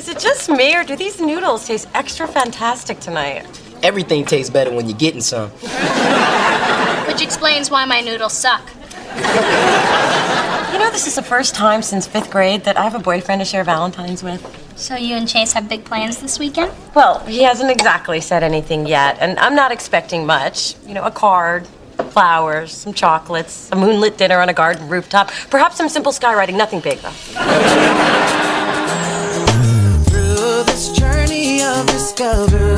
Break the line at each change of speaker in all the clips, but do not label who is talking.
Is it just me, or do these noodles taste extra fantastic tonight?
Everything tastes better when you're getting some.
Which explains why my noodles suck.
You know, this is the first time since 5th grade that I have a boyfriend to share Valentine's with.
So you and Chase have big plans this weekend?
Well, he hasn't exactly said anything yet, and I'm not expecting much. You know, a card, flowers, some chocolates, a moonlit dinner on a garden rooftop, perhaps some simple skywriting, nothing big, though.
Through this journey of discovery,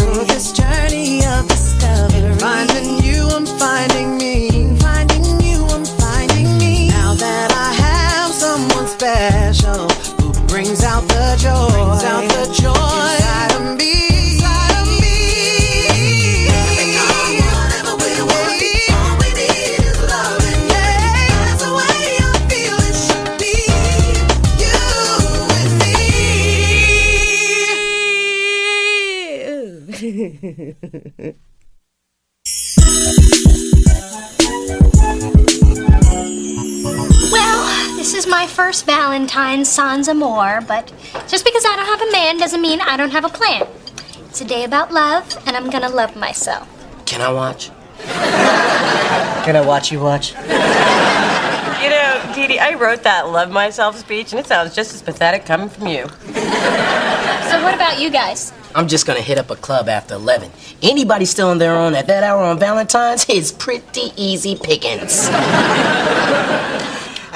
finding you, I'm finding me, finding you, I'm finding me. Now that I have someone special who brings out the joy, inside of me. Whatever we want, all we need is love, and that's the way I feel it should be. You and me.
Well, this is my first Valentine's sans amour, but just because I don't have a man doesn't mean I don't have a plan. It's a day about love, and I'm gonna love myself.
Can I watch? Can I watch you watch?
You know, Dee Dee, I wrote that Love Myself speech, and it sounds just as pathetic coming from you.
So what about you guys?
I'm just gonna hit up a club after 11. Anybody still on their own at that hour on Valentine's is pretty easy pickings.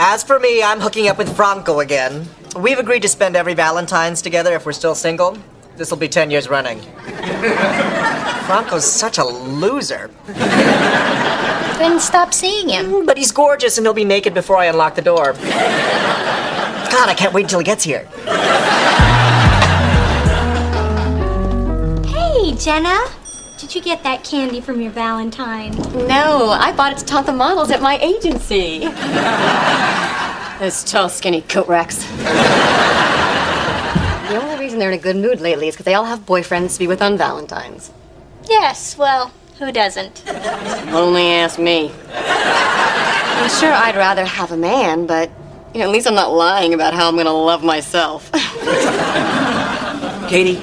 As for me, I'm hooking up with Franco again. We've agreed to spend every Valentine's together if we're still single. This'll be 10 years running. Franco's such a loser.
Then stop seeing him.
But he's gorgeous and he'll be naked before I unlock the door. God, I can't wait until he gets here.
Hey, Jenna. Did you get that candy from your Valentine?
No, I bought it to taunt the models at my agency. Those tall, skinny coat racks. The only reason they're in a good mood lately is because they all have boyfriends to be with on Valentine's.
Yes, well, who doesn't?
Only ask me. I'm sure I'd rather have a man, but you know, at least I'm not lying about how I'm gonna love myself.
Katie,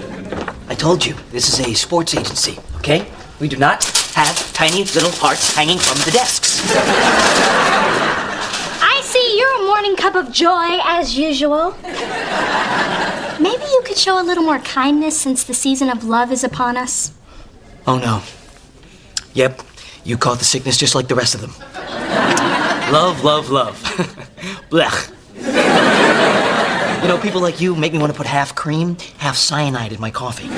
I told you, this is a sports agency, okay? We do not have tiny little hearts hanging from the desks.
I see you're a morning cup of joy, as usual. Maybe you could show a little more kindness since the season of love is upon us.
Oh, no. Yep, you caught the sickness just like the rest of them. Love, love, love. Blech. You know, people like you make me want to put half cream, half cyanide in my coffee.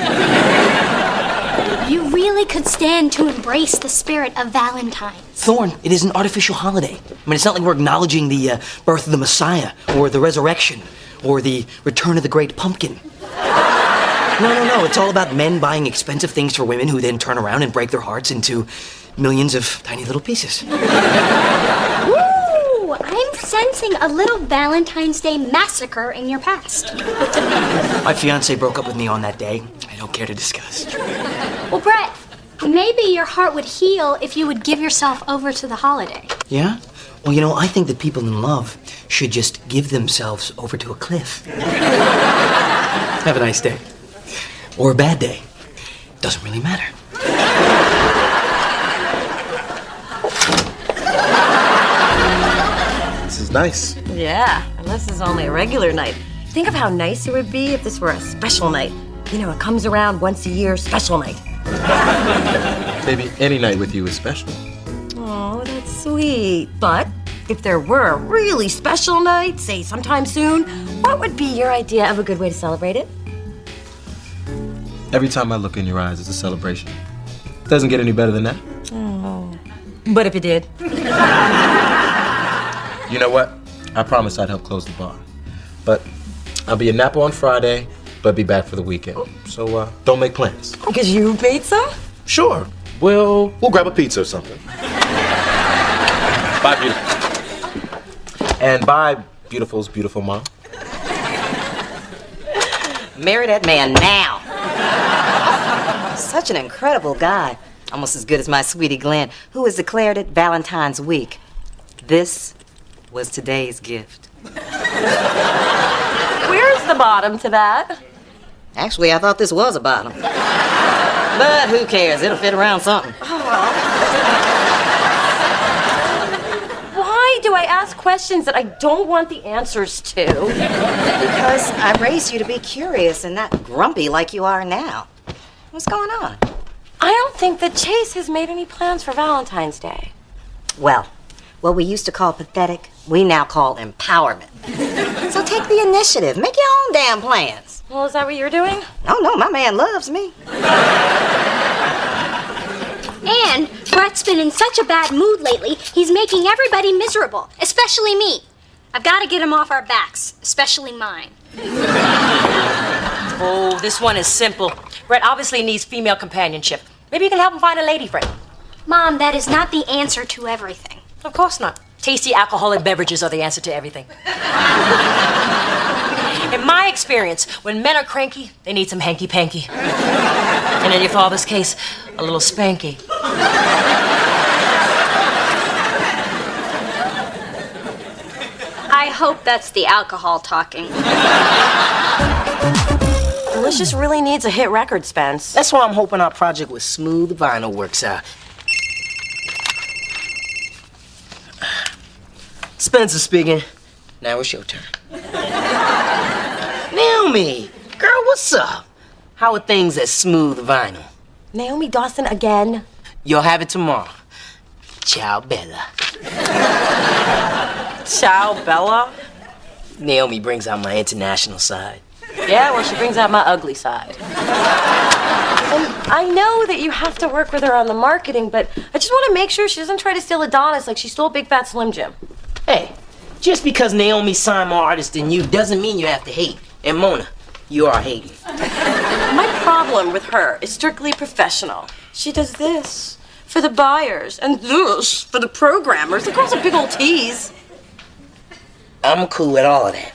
You really could stand to embrace the spirit of Valentine's.
Thorne, it is an artificial holiday. I mean, it's not like we're acknowledging the birth of the Messiah, or the resurrection, or the return of the great pumpkin. No. It's all about men buying expensive things for women who then turn around and break their hearts into millions of tiny little pieces.
Ooh, I'm sensing a little Valentine's Day massacre in your past.
My fiancé broke up with me on that day. I don't care to discuss.
Well, Brett, maybe your heart would heal if you would give yourself over to the holiday.
Yeah? Well, you know, I think that people in love should just give themselves over to a cliff. Have a nice day. Or a bad day. Doesn't really matter.
This is nice.
Yeah, and this is only a regular night. Think of how nice it would be if this were a special night. You know, it comes around once a year, special night.
Maybe any night with you is special.
Oh, that's sweet. But if there were a really special night, say sometime soon, what would be your idea of a good way to celebrate it?
Every time I look in your eyes, it's a celebration. Doesn't get any better than that.
Oh. But if it did?
You know what? I promised I'd help close the bar. But I'll be in Napa on Friday, but be back for the weekend. So don't make plans.
Because you made some?
Sure. We'll grab a pizza or something. Bye, beautiful. And bye, beautiful's beautiful mom.
Marry that man now. Such an incredible guy. Almost as good as my sweetie Glenn, who has declared it Valentine's week. This was today's gift.
Where's the bottom to that?
Actually, I thought this was a bottom. But who cares? It'll fit around something.
Why do I ask questions that I don't want the answers to?
Because I raised you to be curious and not grumpy like you are now. What's going on?
I don't think that Chase has made any plans for Valentine's Day.
Well, what we used to call pathetic, we now call empowerment. So take the initiative. Make your own damn plans.
Well, is that what you're doing?
Oh, no, my man loves me.
And Brett's been in such a bad mood lately, he's making everybody miserable, especially me. I've got to get him off our backs, especially mine.
Oh, this one is simple. Brett obviously needs female companionship. Maybe you can help him find a lady friend.
Mom, that is not the answer to everything.
Of course not. Tasty alcoholic beverages are the answer to everything. In my experience, when men are cranky, they need some hanky-panky. And in your father's case, a little spanky.
I hope that's the alcohol talking.
Delicious really needs a hit record, Spence.
That's why I'm hoping our project with Smooth Vinyl works out. Spencer speaking. Now it's your turn. Naomi, girl, what's up? How are things at Smooth Vinyl?
Naomi Dawson again?
You'll have it tomorrow. Ciao, Bella.
Ciao, Bella?
Naomi brings out my international side.
Yeah, well, she brings out my ugly side. And I know that you have to work with her on the marketing, but I just want to make sure she doesn't try to steal Adonis like she stole Big Fat Slim Jim.
Hey, just because Naomi signed more artists than you doesn't mean you have to hate. And Mona, you are hating.
My problem with her is strictly professional. She does this for the buyers and this for the programmers. The girl's a big old tease.
I'm cool with all of that.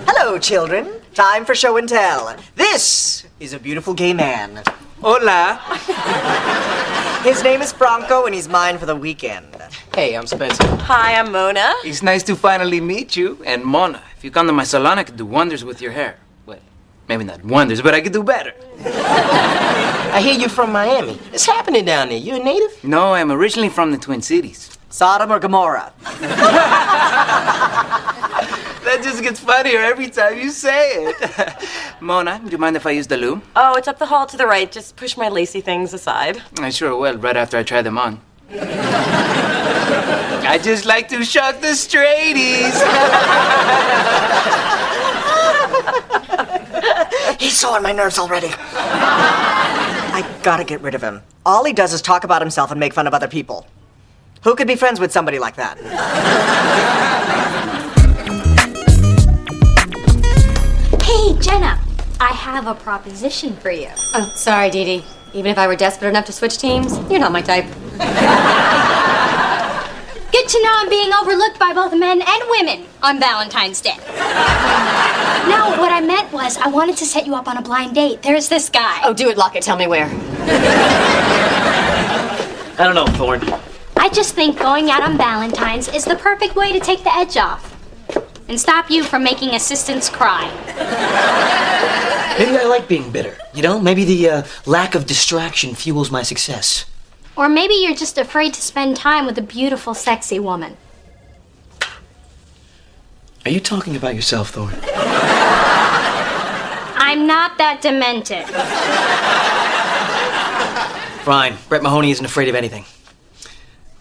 Hello, children. Time for show and tell. This is a beautiful gay man.
Hola.
His name is Franco, and he's mine for the weekend.
Hey, I'm Spencer.
Hi, I'm Mona.
It's nice to finally meet you. And Mona, if you come to my salon, I could do wonders with your hair. Well, maybe not wonders, but I could do better.
I hear you're from Miami. What's happening down there? You a native?
No, I'm originally from the Twin Cities.
Sodom or Gomorrah?
That just gets funnier every time you say it. Mona, do you mind if I use the loo?
Oh, it's up the hall to the right. Just push my lacy things aside.
I sure will, right after I try them on. I just like to shock the straighties.
He's so on my nerves already. I gotta get rid of him. All he does is talk about himself and make fun of other people. Who could be friends with somebody like that?
Hey, Jenna, I have a proposition for you.
Oh, sorry, Dee Dee. Even if I were desperate enough to switch teams, you're not my type.
Good to know I'm being overlooked by both men and women on Valentine's Day. No, what I meant was I wanted to set you up on a blind date. There's this guy.
Oh, do it, Lockett. Tell me where.
I don't know, Thorne.
I just think going out on Valentine's is the perfect way to take the edge off and stop you from making assistants cry.
Maybe I like being bitter. You know, maybe the lack of distraction fuels my success.
Or maybe you're just afraid to spend time with a beautiful, sexy woman.
Are you talking about yourself, Thorne?
I'm not that demented.
Fine. Brett Mahoney isn't afraid of anything.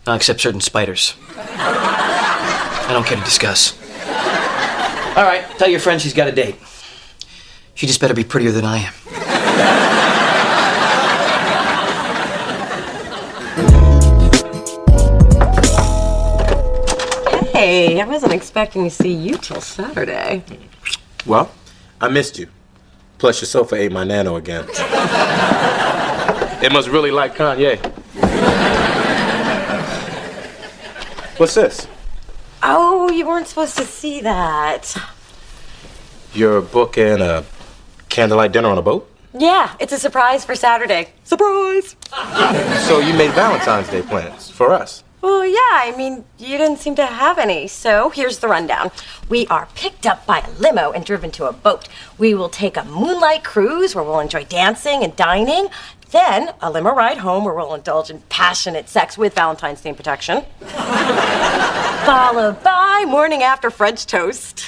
Except certain spiders. I don't care to discuss. All right, tell your friend she's got a date. She just better be prettier than I am.
Hey, I wasn't expecting to see you till Saturday.
Well, I missed you. Plus, your sofa ate my nano again. It must really like Kanye. What's this?
Oh, you weren't supposed to see that.
You're booking a candlelight dinner on a boat?
Yeah, it's a surprise for Saturday. Surprise!
So you made Valentine's Day plans for us?
Well, yeah, I mean, you didn't seem to have any. So here's the rundown. We are picked up by a limo and driven to a boat. We will take a moonlight cruise where we'll enjoy dancing and dining. Then a limo ride home where we'll indulge in passionate sex with Valentine's theme protection. Followed by morning after French toast.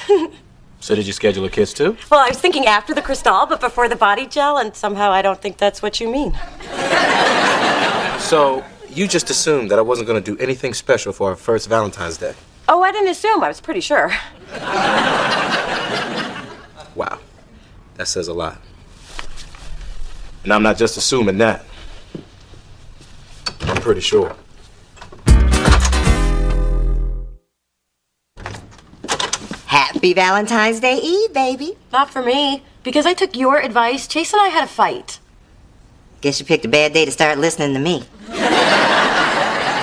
So did you schedule a kiss too?
Well, I was thinking after the crystal, but before the body gel, and somehow I don't think that's what you mean.
So you just assumed that I wasn't going to do anything special for our first Valentine's Day.
Oh, I didn't assume. I was pretty sure.
Wow. That says a lot. And I'm not just assuming that. I'm pretty sure.
Happy Valentine's Day Eve, baby.
Not for me. Because I took your advice, Chase and I had a fight.
Guess you picked a bad day to start listening to me.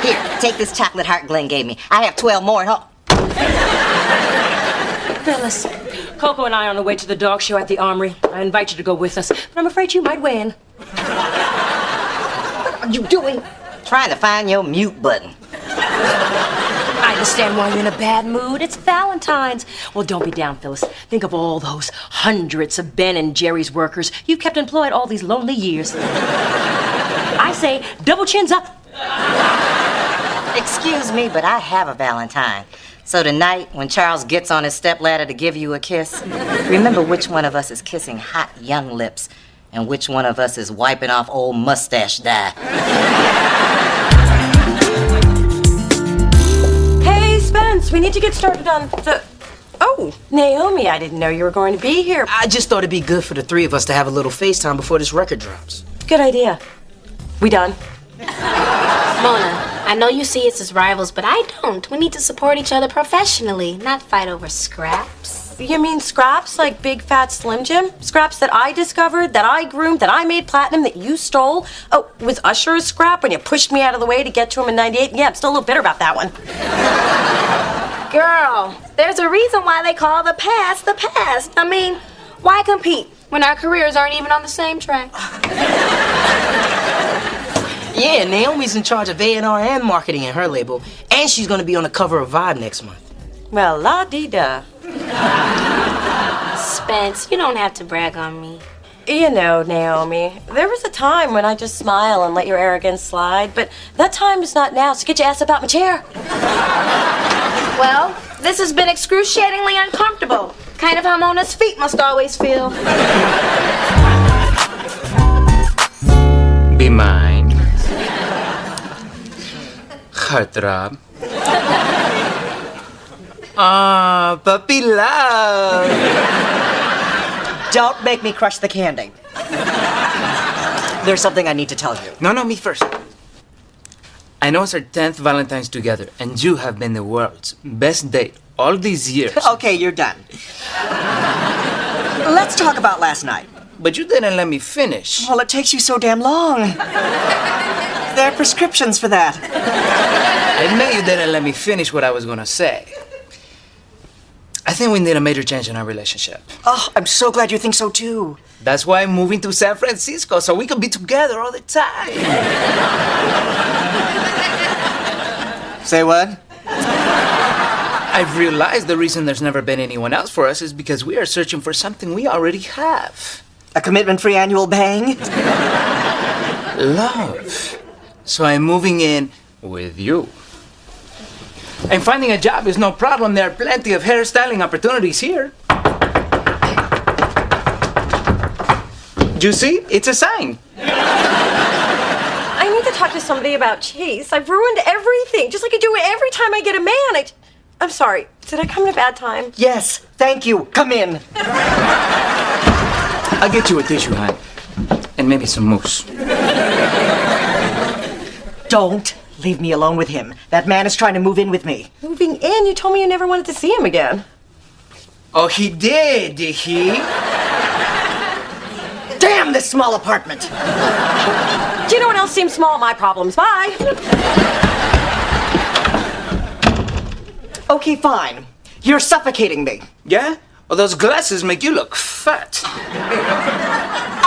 Here, take this chocolate heart Glenn gave me. I have 12 more at home.
Phyllis, Coco and I are on the way to the dog show at the Armory. I invite you to go with us, but I'm afraid you might win.
What are you doing? Trying to find your mute button.
I understand why you're in a bad mood. It's Valentine's. Well, don't be down, Phyllis. Think of all those hundreds of Ben and Jerry's workers you've kept employed all these lonely years. I say, double chins up.
Excuse me, but I have a Valentine. So tonight, when Charles gets on his stepladder to give you a kiss, remember which one of us is kissing hot young lips and which one of us is wiping off old mustache dye.
Hey, Spence, we need to get started on the... Oh, Naomi, I didn't know you were going to be here.
I just thought it'd be good for the three of us to have a little FaceTime before this record drops.
Good idea. We done?
Mona, I know you see us as rivals, but I don't. We need to support each other professionally, not fight over scraps.
You mean scraps like Big Fat Slim Jim? Scraps that I discovered, that I groomed, that I made platinum, that you stole? Oh, was Usher a scrap when you pushed me out of the way to get to him in '98? Yeah, I'm still a little bitter about that one.
Girl, there's a reason why they call the past the past. I mean, why compete when our careers aren't even on the same track?
Yeah, Naomi's in charge of A&R and marketing in her label, and she's gonna be on the cover of Vibe next month.
Well, la-dee-da.
Spence, you don't have to brag on me.
You know, Naomi, there was a time when I just smile and let your arrogance slide, but that time is not now, so get your ass up out my chair.
Well, this has been excruciatingly uncomfortable. Kind of how Mona's feet must always feel.
Be mine. Heartthrob.
Puppy love. Don't make me crush the candy. There's something I need to tell you.
No, me first. I know it's our 10th Valentine's together, and you have been the world's best date all these years.
Okay, you're done. Let's talk about last night.
But you didn't let me finish.
Well, it takes you so damn long. There are prescriptions for that.
I admit you didn't let me finish what I was gonna say. I think we need a major change in our relationship.
Oh, I'm so glad you think so too.
That's why I'm moving to San Francisco, so we can be together all the time.
Say what?
I've realized the reason there's never been anyone else for us is because we are searching for something we already have.
A commitment-free annual bang?
Love. So I'm moving in with you. And finding a job is no problem. There are plenty of hairstyling opportunities here. You see? It's a sign.
I need to talk to somebody about Chase. I've ruined everything, just like I do every time I get a man. I'm sorry. Did I come at a bad time?
Yes, thank you. Come in.
I'll get you a tissue, hon. And maybe some mousse.
Don't leave me alone with him. That man is trying to move in with me.
Moving in? You told me you never wanted to see him again.
Oh, he did he?
Damn this small apartment!
Do you know what else seems small? My problems. Bye.
Okay, fine. You're suffocating me.
Yeah? Well, those glasses make you look fat.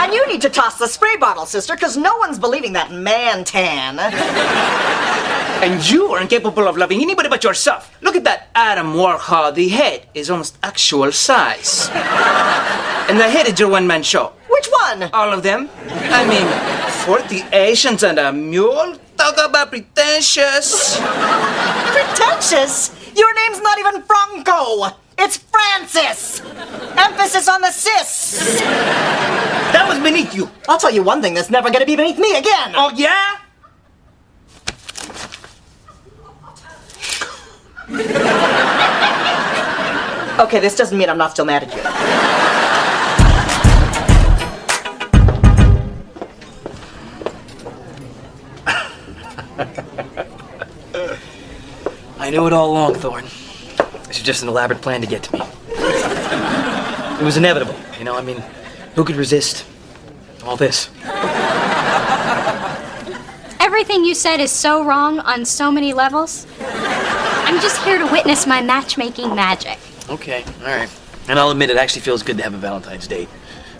And you need to toss the spray bottle, sister, because no one's believing that man tan.
And you are incapable of loving anybody but yourself. Look at that Adam Warhol. The head is almost actual size. And I hated your one-man show.
Which one?
All of them. I mean, 40 Asians and a mule? Talk about pretentious.
Pretentious? Your name's not even Franco. It's Francis. Emphasis on the cis.
That was beneath you.
I'll tell you one thing that's never gonna be beneath me again.
Oh, yeah?
Okay, this doesn't mean I'm not still mad at you.
I knew it all along, Thorne. This was just an elaborate plan to get to me. It was inevitable, you know, I mean, who could resist all this?
Everything you said is so wrong on so many levels. I'm just here to witness my matchmaking magic.
Okay, all right. And I'll admit it actually feels good to have a Valentine's date.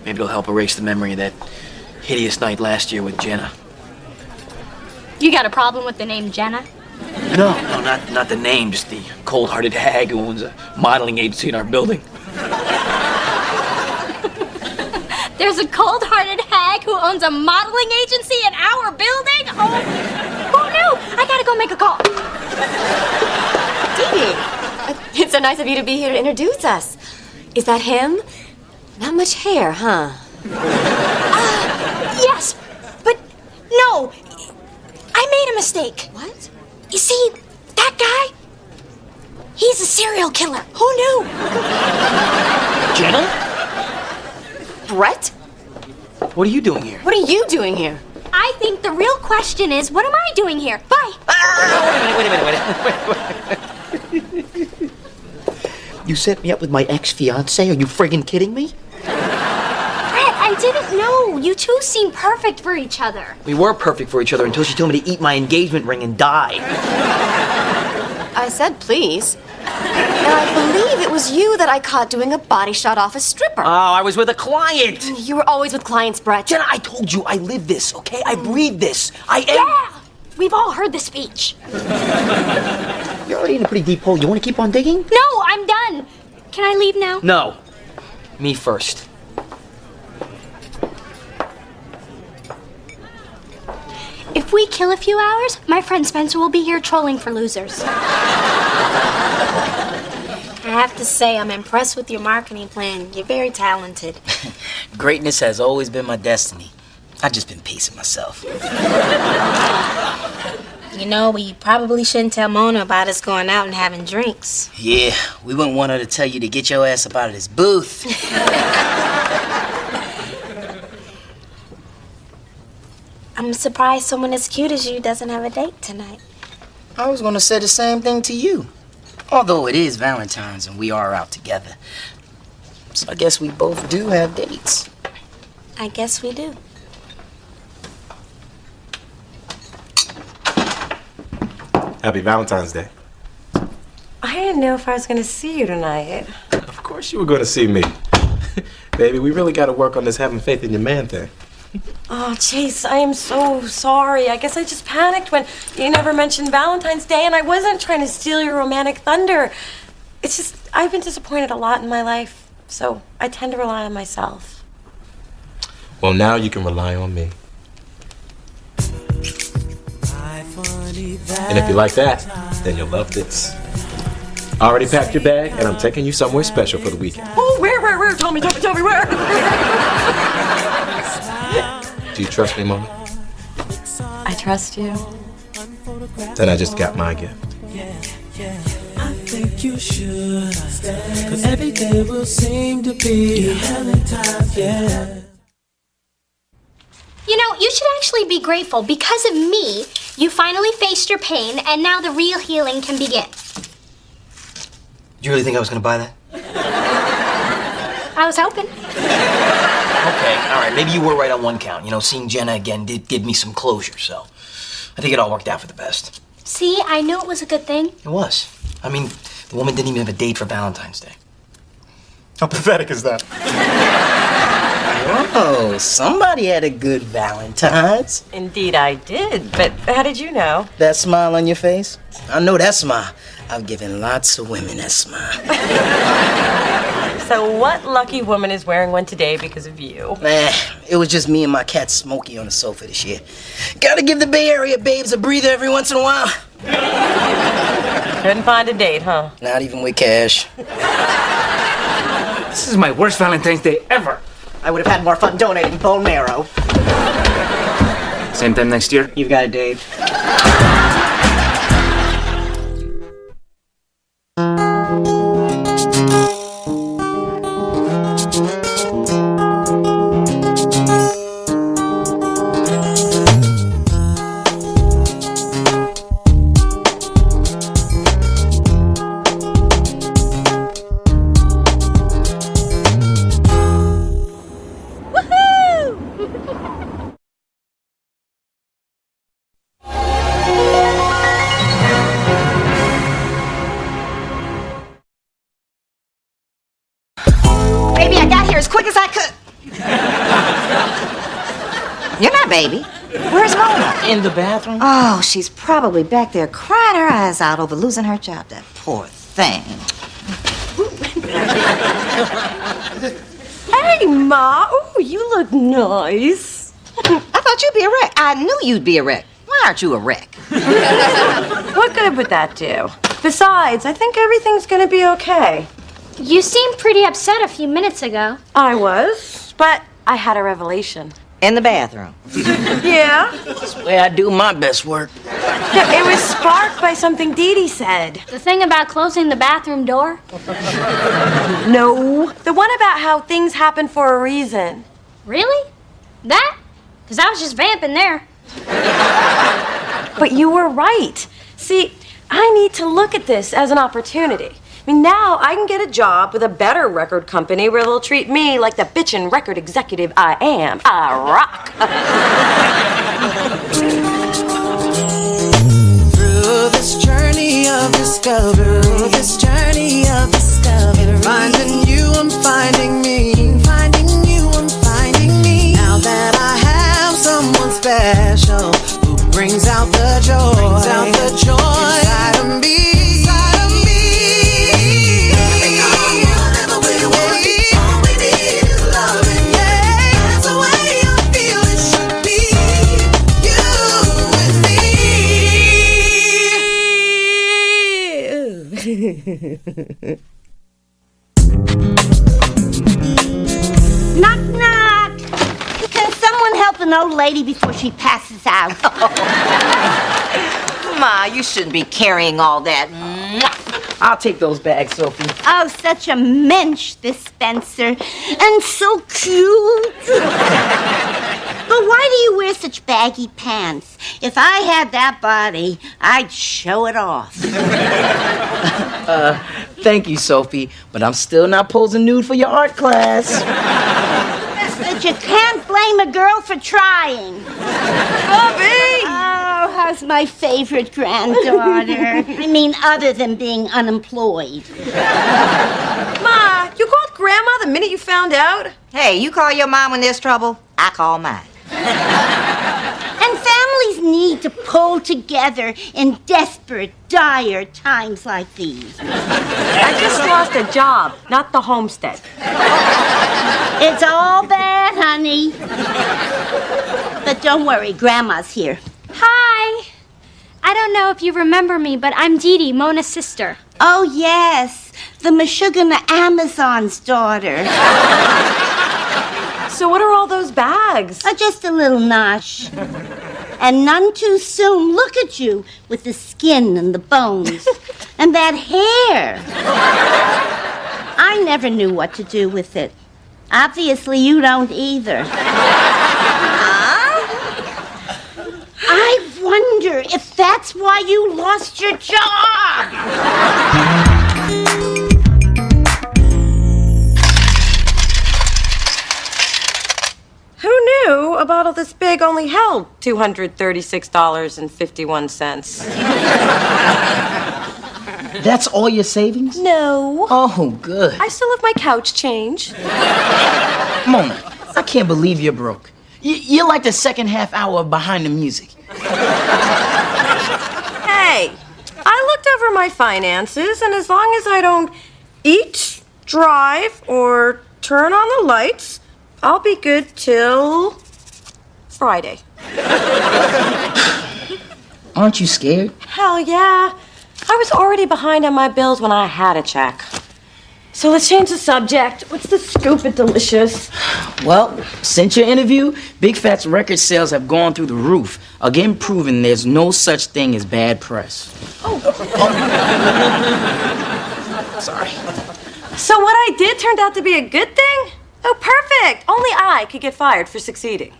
Maybe it'll help erase the memory of that hideous night last year with Jenna.
You got a problem with the name Jenna?
No, not the name, just the cold-hearted hag who owns a modeling agency in our building.
There's a cold-hearted hag who owns a modeling agency in our building? Oh, who knew? I gotta go make a call.
Dee Dee, it's so nice of you to be here to introduce us. Is that him? Not much hair, huh?
Yes, but no. I made a mistake.
What?
You see, that guy? He's a serial killer. Who knew?
Jenna?
Brett?
What are you doing here?
What are you doing here?
I think the real question is, what am I doing here? Bye.
Wait a minute. You set me up with my ex-fiancé? Are you friggin' kidding me?
Brett, I didn't know. You two seem perfect for each other.
We were perfect for each other until she told me to eat my engagement ring and die.
I said please. And I believe it was you that I caught doing a body shot off a stripper.
Oh, I was with a client.
You were always with clients, Brett.
Jenna, I told you I live this, okay? I breathe this. I am...
Yeah, we've all heard the speech.
You're already in a pretty deep hole. You want to keep on digging?
No, I'm done. Can I leave now?
No. Me first.
If we kill a few hours, my friend Spencer will be here trolling for losers.
I have to say, I'm impressed with your marketing plan. You're very talented.
Greatness has always been my destiny. I've just been pacing myself.
You know, we probably shouldn't tell Mona about us going out and having drinks.
Yeah, we wouldn't want her to tell you to get your ass up out of this booth.
I'm surprised someone as cute as you doesn't have a date tonight.
I was gonna say the same thing to you. Although it is Valentine's and we are out together. So I guess we both do have dates.
I guess we do.
Happy Valentine's Day.
I didn't know if I was going to see you tonight.
Of course you were going to see me. Baby, we really got to work on this having faith in your man thing.
Oh, Chase, I am so sorry. I guess I just panicked when you never mentioned Valentine's Day, and I wasn't trying to steal your romantic thunder. It's just, I've been disappointed a lot in my life, so I tend to rely on myself.
Well, now you can rely on me. And if you like that, then you'll love this. I already packed your bag, and I'm taking you somewhere special for the weekend.
Oh, where? Tell me, where?
Do you trust me, Mona?
I trust you.
Then I just got my gift.
I think you should stay, 'cause every day will seem to be Valentine's, yeah.
You know, you should actually be grateful. Because of me, you finally faced your pain, and now the real healing can begin.
Do you really think I was going to buy that?
I was hoping.
Okay, all right. Maybe you were right on one count. You know, seeing Jenna again did give me some closure, so I think it all worked out for the best.
See, I knew it was a good thing.
It was. I mean, the woman didn't even have a date for Valentine's Day.
How pathetic is that?
Oh, somebody had a good Valentine's.
Indeed I did, but how did you know?
That smile on your face? I know that smile. I've given lots of women that smile.
So what lucky woman is wearing one today because of you?
It was just me and my cat Smokey on the sofa this year. Gotta give the Bay Area babes a breather every once in a while.
Couldn't find a date, huh?
Not even with cash.
This is my worst Valentine's Day ever.
I would have had more fun donating bone marrow.
Same time next year?
You've got a date.
Baby, I got here as quick as I could. You're not baby. Where's Mona?
In the bathroom?
Oh, she's probably back there crying her eyes out over losing her job. That poor thing.
Hey, Ma. Ooh, you look nice.
I thought you'd be a wreck. I knew you'd be a wreck. Why aren't you a wreck?
What good would that do? Besides, I think everything's gonna be okay.
You seemed pretty upset a few minutes ago.
I was, but I had a revelation.
In the bathroom.
Yeah?
That's the way I do my best work.
It was sparked by something Dee Dee said.
The thing about closing the bathroom door?
No. The one about how things happen for a reason.
Really? That? Because I was just vamping there.
But you were right. See, I need to look at this as an opportunity. I mean, now I can get a job with a better record company where they'll treat me like the bitchin' record executive I am. I rock.
Through this journey of discovery, finding you, I'm finding me, finding you, I'm finding me. Now that I have someone special who brings out the joy, inside of me.
Knock, knock. Can someone help an old lady before she passes out?
Ma, you shouldn't be carrying all that.
I'll take those bags, Sophie.
Oh, such a mensch, this Spencer. And so cute. But why do you wear such baggy pants? If I had that body, I'd show it off.
Thank you, Sophie, but I'm still not posing nude for your art class.
But you can't blame a girl for trying.
Bobby!
Oh, how's my favorite granddaughter? I mean, other than being unemployed.
Ma, you called Grandma the minute you found out?
Hey, you call your mom when there's trouble, I call mine.
And families need to pull together in desperate, dire times like these.
I just lost a job, not the homestead.
It's all bad, honey. But don't worry, Grandma's here.
Hi. I don't know if you remember me, but I'm Dee Dee, Mona's sister.
Oh, yes, the Meshuggah Amazon's daughter.
So what are all those bags?
Oh, just a little nosh. And none too soon. Look at you with the skin and the bones. And that hair. I never knew what to do with it. Obviously, you don't either. I wonder if that's why you lost your job.
Who knew a bottle this big only held $236.51?
That's all your savings?
No.
Oh, good.
I still have my couch change.
Mona, I can't believe you're broke. You're like the second half hour of Behind the Music.
Hey, I looked over my finances, and as long as I don't eat, drive, or turn on the lights, I'll be good till Friday.
Aren't you scared?
Hell yeah. I was already behind on my bills when I had a check. So let's change the subject. What's the scoop at Delicious?
Well, since your interview, Big Fat's record sales have gone through the roof, again proving there's no such thing as bad press. Sorry.
So what I did turned out to be a good thing? Oh, perfect. Only I could get fired for succeeding.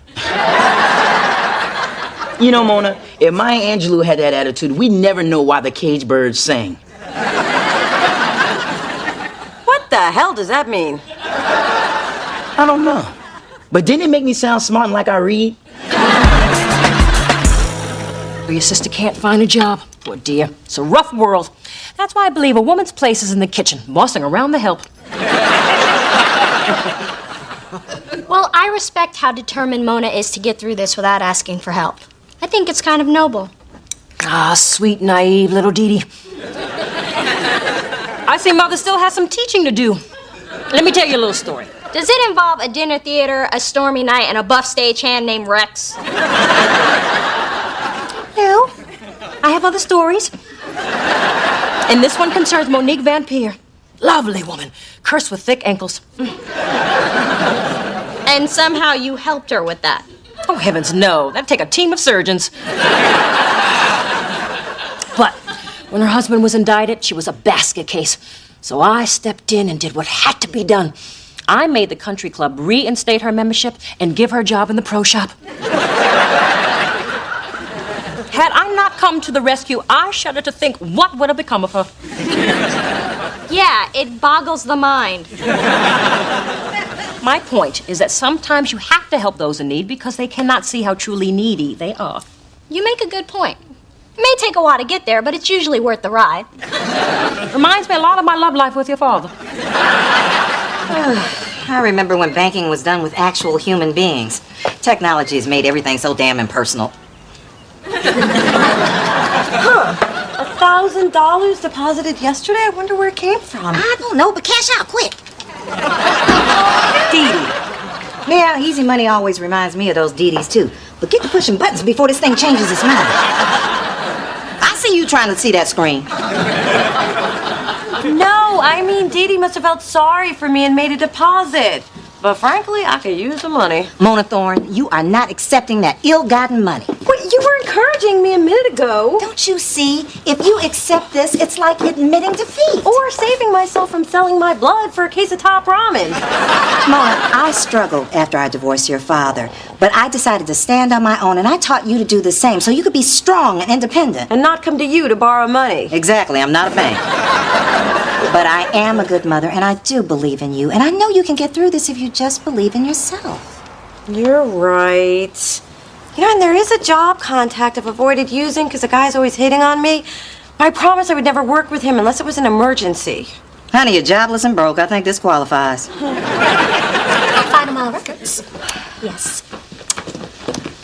You know, Mona, if Maya Angelou had that attitude, we'd never know why the cage birds sang.
What the hell does that mean?
I don't know. But didn't it make me sound smart and like I read?
Your sister can't find a job. Poor dear. It's a rough world. That's why I believe a woman's place is in the kitchen, bossing around the help.
Well, I respect how determined Mona is to get through this without asking for help. I think it's kind of noble.
Ah, sweet, naive little Dee Dee. I see Mother still has some teaching to do. Let me tell you a little story.
Does it involve a dinner theater, a stormy night, and a buff stagehand named Rex?
No, I have other stories. And this one concerns Monique Van Peer. Lovely woman, cursed with thick ankles.
And somehow you helped her with that.
Oh, heavens, no. That'd take a team of surgeons. But when her husband was indicted, she was a basket case. So I stepped in and did what had to be done. I made the country club reinstate her membership and give her a job in the pro shop. Had I not come to the rescue, I shudder to think what would have become of her.
Yeah, it boggles the mind.
My point is that sometimes you have to help those in need because they cannot see how truly needy they are.
You make a good point. It may take a while to get there, but it's usually worth the ride.
Reminds me a lot of my love life with your father.
I remember when banking was done with actual human beings. Technology has made everything so damn impersonal.
$1,000 deposited yesterday? I wonder where it came from.
I don't know, but cash out quick.
Dee Dee.
Yeah, easy money always reminds me of those Dee Dees, too. But get to pushing buttons before this thing changes its mind. I see you trying to see that screen.
No, I mean Dee Dee must have felt sorry for me and made a deposit. But frankly, I could use the money.
Mona Thorne, you are not accepting that ill-gotten money.
Wait, you were encouraging me a minute ago.
Don't you see? If you accept this, it's like admitting defeat.
Or saving myself from selling my blood for a case of top ramen.
Mona, I struggled after I divorced your father, but I decided to stand on my own, and I taught you to do the same so you could be strong and independent.
And not come to you to borrow money.
Exactly, I'm not a bank. But I am a good mother, and I do believe in you, and I know you can get through this if you just believe in yourself.
You're right. You know, and there is a job contact I've avoided using because the guy's always hitting on me. But I promised I would never work with him unless it was an emergency.
Honey, you're jobless and broke. I think this qualifies.
Find them all records. Yes.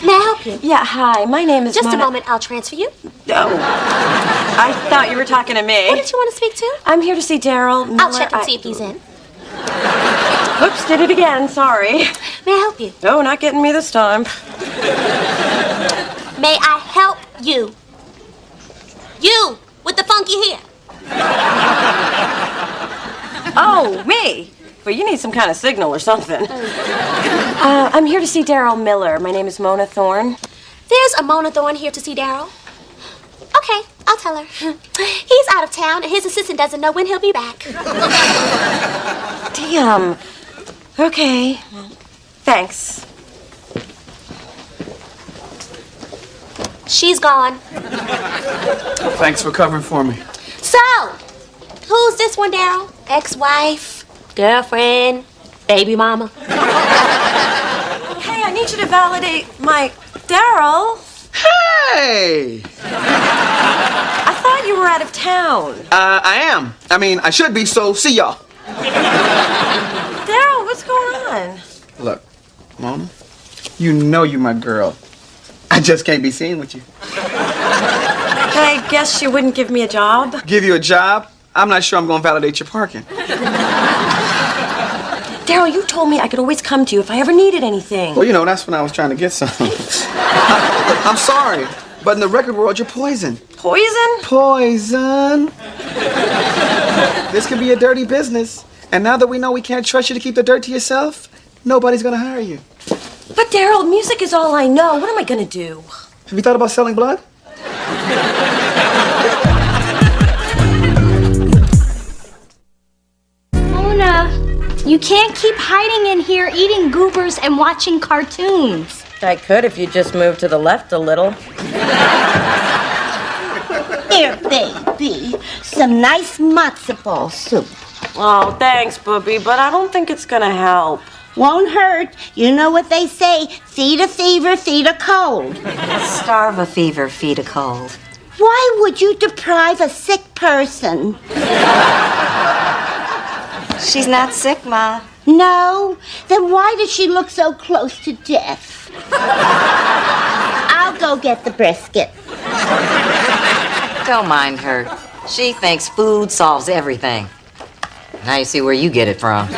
May I help you?
Yeah, hi. My name is
Just
Mona.
a moment. I'll transfer you.
Oh. I thought you were talking to me.
What did you want to speak to?
I'm here to see Daryl Miller.
I'll check and see if he's in.
Oops, did it again. Sorry.
May I help you?
No, not getting me this time.
May I help you? You with the funky hair.
Oh, me? Well, you need some kind of signal or something. I'm here to see Daryl Miller. My name is Mona Thorne.
There's a Mona Thorne here to see Daryl. Okay, I'll tell her. He's out of town, and his assistant doesn't know when he'll be back.
Damn. Okay. Thanks.
She's gone.
Thanks for covering for me.
So, who's this one, Daryl? Ex-wife, girlfriend, baby mama?
Hey, I need you to validate my... Daryl?
Hey!
I thought you were out of town.
I am. I mean, I should be, so see y'all.
Daryl, what's going on?
Look, Mona, you know you my girl. I just can't be seen with you.
I guess you wouldn't give me a job?
Give you a job? I'm not sure I'm going to validate your parking.
Daryl, you told me I could always come to you if I ever needed anything.
Well, you know, that's when I was trying to get some. I'm sorry, but in the record world, you're poison.
Poison?
Poison. This could be a dirty business. And now that we know we can't trust you to keep the dirt to yourself, nobody's going to hire you.
But Daryl, music is all I know. What am I going to do?
Have you thought about selling blood?
Mona, you can't keep hiding in here eating goobers and watching cartoons.
I could if you just moved to the left a little.
Here, baby, some nice matzo ball soup.
Oh, thanks, Booby, but I don't think it's gonna help.
Won't hurt. You know what they say, feed a fever, feed a cold.
Starve a fever, feed a cold.
Why would you deprive a sick person?
She's not sick, Ma.
No? Then why does she look so close to death? I'll go get the brisket.
Don't mind her. She thinks food solves everything. Now you see where you get it from.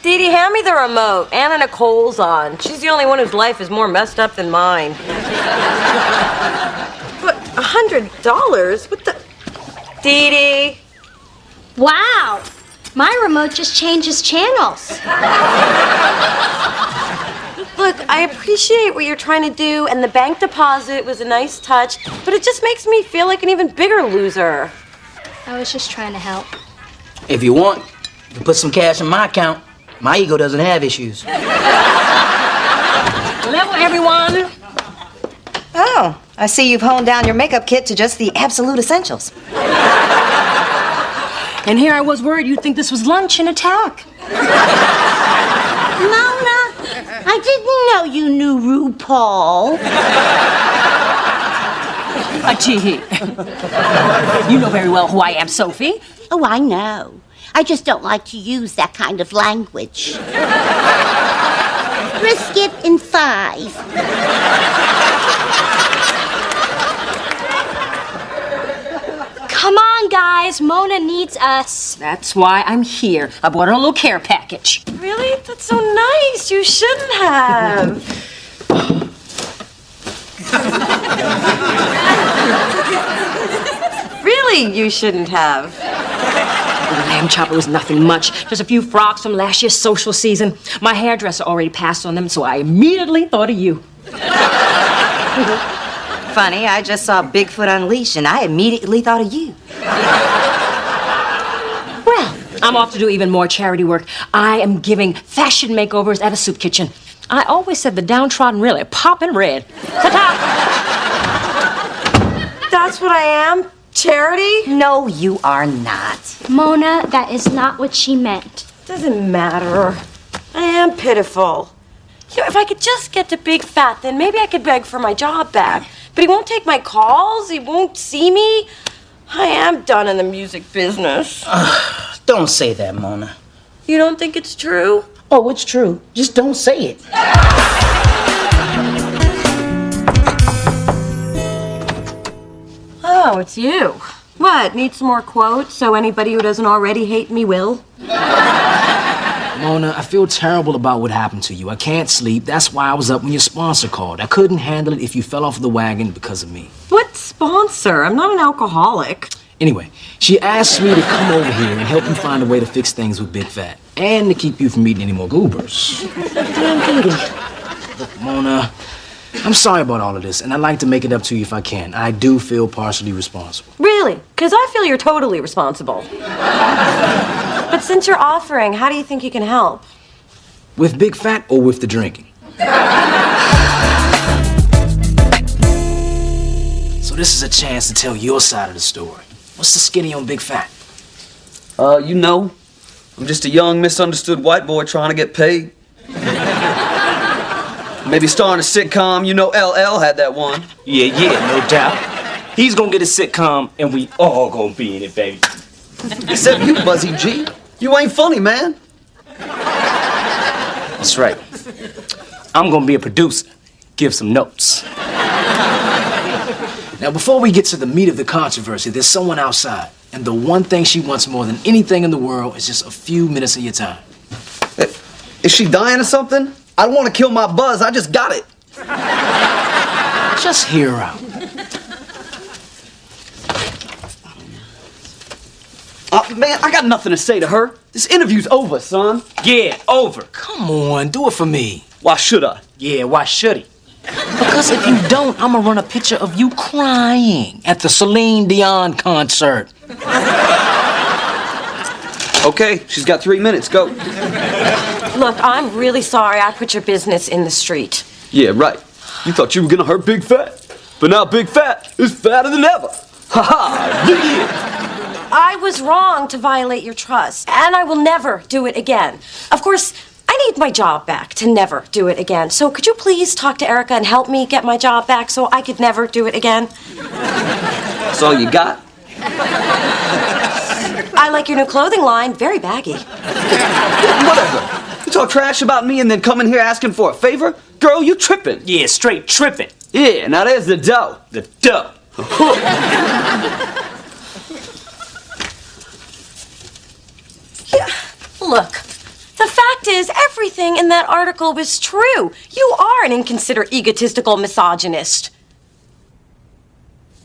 Dee Dee, hand me the remote. Anna Nicole's on. She's the only one whose life is more messed up than mine. But $100? What the... Dee Dee?
Wow, my remote just changes channels.
Look, I appreciate what you're trying to do, and the bank deposit was a nice touch, but it just makes me feel like an even bigger loser.
I was just trying to help.
If you want, you can put some cash in my account. My ego doesn't have issues.
Level, everyone.
Oh, I see you've honed down your makeup kit to just the absolute essentials.
And here I was worried you'd think this was lunch and attack.
Mona, I didn't know you knew RuPaul.
Gee, you know very well who I am, Sophie.
Oh, I know. I just don't like to use that kind of language. Brisket in 5.
Come on, guys. Mona needs us.
That's why I'm here. I bought her a little care package.
Really? That's so nice. You shouldn't have. Really, you shouldn't have.
The lamb chopper was nothing much. Just a few frocks from last year's social season. My hairdresser already passed on them, so I immediately thought of you.
Funny, I just saw Bigfoot Unleashed, and I immediately thought of you.
Well, I'm off to do even more charity work. I am giving fashion makeovers at a soup kitchen. I always said the downtrodden really poppin' red. Ta-ta!
That's what I am? Charity?
No, you are not.
Mona, that is not what she meant.
Doesn't matter. I am pitiful. You know, if I could just get to Big Fat, then maybe I could beg for my job back. But he won't take my calls. He won't see me. I am done in the music business.
Don't say that, Mona.
You don't think it's true?
Oh, it's true. Just don't say it.
Oh, it's you. What, need some more quotes so anybody who doesn't already hate me will?
Mona, I feel terrible about what happened to you. I can't sleep. That's why I was up when your sponsor called. I couldn't handle it if you fell off the wagon because of me.
What sponsor? I'm not an alcoholic.
Anyway, she asked me to come over here and help you find a way to fix things with Big Fat. And to keep you from eating any more goobers. Look, Mona, I'm sorry about all of this, and I'd like to make it up to you if I can. I do feel partially responsible.
Really? Because I feel you're totally responsible. But since you're offering, how do you think you can help?
With Big Fat or with the drinking? So this is a chance to tell your side of the story. What's the skinny on Big Fat?
You know, I'm just a young, misunderstood white boy trying to get paid. Maybe starring a sitcom. You know LL had that one.
Yeah, no doubt. He's gonna get a sitcom, and we all gonna be in it, baby.
Except you, Buzzy G. You ain't funny, man.
That's right. I'm gonna be a producer. Give some notes.
Now, before we get to the meat of the controversy, there's someone outside. And the one thing she wants more than anything in the world is just a few minutes of your time.
Is she dying or something? I don't want to kill my buzz. I just got it.
Just hear her out.
Man, I got nothing to say to her. This interview's over, son.
Yeah, over.
Come on, do it for me.
Why should I?
Yeah, why should he?
Because if you don't, I'm gonna run a picture of you crying at the Celine Dion concert.
Okay, she's got 3 minutes. Go.
Look, I'm really sorry I put your business in the street.
Yeah, right. You thought you were gonna hurt Big Fat, but now Big Fat is fatter than ever. Ha ha! Yeah.
I was wrong to violate your trust, and I will never do it again. Of course, I need my job back to never do it again. So could you please talk to Erica and help me get my job back so I could never do it again?
That's all you got?
I like your new clothing line. Very baggy.
Whatever. You talk trash about me and then come in here asking for a favor? Girl, you tripping.
Yeah, straight tripping.
Yeah, now there's the dough.
The dough.
Yeah, look. The fact is, everything in that article was true. You are an inconsiderate, egotistical misogynist.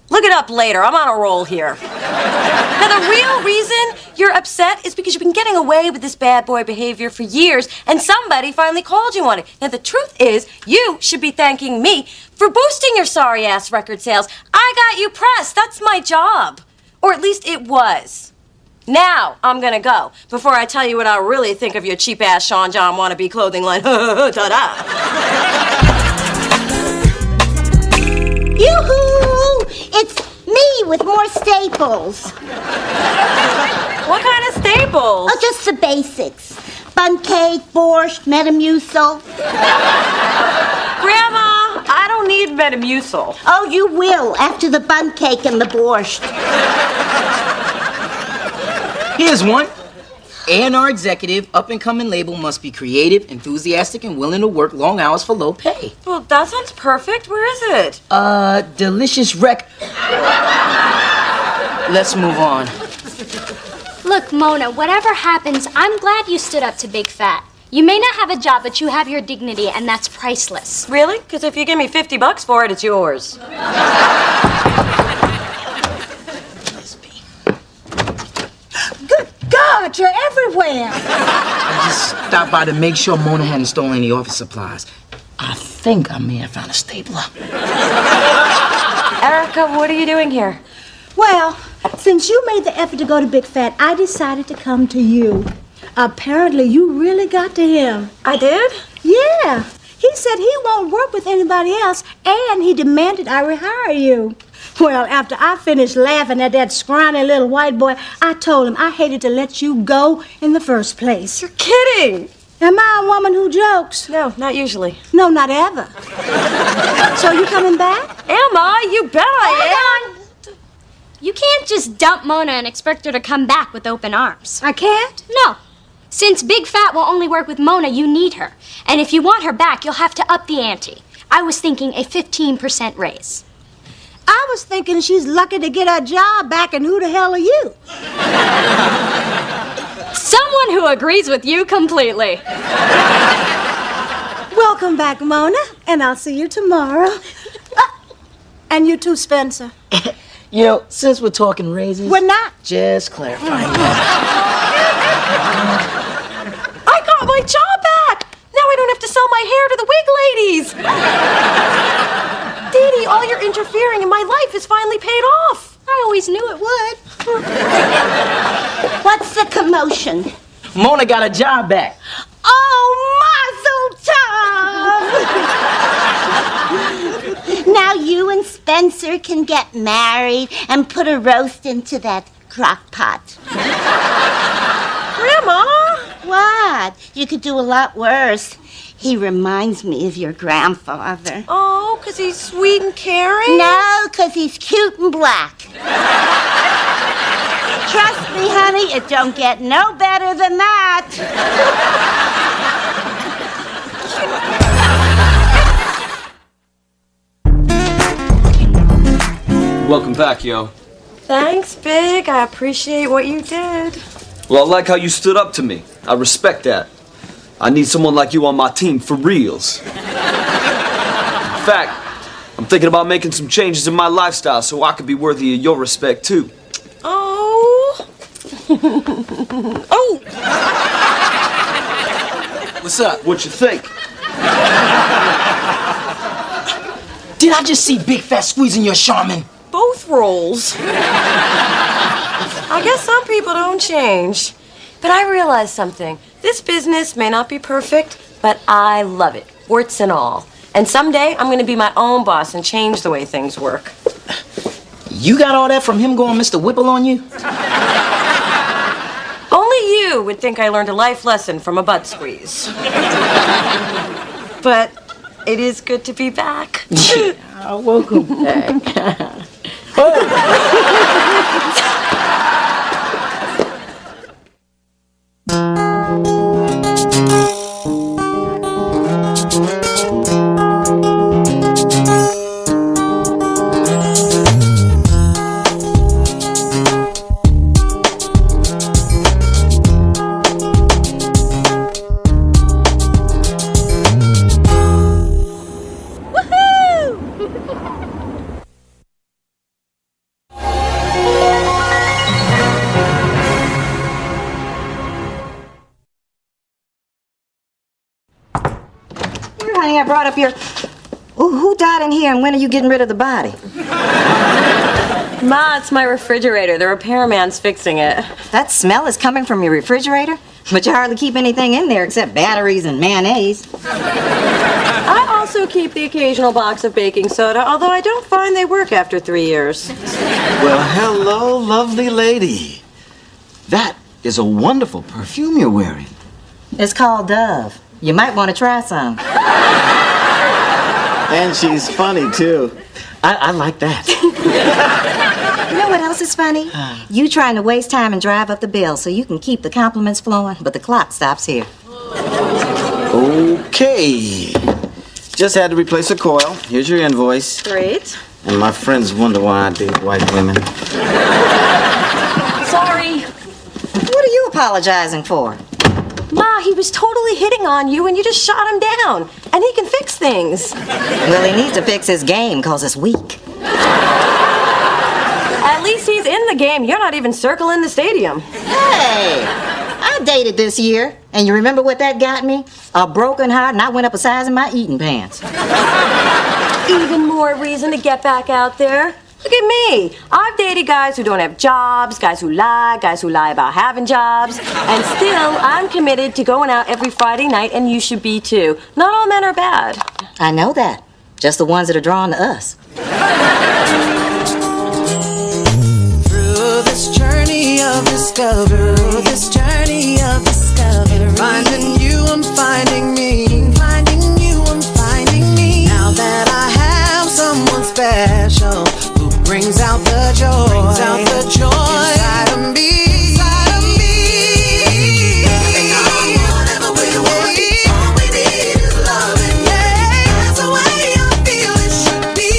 Look it up later. I'm on a roll here. Now, the real reason you're upset is because you've been getting away with this bad boy behavior for years, and somebody finally called you on it. Now, the truth is, you should be thanking me for boosting your sorry-ass record sales. I got you pressed. That's my job. Or at least it was. Now, I'm gonna go before I tell you what I really think of your cheap-ass Sean John wannabe clothing line. Ta-da!
Yoo-hoo! It's me with more staples.
What kind of staples?
Oh, just the basics. Bun cake, borscht, Metamucil.
Grandma, I don't need Metamucil.
Oh, you will after the bun cake and the borscht.
Here's one. A&R executive, up-and-coming label must be creative, enthusiastic, and willing to work long hours for low pay.
Well, that sounds perfect. Where is it?
Delicious rec... Let's move on.
Look, Mona, whatever happens, I'm glad you stood up to Big Fat. You may not have a job, but you have your dignity, and that's priceless.
Really? Because if you give me $50 for it, it's yours.
God, you're everywhere.
I just stopped by to make sure Mona hadn't stolen any office supplies. I think I may have found a stapler.
Erica, what are you doing here?
Well, since you made the effort to go to Big Fat, I decided to come to you. Apparently, you really got to him.
I did?
Yeah. He said he won't work with anybody else, and he demanded I rehire you. Well, after I finished laughing at that scrawny little white boy, I told him I hated to let you go in the first place.
You're kidding.
Am I a woman who jokes?
No, not usually.
No, not ever. So you coming back?
Am I? You bet I am.
You can't just dump Mona and expect her to come back with open arms.
I can't?
No. Since Big Fat will only work with Mona, you need her. And if you want her back, you'll have to up the ante. I was thinking a 15% raise.
I was thinking she's lucky to get her job back, and who the hell are you?
Someone who agrees with you completely.
Welcome back, Mona, and I'll see you tomorrow. And you too, Spencer.
You know, since we're talking raises...
We're not.
Just clarifying.
I got my job back. Now I don't have to sell my hair to the wig ladies. Dee Dee, all your interfering in my life is finally paid off.
I always knew it would.
What's the commotion?
Mona got a job back.
Oh, mazel tov! Now you and Spencer can get married and put a roast into that crock pot.
Grandma!
What? You could do a lot worse. He reminds me of your grandfather.
Oh, 'cause he's sweet and caring?
No, 'cause he's cute and black. Trust me, honey, it don't get no better than that.
Welcome back, yo.
Thanks, Big. I appreciate what you did.
Well, I like how you stood up to me. I respect that. I need someone like you on my team for reals. In fact, I'm thinking about making some changes in my lifestyle so I could be worthy of your respect, too.
Oh. Oh.
What's up? What you think?
Did I just see Big Fat squeezing your Charmin?
Both roles. I guess some people don't change. But I realized something. This business may not be perfect, but I love it, warts and all. And someday I'm going to be my own boss and change the way things work.
You got all that from him going Mr. Whipple on you?
Only you would think I learned a life lesson from a butt squeeze. But it is good to be back.
Welcome back.
Honey, I brought up your... Ooh, who died in here and when are you getting rid of the body?
Ma, it's my refrigerator. The repairman's fixing it.
That smell is coming from your refrigerator? But you hardly keep anything in there except batteries and mayonnaise.
I also keep the occasional box of baking soda, although I don't find they work after 3 years.
Well, hello, lovely lady. That is a wonderful perfume you're wearing.
It's called Dove. You might want to try some.
And she's funny, too. I like that.
You know what else is funny? You trying to waste time and drive up the bill so you can keep the compliments flowing, but the clock stops here.
Okay. Just had to replace a coil. Here's your invoice.
Great.
And my friends wonder why I date white women.
Sorry.
What are you apologizing for?
Ma, he was totally hitting on you and you just shot him down. And he can fix things.
Well, he needs to fix his game because it's weak.
At least he's in the game. You're not even circling the stadium.
Hey, I dated this year. And you remember what that got me? A broken heart, and I went up a size in my eating pants.
Even more reason to get back out there. Look at me. I've dated guys who don't have jobs, guys who lie about having jobs, and still I'm committed to going out every Friday night, and you should be too. Not all men are bad.
I know that. Just the ones that are drawn to us.
Through this journey of discovery, finding you, I'm finding me. Finding you, I'm finding me. Now that I have someone special who brings out the joy, inside of me. Whatever we want, all we need is loving. That's the way I feel it should be.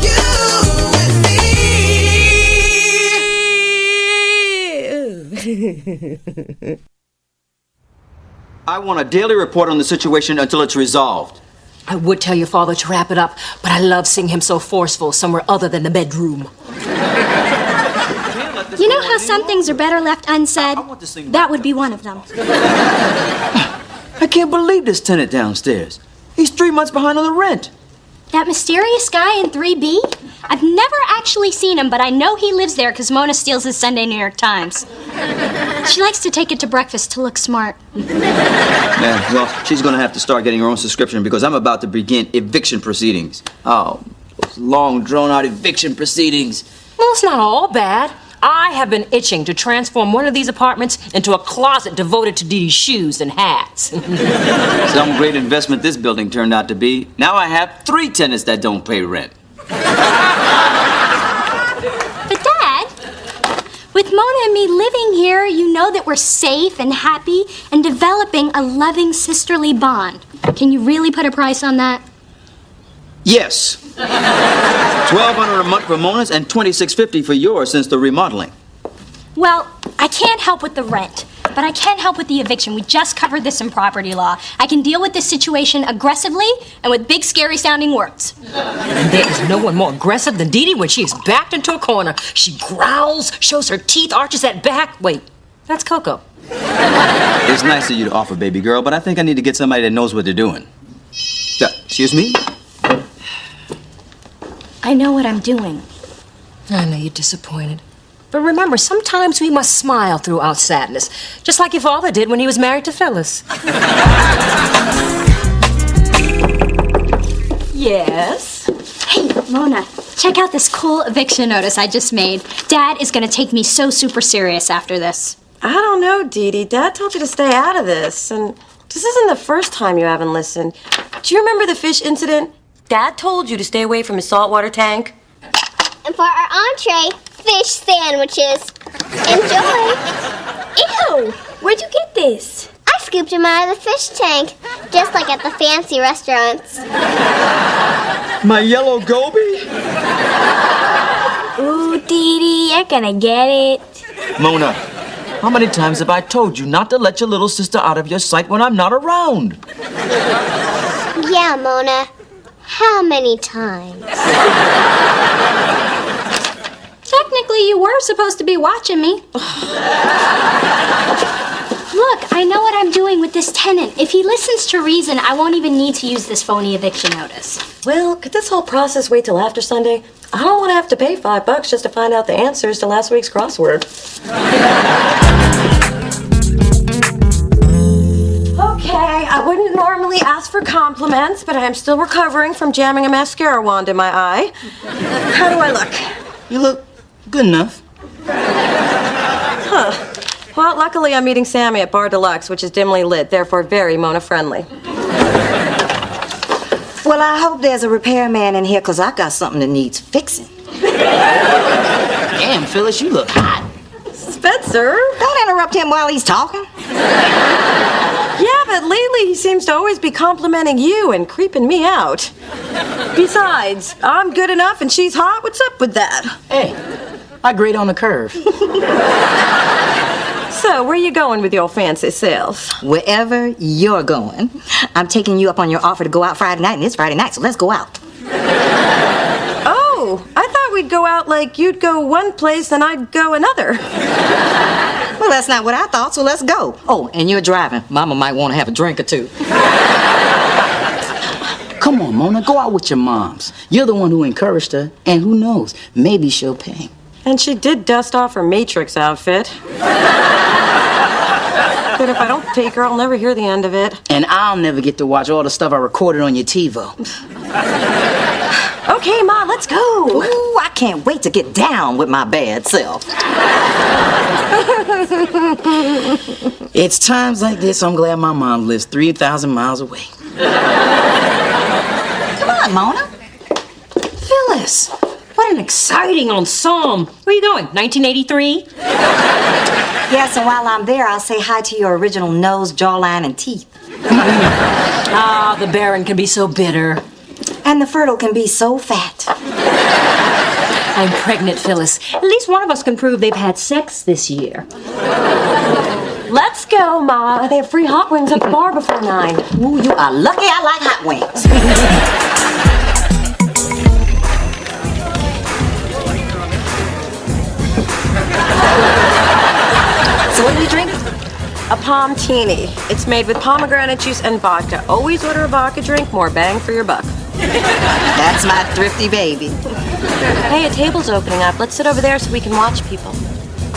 You and me.
I want a daily report on the situation until it's resolved.
I would tell your father to wrap it up, but I love seeing him so forceful somewhere other than the bedroom.
You know how some things are better left unsaid? That would be one of them.
I can't believe this tenant downstairs. He's 3 months behind on the rent.
That mysterious guy in 3B? I've never actually seen him, but I know he lives there because Mona steals his Sunday New York Times. She likes to take it to breakfast to look smart.
Yeah, well, she's gonna have to start getting her own subscription because I'm about to begin eviction proceedings. Oh, those long, drawn-out eviction proceedings.
Well, it's not all bad. I have been itching to transform one of these apartments into a closet devoted to Dee Dee's shoes and hats.
Some great investment this building turned out to be. Now I have 3 tenants that don't pay rent.
But Dad, with Mona and me living here, you know that we're safe and happy and developing a loving sisterly bond. Can you really put a price on that?
Yes. $1,200 a month for Mona's and $2,650 for yours since the remodeling.
Well, I can't help with the rent, but I can help with the eviction. We just covered this in property law. I can deal with this situation aggressively and with big, scary sounding words.
And there is no one more aggressive than Dee Dee when she is backed into a corner. She growls, shows her teeth, arches that back. Wait, that's Coco.
It's nice of you to offer, baby girl, but I think I need to get somebody that knows what they're doing. Excuse me?
I know what I'm doing.
I know you're disappointed. But remember, sometimes we must smile through our sadness, just like your father did when he was married to Phyllis. Yes?
Hey, Mona, check out this cool eviction notice I just made. Dad is gonna take me so super serious after this.
I don't know, Dee Dee. Dad told you to stay out of this, and this isn't the first time you haven't listened. Do you remember the fish incident? Dad told you to stay away from his saltwater tank.
And for our entree, fish sandwiches. Enjoy.
Ew! Where'd you get this?
I scooped them out of the fish tank, just like at the fancy restaurants.
My yellow goby?
Ooh, Dee Dee, you're gonna get it.
Mona, how many times have I told you not to let your little sister out of your sight when I'm not around?
Yeah, Mona. How many times?
Technically, you were supposed to be watching me. Look, I know what I'm doing with this tenant. If he listens to reason, I won't even need to use this phony eviction notice.
Well, could this whole process wait till after Sunday? I don't want to have to pay $5 just to find out the answers to last week's crossword. Okay, I wouldn't normally ask for compliments, but I am still recovering from jamming a mascara wand in my eye. How do I look?
You look good enough.
Huh. Well, luckily I'm meeting Sammy at Bar Deluxe, which is dimly lit, therefore very Mona-friendly.
Well, I hope there's a repairman in here, because I got something that needs fixing.
Damn, Phyllis, you look hot.
Spencer?
Don't interrupt him while he's talking.
Yeah, but lately he seems to always be complimenting you and creeping me out. Besides, I'm good enough and she's hot. What's up with that?
Hey, I grade on the curve.
So, where you going with your fancy self?
Wherever you're going. I'm taking you up on your offer to go out Friday night, and it's Friday night, so let's go out.
Oh, I thought we'd go out like you'd go one place and I'd go another.
Well, that's not what I thought, so let's go. Oh, and you're driving. Mama might want to have a drink or two.
Come on, Mona, go out with your moms. You're the one who encouraged her, and who knows, maybe she'll pay.
And she did dust off her Matrix outfit. But if I don't take her, I'll never hear the end of it.
And I'll never get to watch all the stuff I recorded on your TiVo.
Okay, Ma, let's go.
Ooh, I can't wait to get down with my bad self.
It's times like this I'm glad my mom lives 3,000 miles away.
Come on, Mona.
Phyllis, what an exciting ensemble. Where are you going, 1983?
Yeah, so while I'm there, I'll say hi to your original nose, jawline, and teeth.
Ah, the barren can be so bitter.
And the fertile can be so fat.
I'm pregnant, Phyllis. At least one of us can prove they've had sex this year.
Let's go, Ma. They have free hot wings at the bar before 9.
Ooh, you are lucky I like hot wings.
So what are you drinking? A Palm-tini. It's made with pomegranate juice and vodka. Always order a vodka drink, more bang for your buck.
That's my thrifty baby.
Hey, a table's opening up. Let's sit over there so we can watch people.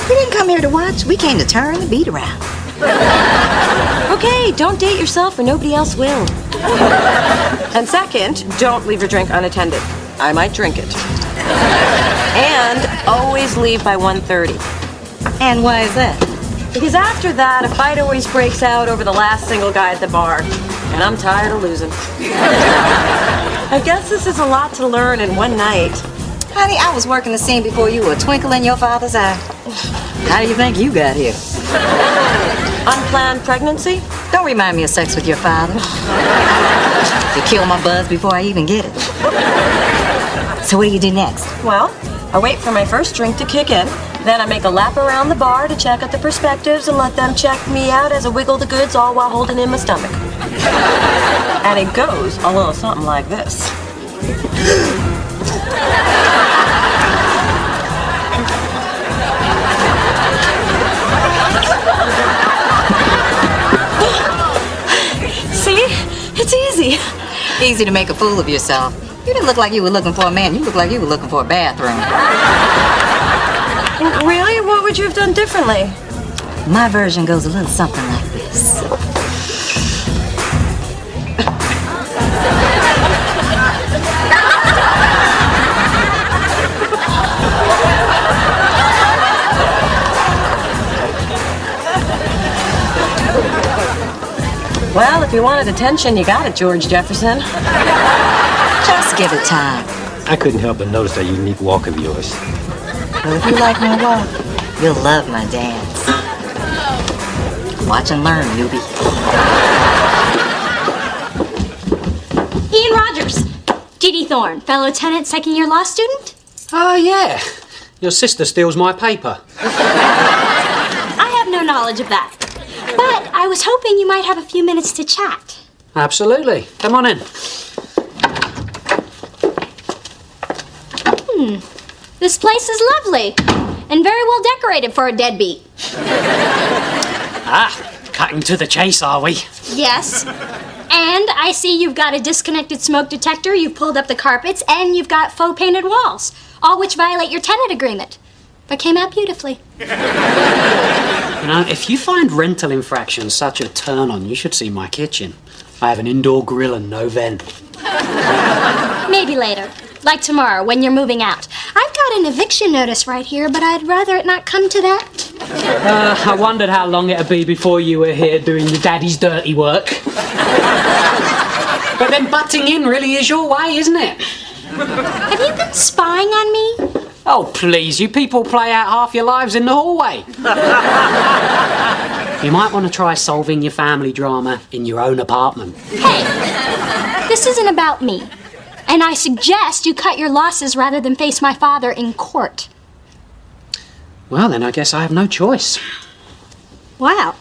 We didn't come here to watch. We came to turn the beat around.
Okay, don't date yourself or nobody else will. And second, don't leave your drink unattended. I might drink it. And always leave by 1:30.
And why is that?
Because after that, a fight always breaks out over the last single guy at the bar. And I'm tired of losing. I guess this is a lot to learn in one night.
Honey, I was working the scene before you were a twinkle in your father's eye. How do you think you got here?
Unplanned pregnancy?
Don't remind me of sex with your father. To kill my buzz before I even get it. So what do you do next?
Well, I wait for my first drink to kick in. Then I make a lap around the bar to check out the perspectives and let them check me out as I wiggle the goods, all while holding in my stomach. And it goes a little something like this. See? It's easy.
Easy to make a fool of yourself. You didn't look like you were looking for a man. You looked like you were looking for a bathroom.
Really? What would you have done differently?
My version goes a little something like this.
Well, if you wanted attention, you got it, George Jefferson.
Just give it time.
I couldn't help but notice that unique walk of yours.
Well, if you like my walk, you'll love my dance. Watch and learn, newbie.
Ian Rogers. Dee Thorne, fellow tenant, second-year law student.
Oh, yeah. Your sister steals my paper.
I have no knowledge of that. But I was hoping you might have a few minutes to chat.
Absolutely. Come on in.
This place is lovely and very well decorated for a deadbeat.
Ah, cutting to the chase, are we?
Yes. And I see you've got a disconnected smoke detector, you've pulled up the carpets, and you've got faux painted walls, all which violate your tenant agreement, but came out beautifully.
You know, if you find rental infractions such a turn on, you should see my kitchen. I have an indoor grill and no vent.
Maybe later. Like tomorrow, when you're moving out. I've got an eviction notice right here, but I'd rather it not come to that.
I wondered how long it'd be before you were here doing your daddy's dirty work. But then butting in really is your way, isn't it?
Have you been spying on me?
Oh, please, you people play out half your lives in the hallway. You might want to try solving your family drama in your own apartment.
Hey, this isn't about me. And I suggest you cut your losses rather than face my father in court.
Well, then I guess I have no choice.
Wow.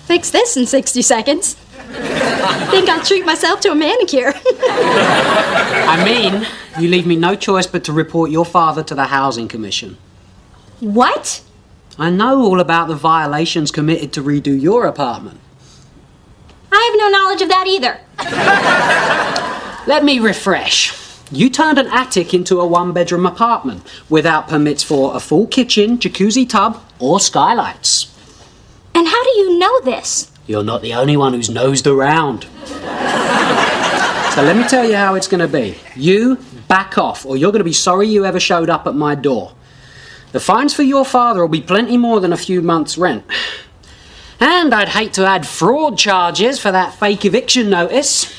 Fix this in 60 seconds. Think I'll treat myself to a manicure.
I mean, you leave me no choice but to report your father to the Housing Commission.
What?
I know all about the violations committed to redo your apartment.
I have no knowledge of that either.
Let me refresh. You turned an attic into a one-bedroom apartment without permits for a full kitchen, jacuzzi tub, or skylights.
And how do you know this?
You're not the only one who's nosed around. So let me tell you how it's going to be. You back off, or you're going to be sorry you ever showed up at my door. The fines for your father will be plenty more than a few months' rent. And I'd hate to add fraud charges for that fake eviction notice.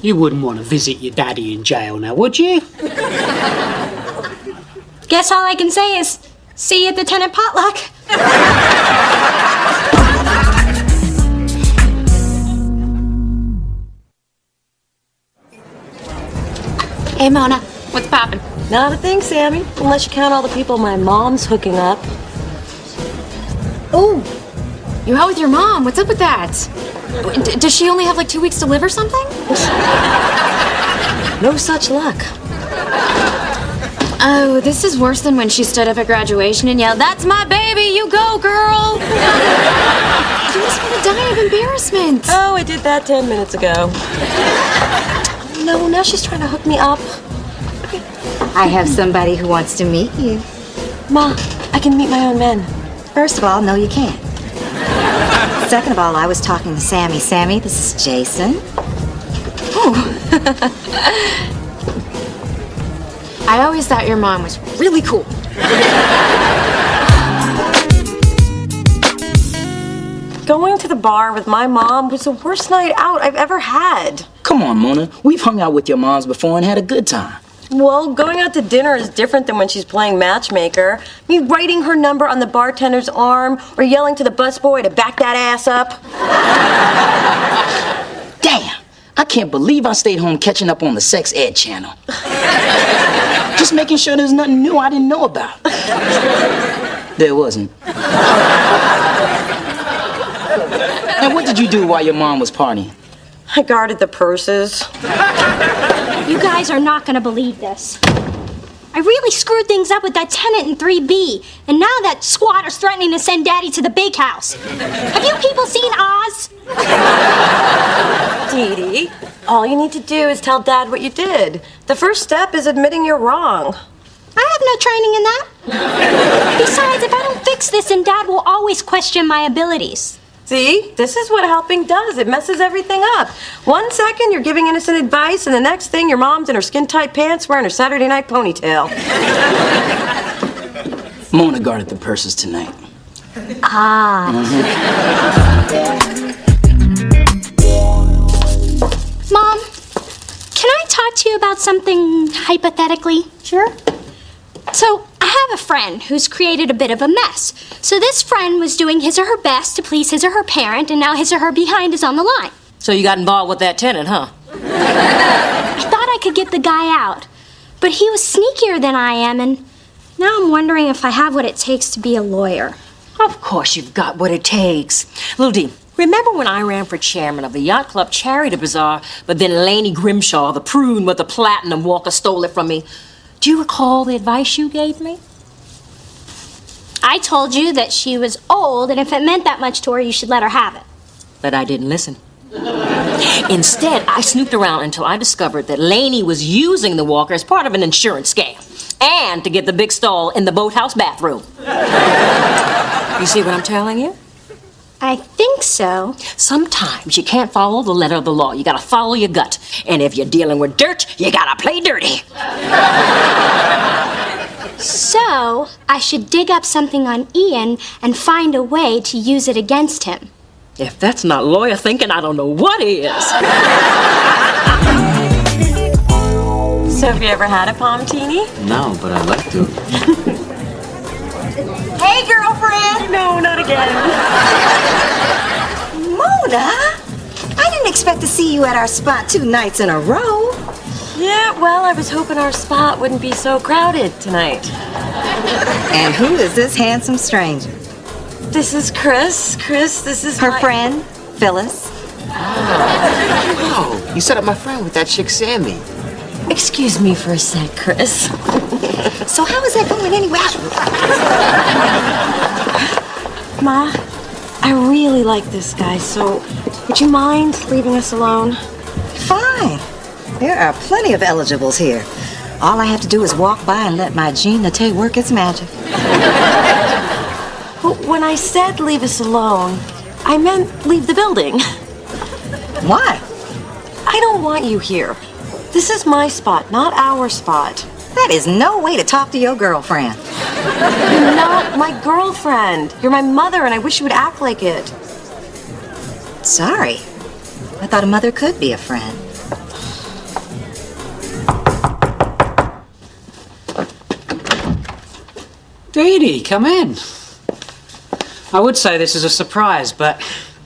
You wouldn't want to visit your daddy in jail now, would you?
Guess all I can say is, see you at the tenant potluck.
Hey, Mona, what's poppin'?
Not a thing, Sammy, unless you count all the people my mom's hooking up.
Ooh, you out with your mom? What's up with that? Does she only have like 2 weeks to live or something?
No such luck.
Oh, this is worse than when she stood up at graduation and yelled, "That's my baby, you go, girl!" You must want to die of embarrassment.
Oh, I did that 10 minutes ago. No, now she's trying to hook me up.
I have somebody who wants to meet you.
Ma, I can meet my own men.
First of all, no, you can't. Second of all, I was talking to Sammy. Sammy, this is Jason.
Oh. I always thought your mom was really cool.
Going to the bar with my mom was the worst night out I've ever had.
Come on, Mona. We've hung out with your moms before and had a good time.
Well, going out to dinner is different than when she's playing matchmaker. Me writing her number on the bartender's arm or yelling to the busboy to back that ass up.
Damn! I can't believe I stayed home catching up on the sex ed channel. Just making sure there's nothing new I didn't know about. There wasn't. Now, what did you do while your mom was partying?
I guarded the purses.
You guys are not gonna believe this. I really screwed things up with that tenant in 3B, and now that squatter's threatening to send Daddy to the big house. Have you people seen Oz?
Dee Dee, all you need to do is tell Dad what you did. The first step is admitting you're wrong.
I have no training in that. Besides, if I don't fix this, then Dad will always question my abilities.
See, this is what helping does. It messes everything up. 1 second, you're giving innocent advice, and the next thing, your mom's in her skin-tight pants wearing her Saturday night ponytail.
Mona guarded the purses tonight.
Ah. Mom, can I talk to you about something hypothetically? Sure. So, I have a friend who's created a bit of a mess. So this friend was doing his or her best to please his or her parent, and now his or her behind is on the line.
So you got involved with that tenant, huh?
I thought I could get the guy out, but he was sneakier than I am, and now I'm wondering if I have what it takes to be a lawyer.
Of course you've got what it takes. Lil D, remember when I ran for chairman of the Yacht Club Charity Bazaar, but then Laney Grimshaw, the prune with the platinum walker, stole it from me? Do you recall the advice you gave me?
I told you that she was old, and if it meant that much to her, you should let her have it.
But I didn't listen. Instead, I snooped around until I discovered that Laney was using the walker as part of an insurance scam and to get the big stall in the boathouse bathroom. You see what I'm telling you?
I think so.
Sometimes you can't follow the letter of the law. You gotta follow your gut. And if you're dealing with dirt, you gotta play dirty.
So, I should dig up something on Ian and find a way to use it against him.
If that's not lawyer thinking, I don't know what is.
So have you ever had a palmtini?
No, but I'd like to.
Hey, girlfriend!
No, not again.
Mona, I didn't expect to see you at our spot 2 nights in a row.
Yeah, well, I was hoping our spot wouldn't be so crowded tonight.
And who is this handsome stranger?
This is Chris. Chris, this is
her friend, Phyllis.
Oh, you set up my friend with that chick, Sammy.
Excuse me for a sec, Chris.
So how is that going anyway?
Ma, I really like this guy, so would you mind leaving us alone?
Fine. There are plenty of eligibles here. All I have to do is walk by and let my Jean Nate work its magic.
But when I said leave us alone, I meant leave the building.
Why?
I don't want you here. This is my spot, not our spot.
That is no way to talk to your girlfriend.
You're not my girlfriend. You're my mother, and I wish you would act like it.
Sorry. I thought a mother could be a friend.
Dee Dee, come in. I would say this is a surprise, but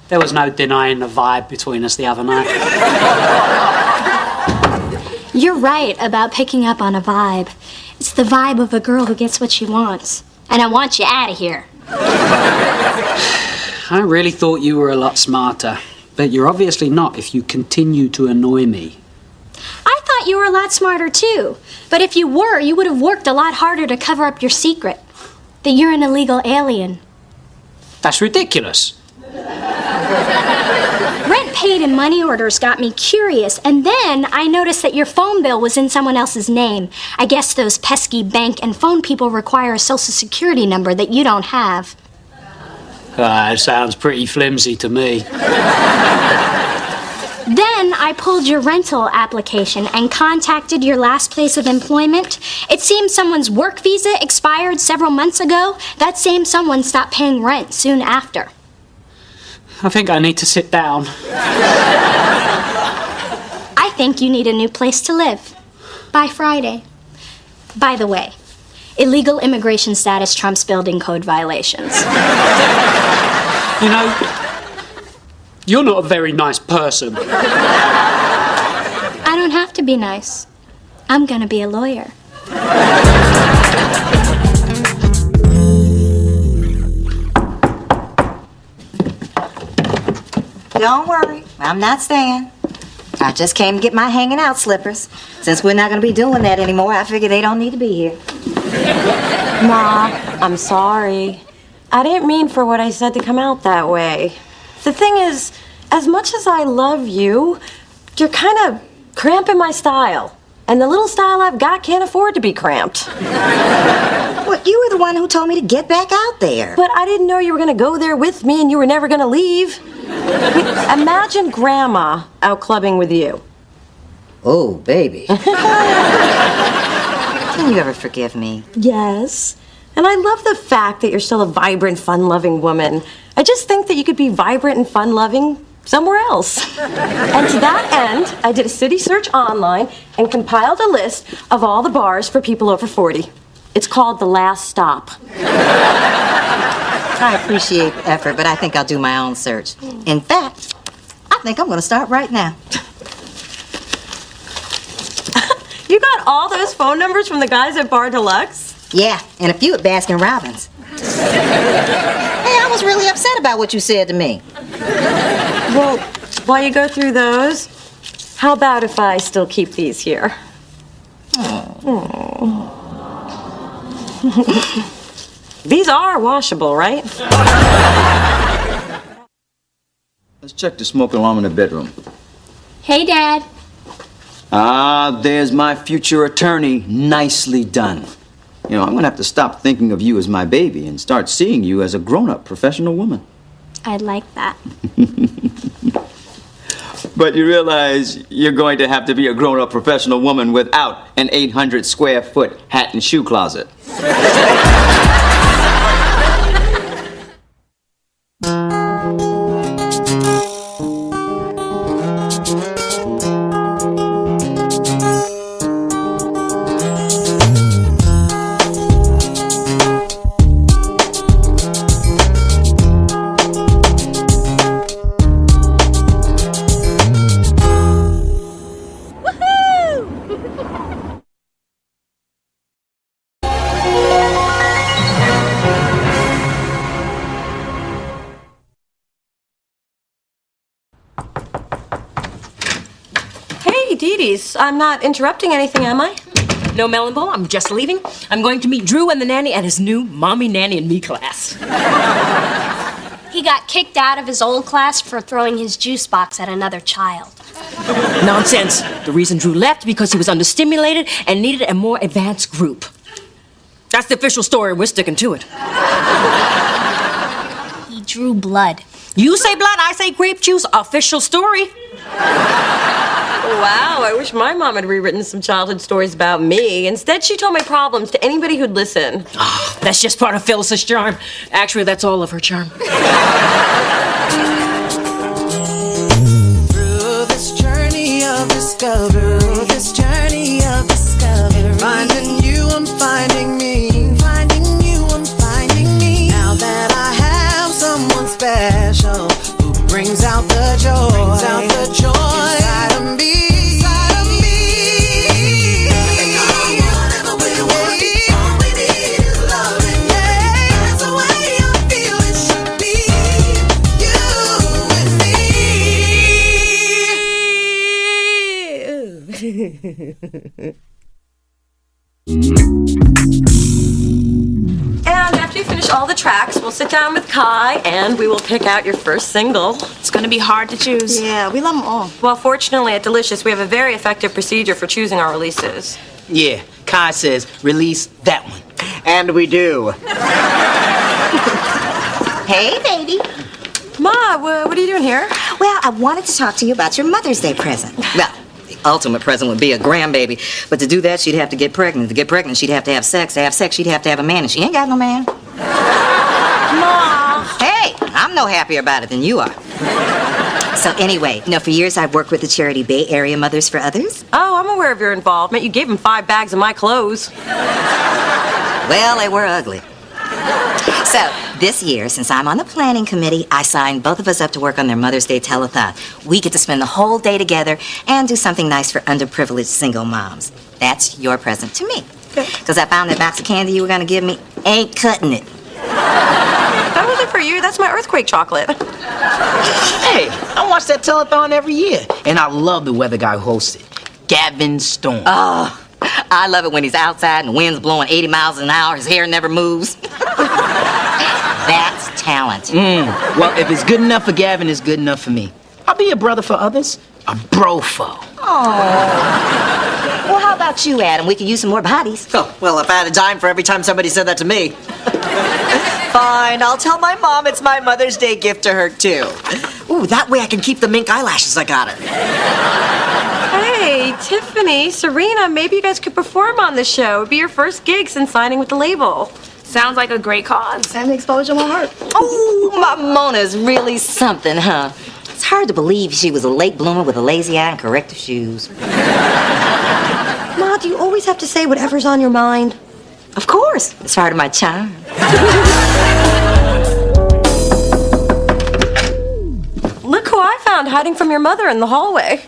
there was no denying the vibe between us the other night.
You're right about picking up on a vibe. It's the vibe of a girl who gets what she wants. And I want you out of here.
I really thought you were a lot smarter, but you're obviously not if you continue to annoy me.
I thought you were a lot smarter too. But if you were, you would have worked a lot harder to cover up your secret. That you're an illegal alien.
That's ridiculous.
Rent paid and money orders got me curious, and then I noticed that your phone bill was in someone else's name. I guess those pesky bank and phone people require a social security number that you don't have.
It sounds pretty flimsy to me.
Then I pulled your rental application and contacted your last place of employment. It seems someone's work visa expired several months ago. That same someone stopped paying rent soon after.
I think I need to sit down.
I think you need a new place to live. By Friday. By the way, illegal immigration status trumps building code violations.
You know, you're not a very nice person.
I don't have to be nice. I'm gonna be a lawyer.
Don't worry, I'm not staying. I just came to get my hanging out slippers. Since we're not going to be doing that anymore, I figure they don't need to be here.
Ma, I'm sorry. I didn't mean for what I said to come out that way. The thing is, as much as I love you, you're kind of cramping my style. And the little style I've got can't afford to be cramped.
Well, you were the one who told me to get back out there.
But I didn't know you were going to go there with me and you were never going to leave. Imagine Grandma out clubbing with you.
Oh, baby. Can you ever forgive me?
Yes. And I love the fact that you're still a vibrant, fun-loving woman. I just think that you could be vibrant and fun-loving somewhere else. And to that end, I did a city search online and compiled a list of all the bars for people over 40. It's called The Last Stop.
I appreciate the effort, but I think I'll do my own search. In fact, I think I'm going to start right now.
You got all those phone numbers from the guys at Bar Deluxe?
Yeah, and a few at Baskin Robbins. Hey, I was really upset about what you said to me.
Well, while you go through those, how about if I still keep these here? Oh. These are washable, right?
Let's check the smoke alarm in the bedroom.
Hey, Dad.
Ah, there's my future attorney. Nicely done. You know, I'm gonna have to stop thinking of you as my baby and start seeing you as a grown-up professional woman.
I'd like that.
But you realize you're going to have to be a grown-up professional woman without an 800 square foot hat and shoe closet.
I'm not interrupting anything, am I?
No, Melonball, I'm just leaving. I'm going to meet Drew and the nanny at his new Mommy, Nanny, and Me class.
He got kicked out of his old class for throwing his juice box at another child.
Nonsense. The reason Drew left because he was understimulated and needed a more advanced group. That's the official story, and we're sticking to it.
He drew blood.
You say blood, I say grape juice. Official story.
Wow, I wish my mom had rewritten some childhood stories about me. Instead, she told my problems to anybody who'd listen.
Oh, that's just part of Phyllis's charm. Actually, that's all of her charm.
Through this journey of discovery, finding you, I'm finding me. Finding you, I'm finding me. Now that I have someone special who brings out the joy, inside of me.
And after you finish all the tracks, we'll sit down with Kai and we will pick out your first single.
It's gonna be hard to choose.
Yeah, we love them all. Well, fortunately at Delicious, we have a very effective procedure for choosing our releases.
Yeah, Kai says release that one.
And we do.
Hey, baby.
Ma, what are you doing here?
Well, I wanted to talk to you about your Mother's Day present. Well, the ultimate present would be a grandbaby. But to do that, she'd have to get pregnant. To get pregnant, she'd have to have sex. To have sex, she'd have to have a man. And she ain't got no man.
Ma!
Hey, I'm no happier about it than you are. So anyway, for years I've worked with the charity Bay Area Mothers for Others.
Oh, I'm aware of your involvement. You gave him 5 bags of my clothes.
Well, they were ugly. So, This year, since I'm on the planning committee, I signed both of us up to work on their Mother's Day telethon. We get to spend the whole day together and do something nice for underprivileged single moms. That's your present to me. Because I found that box of candy you were going to give me ain't cutting it.
That wasn't for you. That's my earthquake chocolate.
Hey, I watch that telethon every year, and I love the weather guy who hosts it, Gavin Storm.
Oh, I love it when he's outside and the wind's blowing 80 miles an hour. His hair never moves. That's talent.
Well, if it's good enough for Gavin, it's good enough for me. I'll be a brother for others, a brofo.
Oh. Well, how about you, Adam? We could use some more bodies.
Oh, well, if I had a dime for every time somebody said that to me. Fine, I'll tell my mom it's my Mother's Day gift to her, too. Ooh, that way I can keep the mink eyelashes I got her.
Hey, Tiffany, Serena, maybe you guys could perform on the show. It'd be your first gig since signing with the label.
Sounds like a great cause.
And the exposure won't hurt.
Oh, my Mona's really something, huh? It's hard to believe she was a late bloomer with a lazy eye and corrective shoes.
Ma, do you always have to say whatever's on your mind?
Of course. It's part of my charm.
Look who I found hiding from your mother in the hallway.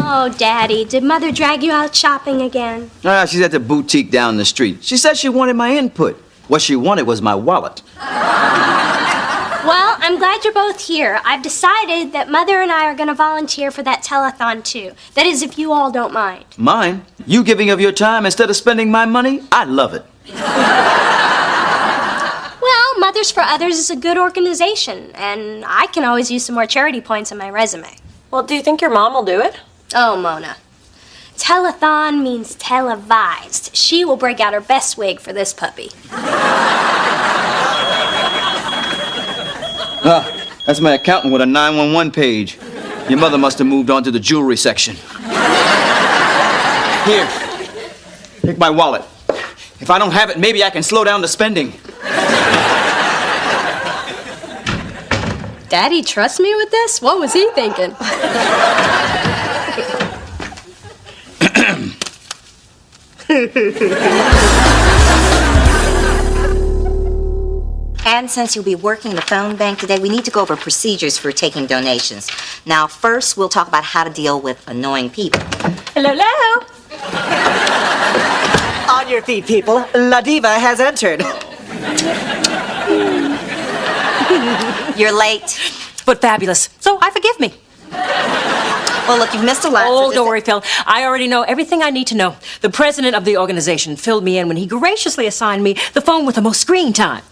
Oh, Daddy, did Mother drag you out shopping again?
She's at the boutique down the street. She said she wanted my input. What she wanted was my wallet.
Well, I'm glad you're both here. I've decided that Mother and I are going to volunteer for that telethon, too. That is, if you all don't mind.
Mine? You giving of your time instead of spending my money? I love it.
Well, Mothers for Others is a good organization, and I can always use some more charity points on my resume.
Well, do you think your mom will do it?
Oh, Mona. Telethon means televised. She will break out her best wig for this puppy.
That's my accountant with a 911 page. Your mother must have moved on to the jewelry section. Here, take my wallet. If I don't have it, maybe I can slow down the spending.
Daddy trusts me with this? What was he thinking?
And since you'll be working the phone bank today, we need to go over procedures for taking donations. Now, first, we'll talk about how to deal with annoying people.
Hello, hello.
On your feet, people. La Diva has entered.
You're late.
But fabulous. So, forgive me.
Well, look, you've missed a lot.
Oh, don't worry, Phil. I already know everything I need to know. The president of the organization filled me in when he graciously assigned me the phone with the most screen time.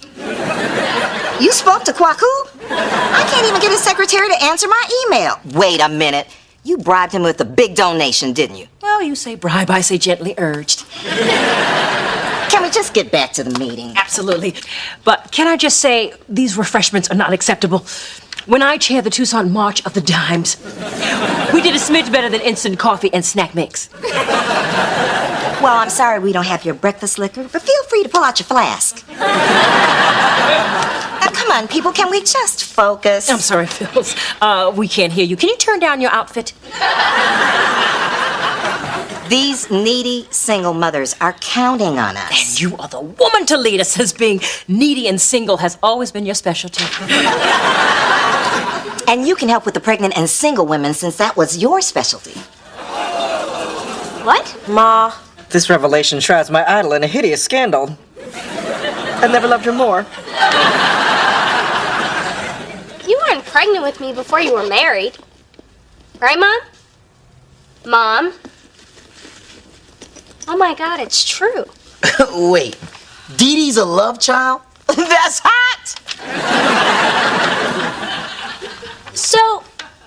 You spoke to Kwaku? I can't even get his secretary to answer my email. Wait a minute. You bribed him with a big donation, didn't you?
Well, you say bribe, I say gently urged.
Can we just get back to the meeting?
Absolutely. But can I just say, these refreshments are not acceptable. When I chaired the Tucson March of the Dimes, we did a smidge better than instant coffee and snack mix.
Well, I'm sorry we don't have your breakfast liquor, but feel free to pull out your flask. Now, come on, people, can we just focus?
I'm sorry, Phil. We can't hear you. Can you turn down your outfit?
These needy single mothers are counting on us.
And you are the woman to lead us, as being needy and single has always been your specialty.
And you can help with the pregnant and single women since that was your specialty.
What?
Ma, this revelation shrouds my idol in a hideous scandal. I never loved her more.
You weren't pregnant with me before you were married. Right, Mom? Mom? Oh my God, it's true.
Wait, Dee Dee's a love child? That's hot!
So,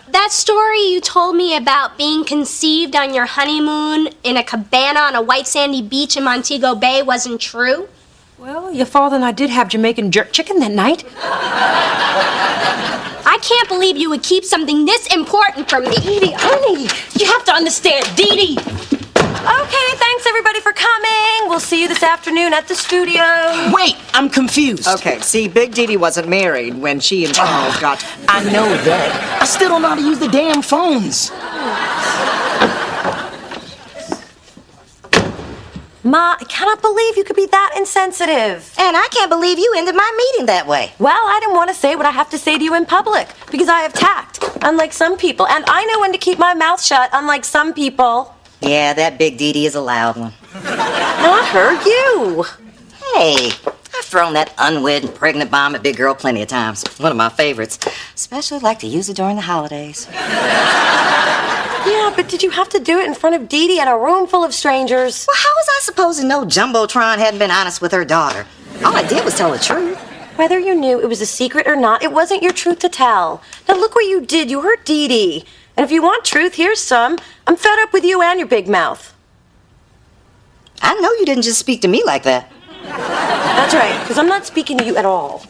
that story you told me about being conceived on your honeymoon in a cabana on a white sandy beach in Montego Bay wasn't true?
Well, your father and I did have Jamaican jerk chicken that night.
I can't believe you would keep something this important from me.
Dee Dee, honey, you have to understand, Dee Dee.
Okay, thanks everybody for coming. We'll see you this afternoon at the studio.
Wait, I'm confused.
Okay, see, Big Dee Dee wasn't married when she and Charles got...
I know that. I still don't know how to use the damn phones.
Ma, I cannot believe you could be that insensitive.
And I can't believe you ended my meeting that way.
Well, I didn't want to say what I have to say to you in public because I have tact, unlike some people. And I know when to keep my mouth shut, unlike some people.
Yeah, that big Dee Dee is a loud one.
Not her, you.
Hey, I've thrown that unwed and pregnant bomb at Big Girl plenty of times. One of my favorites. Especially like to use it during the holidays.
Yeah, but did you have to do it in front of Dee Dee and a room full of strangers?
Well, how was I supposed to know Jumbotron hadn't been honest with her daughter? All I did was tell the truth.
Whether you knew it was a secret or not, it wasn't your truth to tell. Now look what you did. You hurt Dee Dee. And if you want truth, here's some. I'm fed up with you and your big mouth.
I know you didn't just speak to me like that.
That's right, because I'm not speaking to you at all.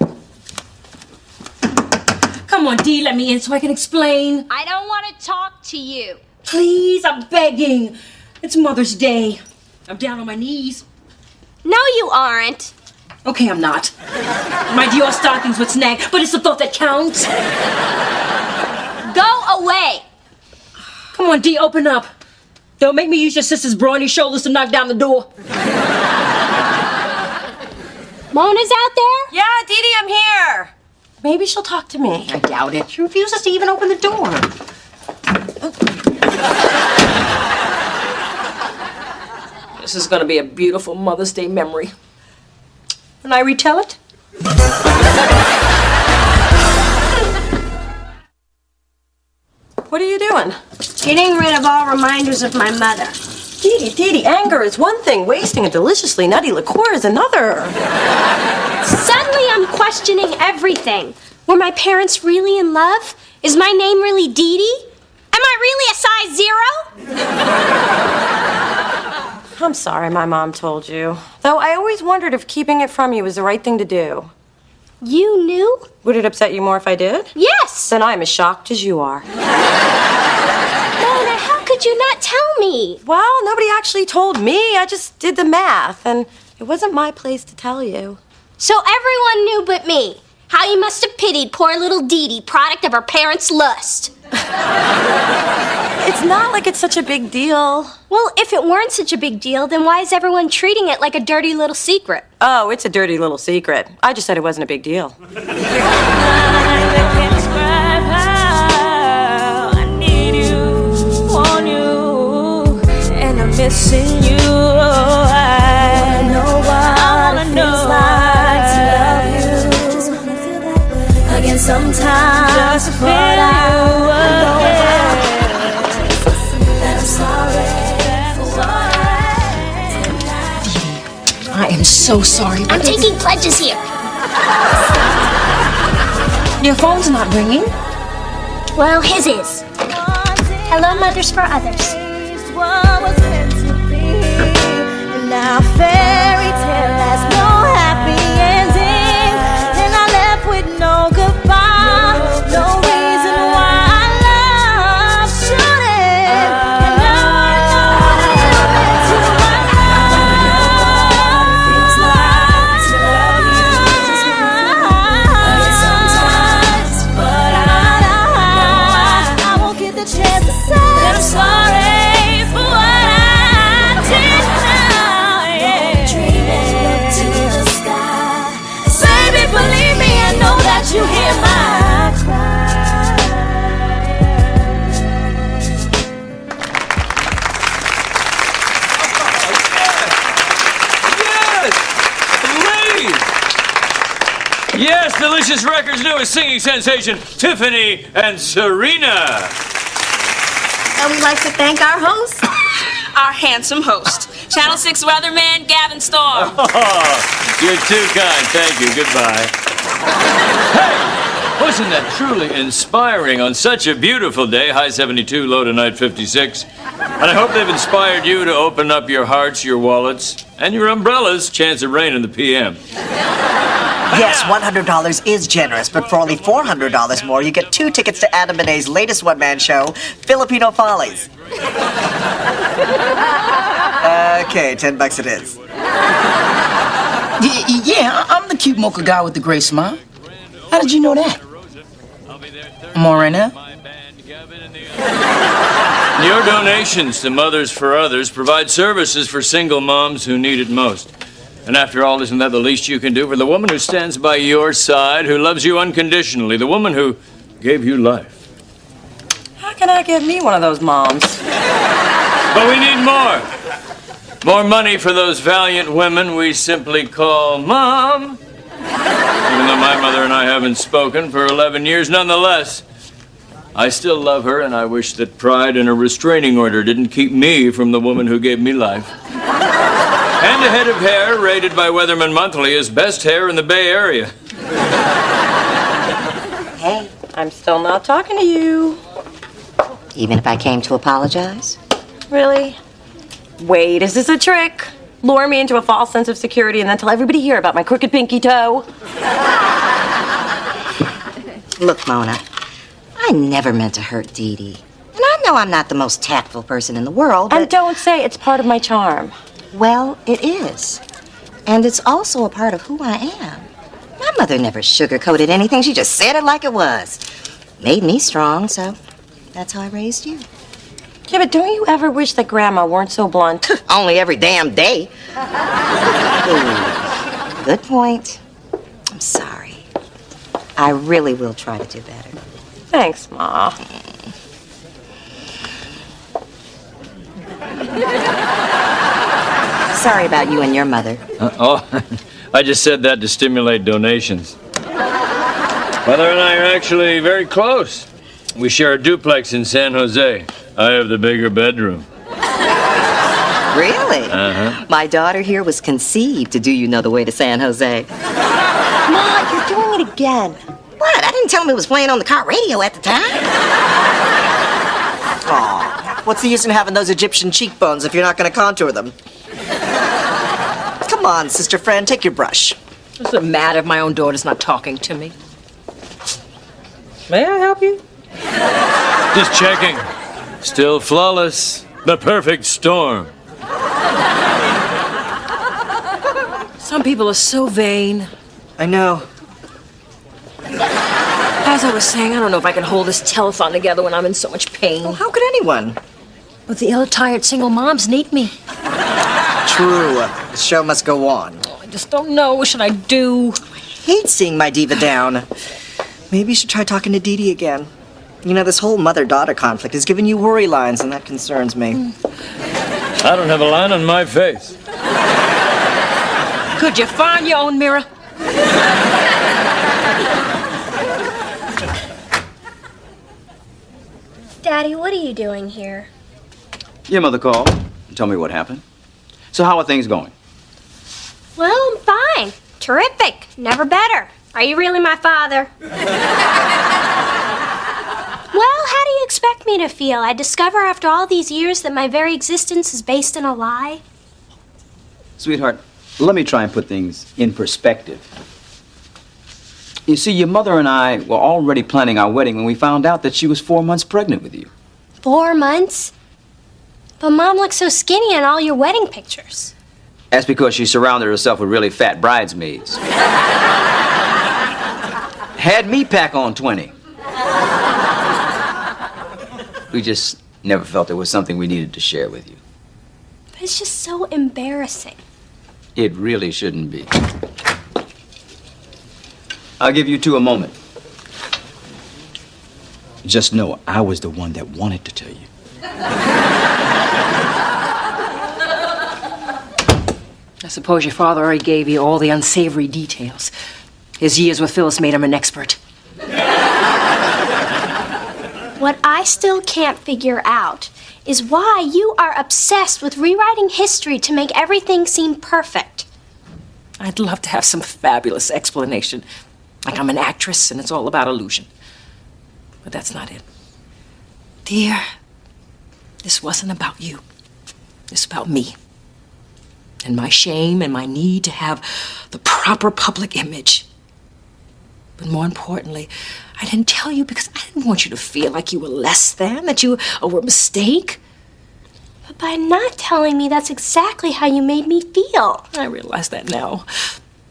Come on, Dee, let me in so I can explain.
I don't want to talk to you.
Please, I'm begging. It's Mother's Day. I'm down on my knees.
No, you aren't.
Okay, I'm not. My Dior stockings would snag, but it's the thought that counts.
Go away.
Come on, Dee, open up. Don't make me use your sister's brawny shoulders to knock down the door.
Mona's out there?
Yeah, Dee Dee, I'm here. Maybe she'll talk to me.
I doubt it. She refuses to even open the door. This is going to be a beautiful Mother's Day memory. When I retell it?
What are you doing?
Getting rid of all reminders of my mother.
Dee Dee, anger is one thing. Wasting a deliciously nutty liqueur is another.
Suddenly I'm questioning everything. Were my parents really in love? Is my name really Dee Dee? Am I really a size 0?
I'm sorry my mom told you. Though I always wondered if keeping it from you was the right thing to do.
You knew?
Would it upset you more if I did?
Yes.
Then I'm as shocked as you are.
Mona, how could you not tell me?
Well, nobody actually told me. I just did the math, and it wasn't my place to tell you.
So everyone knew but me. How you must have pitied poor little Dee Dee, product of her parents' lust.
It's not like it's such a big deal.
Well, if it weren't such a big deal, then why is everyone treating it like a dirty little secret?
Oh, it's a dirty little secret. I just said it wasn't a big deal.
Missing you, I know what it feels like to love you. Just wanna feel that way again sometimes. Just to feel you again. That I'm sorry for
I am so sorry.
I'm taking pledges here.
Your phone's not ringing.
Well, his is. Hello, Mothers for Others.
what was meant to be. And now fairy tale has no happy ending. And I left with no goodbye, no reason why our love should end. And now I know what it meant to my heart. Feels like to love you, just sometimes, but I won't get the chance to say that I'm sorry. You hear my cry.
Yes, Delicious Records' newest singing sensation, Tiffany and Serena.
And we'd like to thank our host, our handsome host, Channel 6 weatherman Gavin Storm.
Oh, you're too kind. Thank you. Goodbye. Hey! Wasn't that truly inspiring on such a beautiful day? High 72, low tonight 56. And I hope they've inspired you to open up your hearts, your wallets, and your umbrellas. Chance of rain in the PM.
Yes, $100 is generous, but for only $400 more, you get 2 tickets to Adam Benet's latest one-man show, Filipino Follies. Okay, $10 it is.
Yeah, I'm the cute mocha guy with the gray smile. How did you know that? I'm on right now.
Your donations to Mothers for Others provide services for single moms who need it most. And after all, isn't that the least you can do for the woman who stands by your side, who loves you unconditionally, the woman who gave you life?
How can I give me one of those moms?
But we need more. More money for those valiant women we simply call Mom. Even though my mother and I haven't spoken for 11 years, nonetheless, I still love her, and I wish that pride and a restraining order didn't keep me from the woman who gave me life. And a head of hair rated by Weatherman Monthly as best hair in the Bay Area.
Hey,
I'm still not talking to you.
even if I came to apologize?
Really? Wait, is this a trick? Lure me into a false sense of security and then tell everybody here about my crooked pinky toe?
Look, Mona, I never meant to hurt Dee Dee. And I know I'm not the most tactful person in the world, but...
And don't say it's part of my charm.
Well, it is. And it's also a part of who I am. My mother never sugarcoated anything. She just said it like it was. Made me strong, so that's how I raised you.
Yeah, but don't you ever wish that Grandma weren't so blunt?
Only every damn day. Ooh, good point. I'm sorry. I really will try to do better.
Thanks, Ma.
Sorry about you and your mother.
I just said that to stimulate donations. Mother and I are actually very close. We share a duplex in San Jose. I have the bigger bedroom.
Really?
Uh-huh.
My daughter here was conceived to do you know the way to San Jose.
Ma, you're doing it again.
What? I didn't tell him it was playing on the car radio at the time.
Aw, what's the use in having those Egyptian cheekbones if you're not going to contour them? Come on, Sister Fran, take your brush.
Does it matter if my own daughter's not talking to me? May I help you?
Just checking. Still flawless. The perfect storm.
Some people are so vain.
I know.
As I was saying, I don't know if I can hold this telethon together when I'm in so much pain.
Well, how could anyone?
But the ill-tired single moms need me.
True. The show must go on.
I just don't know. What should I do?
I hate seeing my diva down. Maybe you should try talking to Dee Dee again. You know, this whole mother-daughter conflict has given you worry lines, and that concerns me.
I don't have a line on my face.
Could you find your own mirror?
Daddy, what are you doing here?
Your mother called and told me what happened. So how are things going?
Well, I'm fine. Terrific. Never better. Are you really my father? Well, how do you expect me to feel? I discover after all these years that my very existence is based in a lie?
Sweetheart, let me try and put things in perspective. You see, your mother and I were already planning our wedding when we found out that she was 4 months pregnant with you.
4 months? But Mom looks so skinny in all your wedding pictures.
That's because she surrounded herself with really fat bridesmaids. Had me pack on 20. We just never felt it was something we needed to share with you.
But it's just so embarrassing.
It really shouldn't be. I'll give you two a moment. Just know I was the one that wanted to tell you.
I suppose your father already gave you all the unsavory details. His years with Phyllis made him an expert.
What I still can't figure out is why you are obsessed with rewriting history to make everything seem perfect.
I'd love to have some fabulous explanation. Like I'm an actress and it's all about illusion. But that's not it. Dear, this wasn't about you. It's about me. And my shame and my need to have the proper public image. But more importantly, I didn't tell you because I didn't want you to feel like you were less than, that you were a mistake.
But by not telling me, that's exactly how you made me feel.
I realize that now.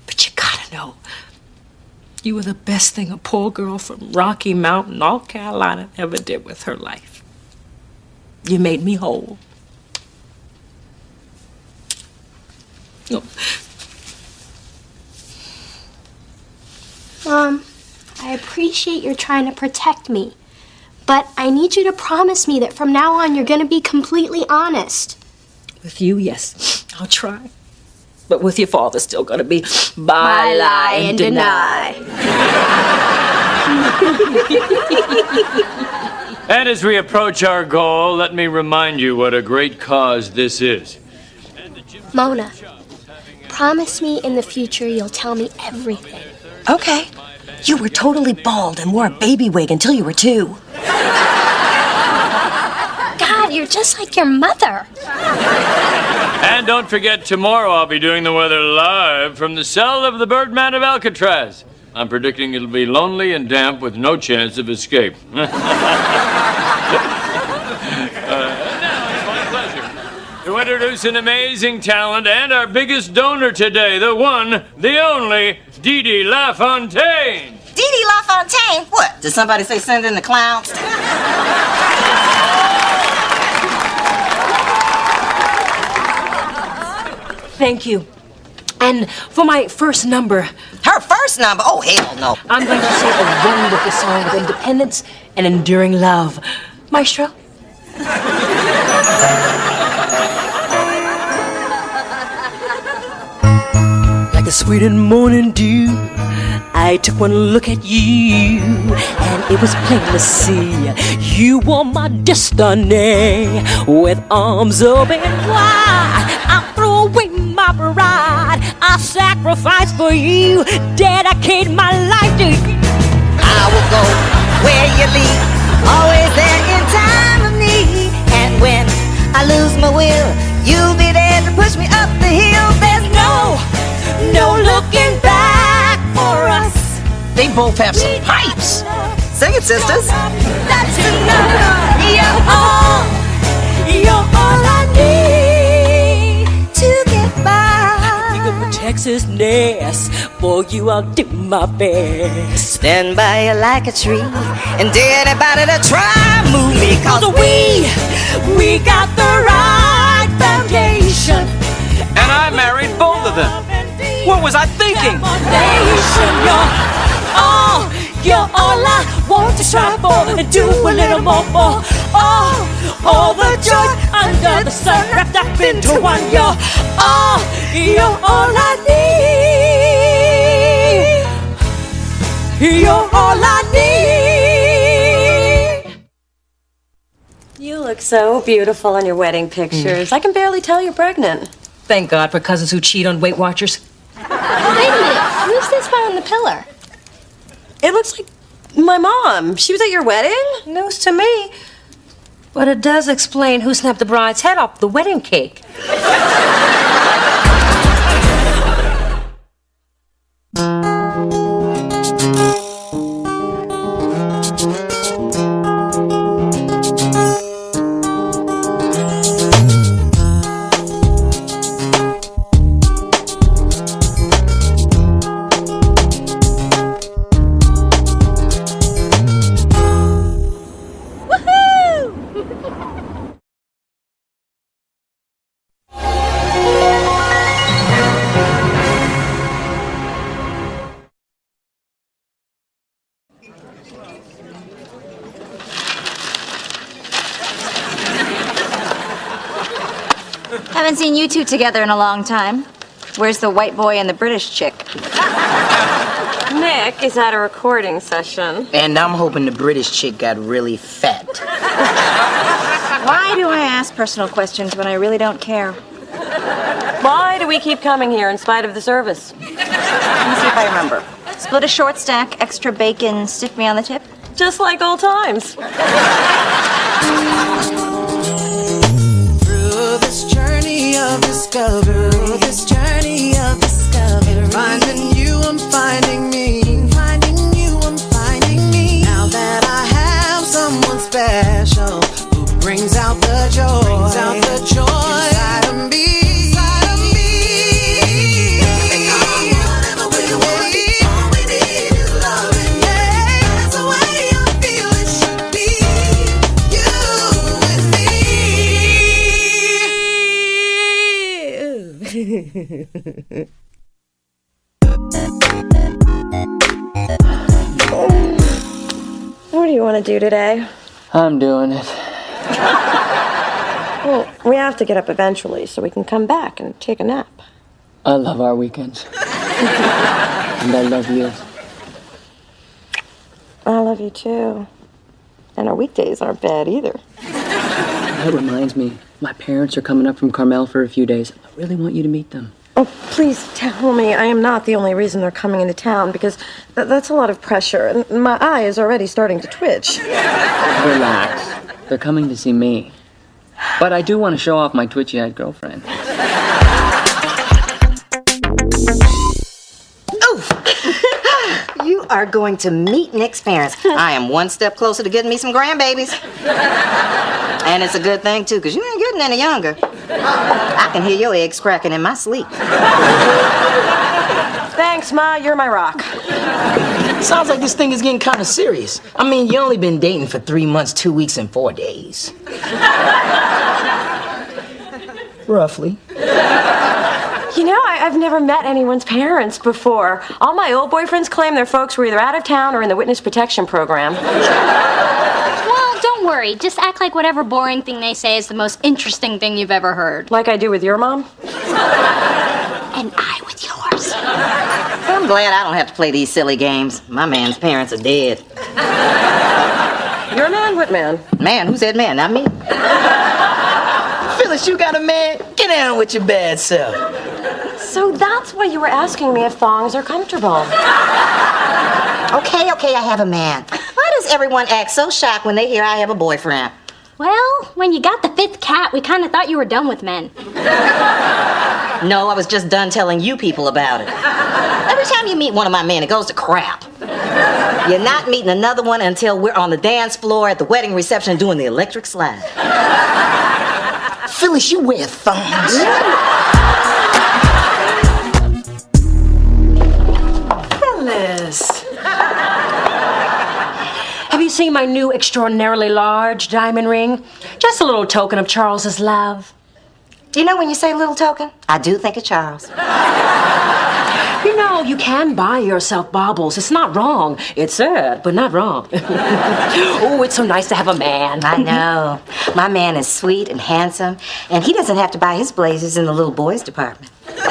But you gotta know, you were the best thing a poor girl from Rocky Mountain, North Carolina, ever did with her life. You made me whole. Oh.
Mom, I appreciate you're trying to protect me, but I need you to promise me that from now on you're going to be completely honest.
With you, yes, I'll try. But with your father, still gonna be by lie and deny.
And as we approach our goal, let me remind you what a great cause this is.
Mona, promise me in the future you'll tell me everything.
Okay. You were totally bald and wore a baby wig until you were 2.
God, you're just like your mother.
And don't forget, tomorrow I'll be doing the weather live from the cell of the Birdman of Alcatraz. I'm predicting it'll be lonely and damp with no chance of escape. Now it's my pleasure to introduce an amazing talent and our biggest donor today, the one, the only, Dee Dee LaFontaine.
Dee Dee LaFontaine? What? Did somebody say send in the clowns?
Thank you. And for my first number.
Her first number? Oh, hell no.
I'm going to sing a wonderful song of independence and enduring love. Maestro? Like a sweet and morning dew, I took one look at you, and it was plain to see you were my destiny. With arms open wide, I threw away my pride. I sacrificed for you, dedicate my life to you.
I will go where you lead, always there in time of need. And when I lose my will, you'll be there to push me up the hill. There's no looking back for us.
They both have some pipes.
Sing it, sisters.
That's enough. You're all I need to get by.
You got Texas nest, for you I'll do my best.
Stand by you like a tree, and dare anybody to try move me. Cause
we got the right foundation.
And I married both of them. What was I thinking?
You're all I want to strive for and do a little more for. All the joy under the sun wrapped up into one. You're all I need. You're all I need.
You look so beautiful in your wedding pictures. I can barely tell you're pregnant.
Thank God for cousins who cheat on Weight Watchers.
Wait a minute. Who's this man on the pillar?
It looks like my mom. She was at your wedding?
News to me. But it does explain who snapped the bride's head off the wedding cake.
Haven't seen you two together in a long time. Where's the white boy and the British chick?
Nick is at a recording session.
And I'm hoping the British chick got really fat.
Why do I ask personal questions when I really don't care?
Why do we keep coming here in spite of the service?
Let me see if I remember. Split a short stack, extra bacon, stiff me on the tip.
Just like old times.
Through this journey of discovery, finding you, I'm finding me. Finding you, I'm finding me. Now that I have someone special who brings out the joy, inside of me. Me.
What do you want to do today?
I'm doing it.
Well, we have to get up eventually so we can come back and take a nap.
I love our weekends. And I love you.
I love you too. And our weekdays aren't bad either.
That reminds me, my parents are coming up from Carmel for a few days. I really want you to meet them.
Oh, please tell me I am not the only reason they're coming into town, because that's a lot of pressure, and my eye is already starting to twitch.
Relax. They're coming to see me. But I do want to show off my twitchy-eyed girlfriend.
You are going to meet Nick's parents. I am one step closer to getting me some grandbabies. And it's a good thing, too, because you ain't getting any younger. I can hear your eggs cracking in my sleep.
Thanks, Ma. You're my rock.
Sounds like this thing is getting kind of serious. I mean, you only been dating for 3 months, 2 weeks, and 4 days. Roughly.
You know, I've never met anyone's parents before. All my old boyfriends claim their folks were either out of town or in the witness protection program.
Well, don't worry. Just act like whatever boring thing they say is the most interesting thing you've ever heard.
Like I do with your mom?
And I with yours.
I'm glad I don't have to play these silly games. My man's parents are dead.
Your man? What man?
Man? Who said man? Not me.
Phyllis, you got a man? Get down with your bad self.
So that's why you were asking me if thongs are comfortable.
Okay, I have a man. Why does everyone act so shocked when they hear I have a boyfriend?
Well, when you got the 5th cat, we kind of thought you were done with men.
No, I was just done telling you people about it. Every time you meet one of my men, it goes to crap. You're not meeting another one until we're on the dance floor at the wedding reception doing the electric slide.
Phyllis, you wear thongs.
Phyllis. Have you seen my new extraordinarily large diamond ring? Just a little token of Charles's love.
You know, when you say little token, I do think of Charles.
You know, you can buy yourself baubles. It's not wrong. It's sad, but not wrong. Oh, it's so nice to have a man.
I know. My man is sweet and handsome, and he doesn't have to buy his blazers in the little boys department.
Poor,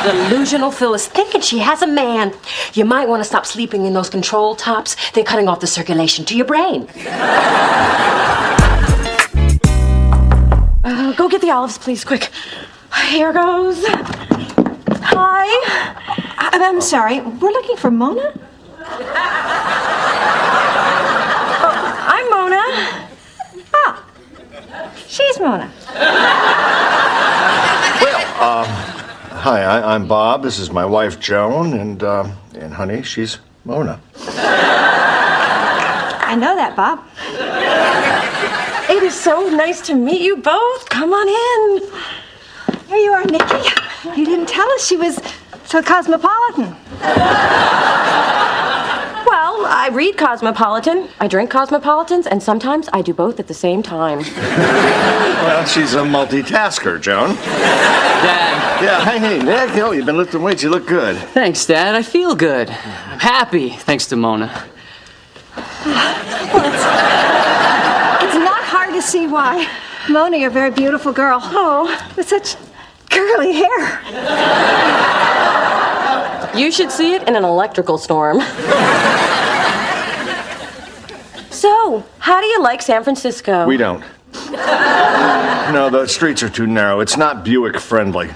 delusional Phyllis, thinking she has a man. You might want to stop sleeping in those control tops. They're cutting off the circulation to your brain.
Go get the olives, please, quick. Here goes. Hi.
I'm sorry. We're looking for Mona?
I'm Mona.
Ah, she's Mona.
Hi, I'm Bob. This is my wife, Joan, and honey, she's Mona.
I know that, Bob.
It is so nice to meet you both. Come on in.
Here you are, Nikki. You didn't tell us she was so cosmopolitan.
Well, I read Cosmopolitan, I drink Cosmopolitans, and sometimes I do both at the same time.
Well, she's a multitasker, Joan.
Dad.
Yeah, hey, Nick. Oh, you've been lifting weights. You look good.
Thanks, Dad. I feel good. I'm happy, thanks to Mona.
It's not hard to see why. Mona, you're a very beautiful girl. Oh, with such curly hair.
You should see it in an electrical storm. So, how do you like San Francisco?
We don't. No, the streets are too narrow. It's not Buick friendly.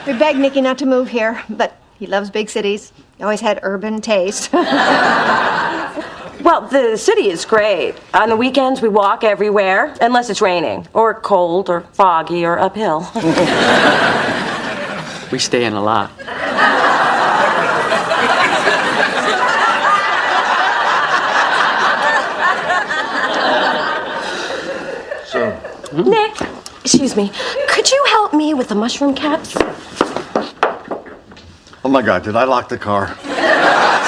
We begged Nicky not to move here, but he loves big cities. He always had urban taste.
Well, the city is great. On the weekends, we walk everywhere, unless it's raining, or cold, or foggy, or uphill.
We stay in a lot.
So,
Nick, excuse me, could you help me with the mushroom caps?
oh my God, did I lock the car?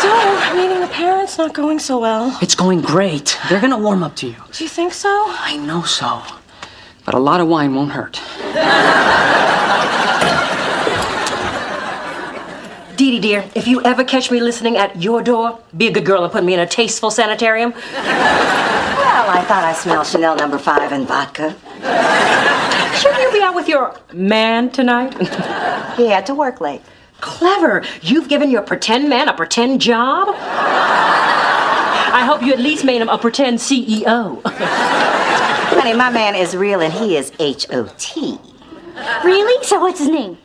So, meeting the parents not going so well.
It's going great. They're gonna warm up to you.
Do you think so?
I know so. but a lot of wine won't hurt.
Dee Dee, dear, if you ever catch me listening at your door, be a good girl and put me in a tasteful sanitarium.
Well, I thought I smelled Chanel No. 5 and vodka.
Shouldn't you be out with your man tonight?
He had to work late.
Clever. You've given your pretend man a pretend job? I hope you at least made him a pretend CEO.
Honey, my man is real and he is H-O-T.
Really? So what's his name?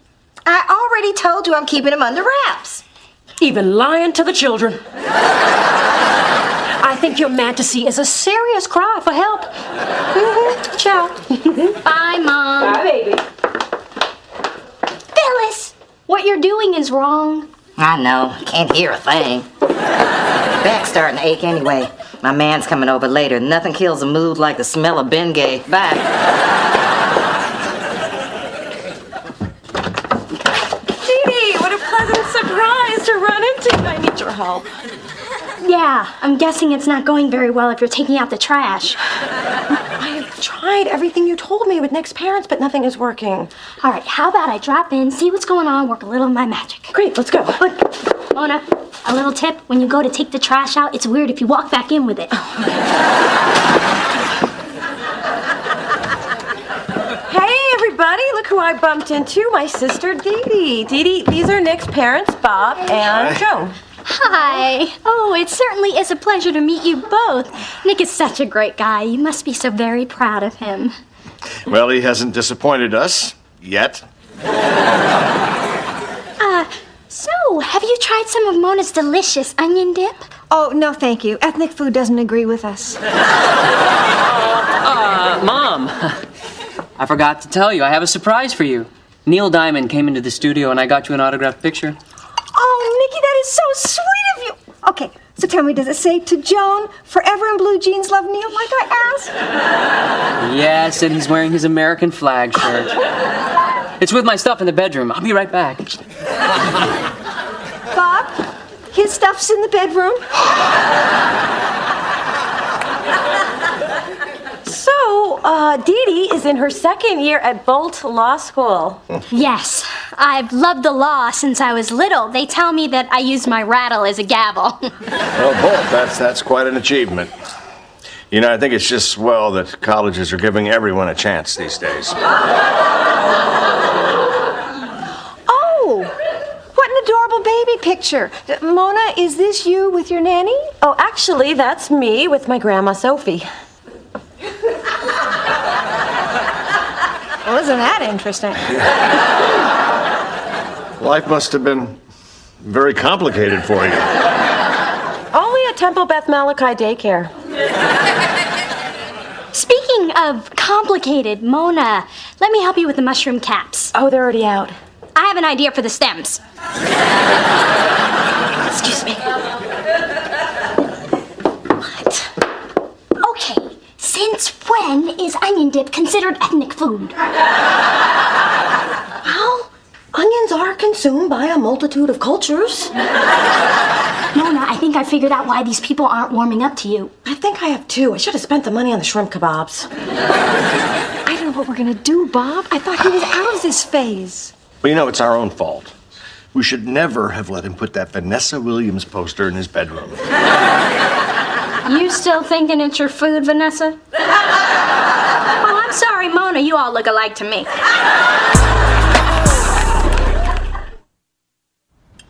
I already told you I'm keeping him under wraps.
Even lying to the children. I think your fantasy is a serious cry for help. Ciao.
Bye, Mom.
Bye, baby.
Phyllis, what you're doing is wrong.
I know. Can't hear a thing. Back's starting to ache anyway. My man's coming over later. Nothing kills a mood like the smell of Bengay. Bye.
Surprise to run into. I need your help.
Yeah, I'm guessing it's not going very well if you're taking out the trash.
I've tried everything you told me with Nick's parents, but nothing is working.
All right, how about I drop in, see what's going on, work a little of my magic.
Great, let's go.
But, Mona, a little tip. When you go to take the trash out, it's weird if you walk back in with it.
Hey, everybody, look who I bumped into. My sister, Dee Dee. Dee Dee, these are Nick's parents, Bob and Joan.
Hi. Oh, it certainly is a pleasure to meet you both. Nick is such a great guy. You must be so very proud of him.
Well, he hasn't disappointed us yet.
So, have you tried some of Mona's delicious onion dip?
Oh, no, thank you. Ethnic food doesn't agree with us.
Mom, I forgot to tell you, I have a surprise for you. Neil Diamond came into the studio and I got you an autographed picture.
Oh, Nikki, that is so sweet of you. Okay, so tell me, does it say to Joan, forever in blue jeans, love Neil, like I asked?
Yes, and he's wearing his American flag shirt. It's with my stuff in the bedroom. I'll be right back.
Bob, his stuff's in the bedroom.
So, Dee Dee is in her second year at Bolt Law School.
Yes, I've loved the law since I was little. They tell me that I use my rattle as a gavel.
Well, Bolt, that's quite an achievement. You know, I think it's just swell that colleges are giving everyone a chance these days.
Oh, what an adorable baby picture. Mona, is this you with your nanny?
Oh, actually, that's me with my grandma Sophie.
Well, isn't that interesting?
Life must have been very complicated for you.
Only at Temple Beth Malachi Daycare.
Speaking of complicated, Mona, let me help you with the mushroom caps.
Oh, they're already out.
I have an idea for the stems.
Excuse me.
What? Okay, since when is onion dip considered ethnic food?
Well, onions are consumed by a multitude of cultures.
Mona, I think I figured out why these people aren't warming up to you.
I think I have too. I should have spent the money on the shrimp kebabs.
I don't know what we're gonna do, Bob. I thought he was out of this phase.
Well, you know, it's our own fault. We should never have let him put that Vanessa Williams poster in his bedroom.
You still thinking it's your food, Vanessa? Oh, I'm sorry, Mona. You all look alike to me.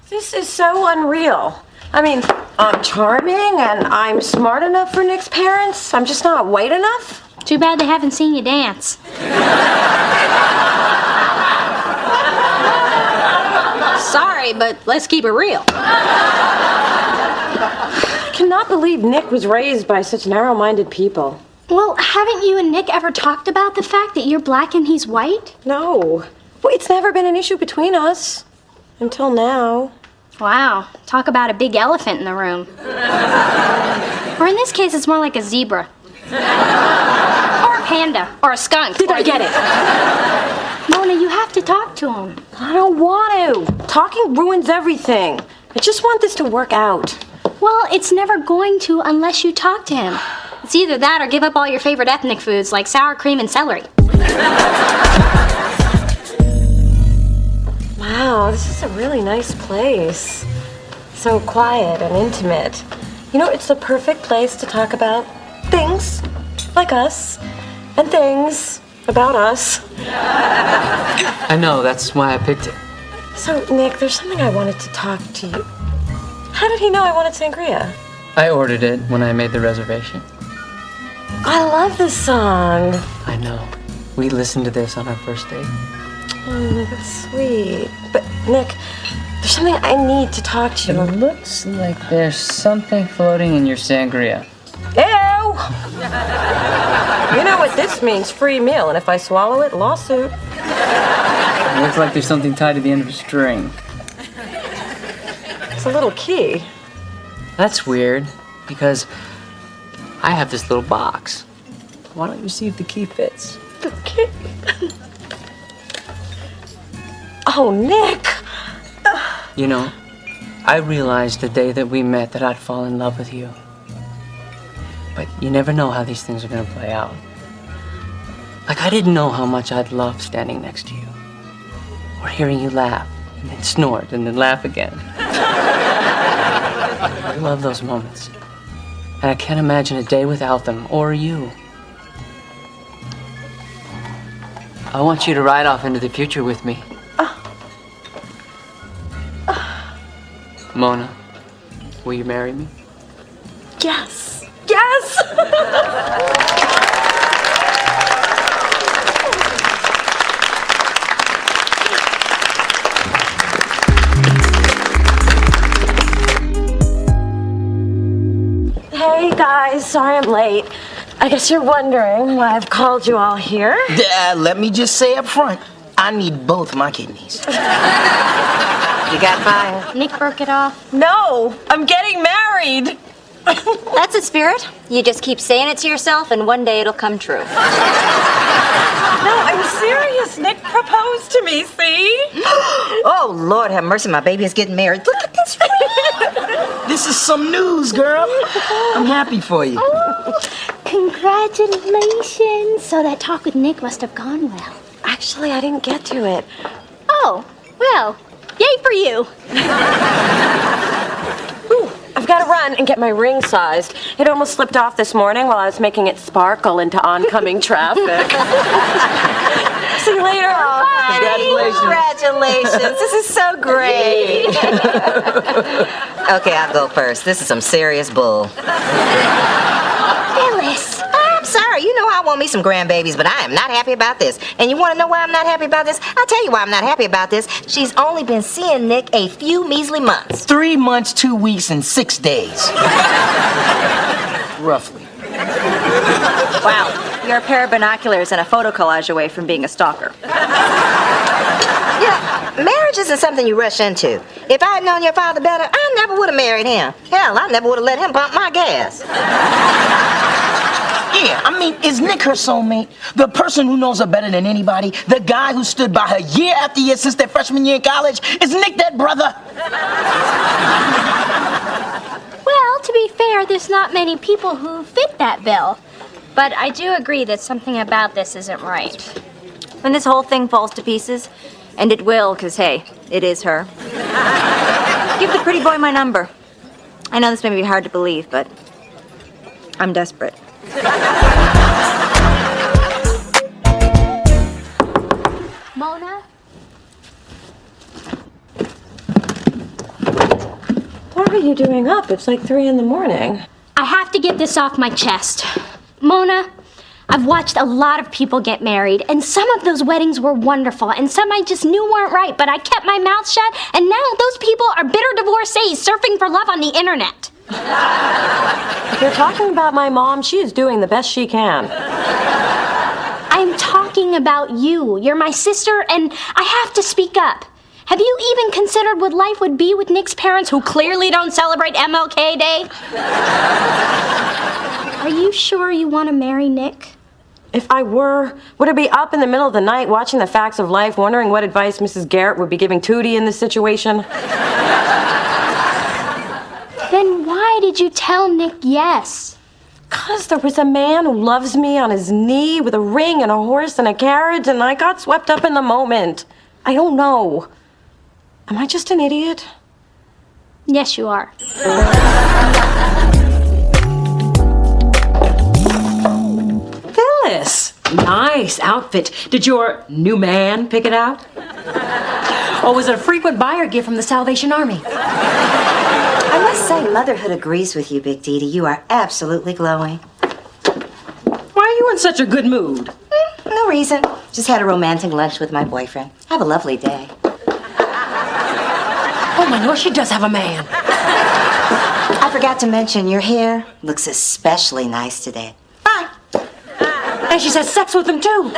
This is so unreal. I mean, I'm charming and I'm smart enough for Nick's parents. I'm just not white enough.
Too bad they haven't seen you dance. Sorry, but let's keep it real.
I cannot believe Nick was raised by such narrow-minded people.
Well, haven't you and Nick ever talked about the fact that you're black and he's white?
No. Well, it's never been an issue between us. Until now.
Wow, talk about a big elephant in the room. Or in this case, it's more like a zebra. Or a panda. Or a skunk.
Did I get it?
Mona, you have to talk to him.
I don't want to. Talking ruins everything. I just want this to work out.
Well, it's never going to unless you talk to him. It's either that or give up all your favorite ethnic foods like sour cream and celery.
Wow, this is a really nice place. So quiet and intimate. You know, it's the perfect place to talk about things like us and things about us.
I know, that's why I picked it.
So, Nick, there's something I wanted to talk to you. How did he know I wanted sangria?
I ordered it when I made the reservation.
I love this song.
I know. We listened to this on our first date.
Oh, that's sweet. But, Nick, there's something I need to talk to you.
It looks like there's something floating in your sangria.
Ew! You know what this means, free meal, and if I swallow it, lawsuit.
It looks like there's something tied to the end of a string.
It's a little key.
That's weird, because I have this little box. Why don't you see if the key fits?
The key? Oh, Nick!
You know, I realized the day that we met that I'd fall in love with you. But you never know how these things are gonna play out. Like, I didn't know how much I'd love standing next to you. Or hearing you laugh, and then snort, and then laugh again. I love those moments. And I can't imagine a day without them, or you. I want you to ride off into the future with me. Mona, will you marry me?
Yes! Yes! Hey guys, sorry I'm late. I guess you're wondering why I've called you all here.
Let me just say up front, I need both my kidneys.
You got mine.
Nick broke it off.
No, I'm getting married.
That's a spirit. You just keep saying it to yourself, and one day it'll come true.
No, I'm serious. Nick proposed to me, see?
Oh, Lord have mercy, my baby is getting married. Look at this ring.
This is some news, girl. I'm happy for you.
Oh, congratulations. So that talk with Nick must have gone well.
Actually, I didn't get to it.
Oh, well, yay for you.
Ooh, I've got to run and get my ring sized. It almost slipped off this morning while I was making it sparkle into oncoming traffic. See you later.
Congratulations. This is so great. Okay, I'll go first. This is some serious bull. Phyllis. I'm sorry. You know I want me some grandbabies, but I am not happy about this. And you want to know why I'm not happy about this? I'll tell you why I'm not happy about this. She's only been seeing Nick a few measly months.
3 months, 2 weeks, and 6 days. Roughly.
Wow, you're a pair of binoculars and a photo collage away from being a stalker.
Yeah, marriage isn't something you rush into. If I had known your father better, I never would have married him. Hell, I never would have let him pump my gas.
Yeah, I mean, is Nick her soulmate? The person who knows her better than anybody? The guy who stood by her year after year since their freshman year in college? Is Nick that brother?
Well, to be fair, there's not many people who fit that bill. But I do agree that something about this isn't right.
When this whole thing falls to pieces, and it will, because, hey, it is her, give the pretty boy my number. I know this may be hard to believe, but I'm desperate.
Mona?
What are you doing up? It's like 3 in the morning.
I have to get this off my chest. Mona, I've watched a lot of people get married, and some of those weddings were wonderful, and some I just knew weren't right, but I kept my mouth shut, and now those people are bitter divorcees surfing for love on the internet.
If you're talking about my mom, she is doing the best she can.
I'm talking about you. You're my sister, and I have to speak up. Have you even considered what life would be with Nick's parents, who clearly don't celebrate MLK Day? Are you sure you want to marry Nick?
If I were, would I be up in the middle of the night watching the facts of life, wondering what advice Mrs. Garrett would be giving Tootie in this situation?
Then why did you tell Nick yes?
'Cause there was a man who loves me on his knee with a ring and a horse and a carriage, and I got swept up in the moment. I don't know. Am I just an idiot?
Yes, you are.
Phyllis, nice outfit. Did your new man pick it out? Or was it a frequent buyer gift from the Salvation Army?
I must say, motherhood agrees with you, Big Dee Dee. You are absolutely glowing.
Why are you in such a good mood?
No reason. Just had a romantic lunch with my boyfriend. Have a lovely day.
Oh my Lord, she does have a man.
I forgot to mention, your hair looks especially nice today. Bye.
And she's had sex with him too.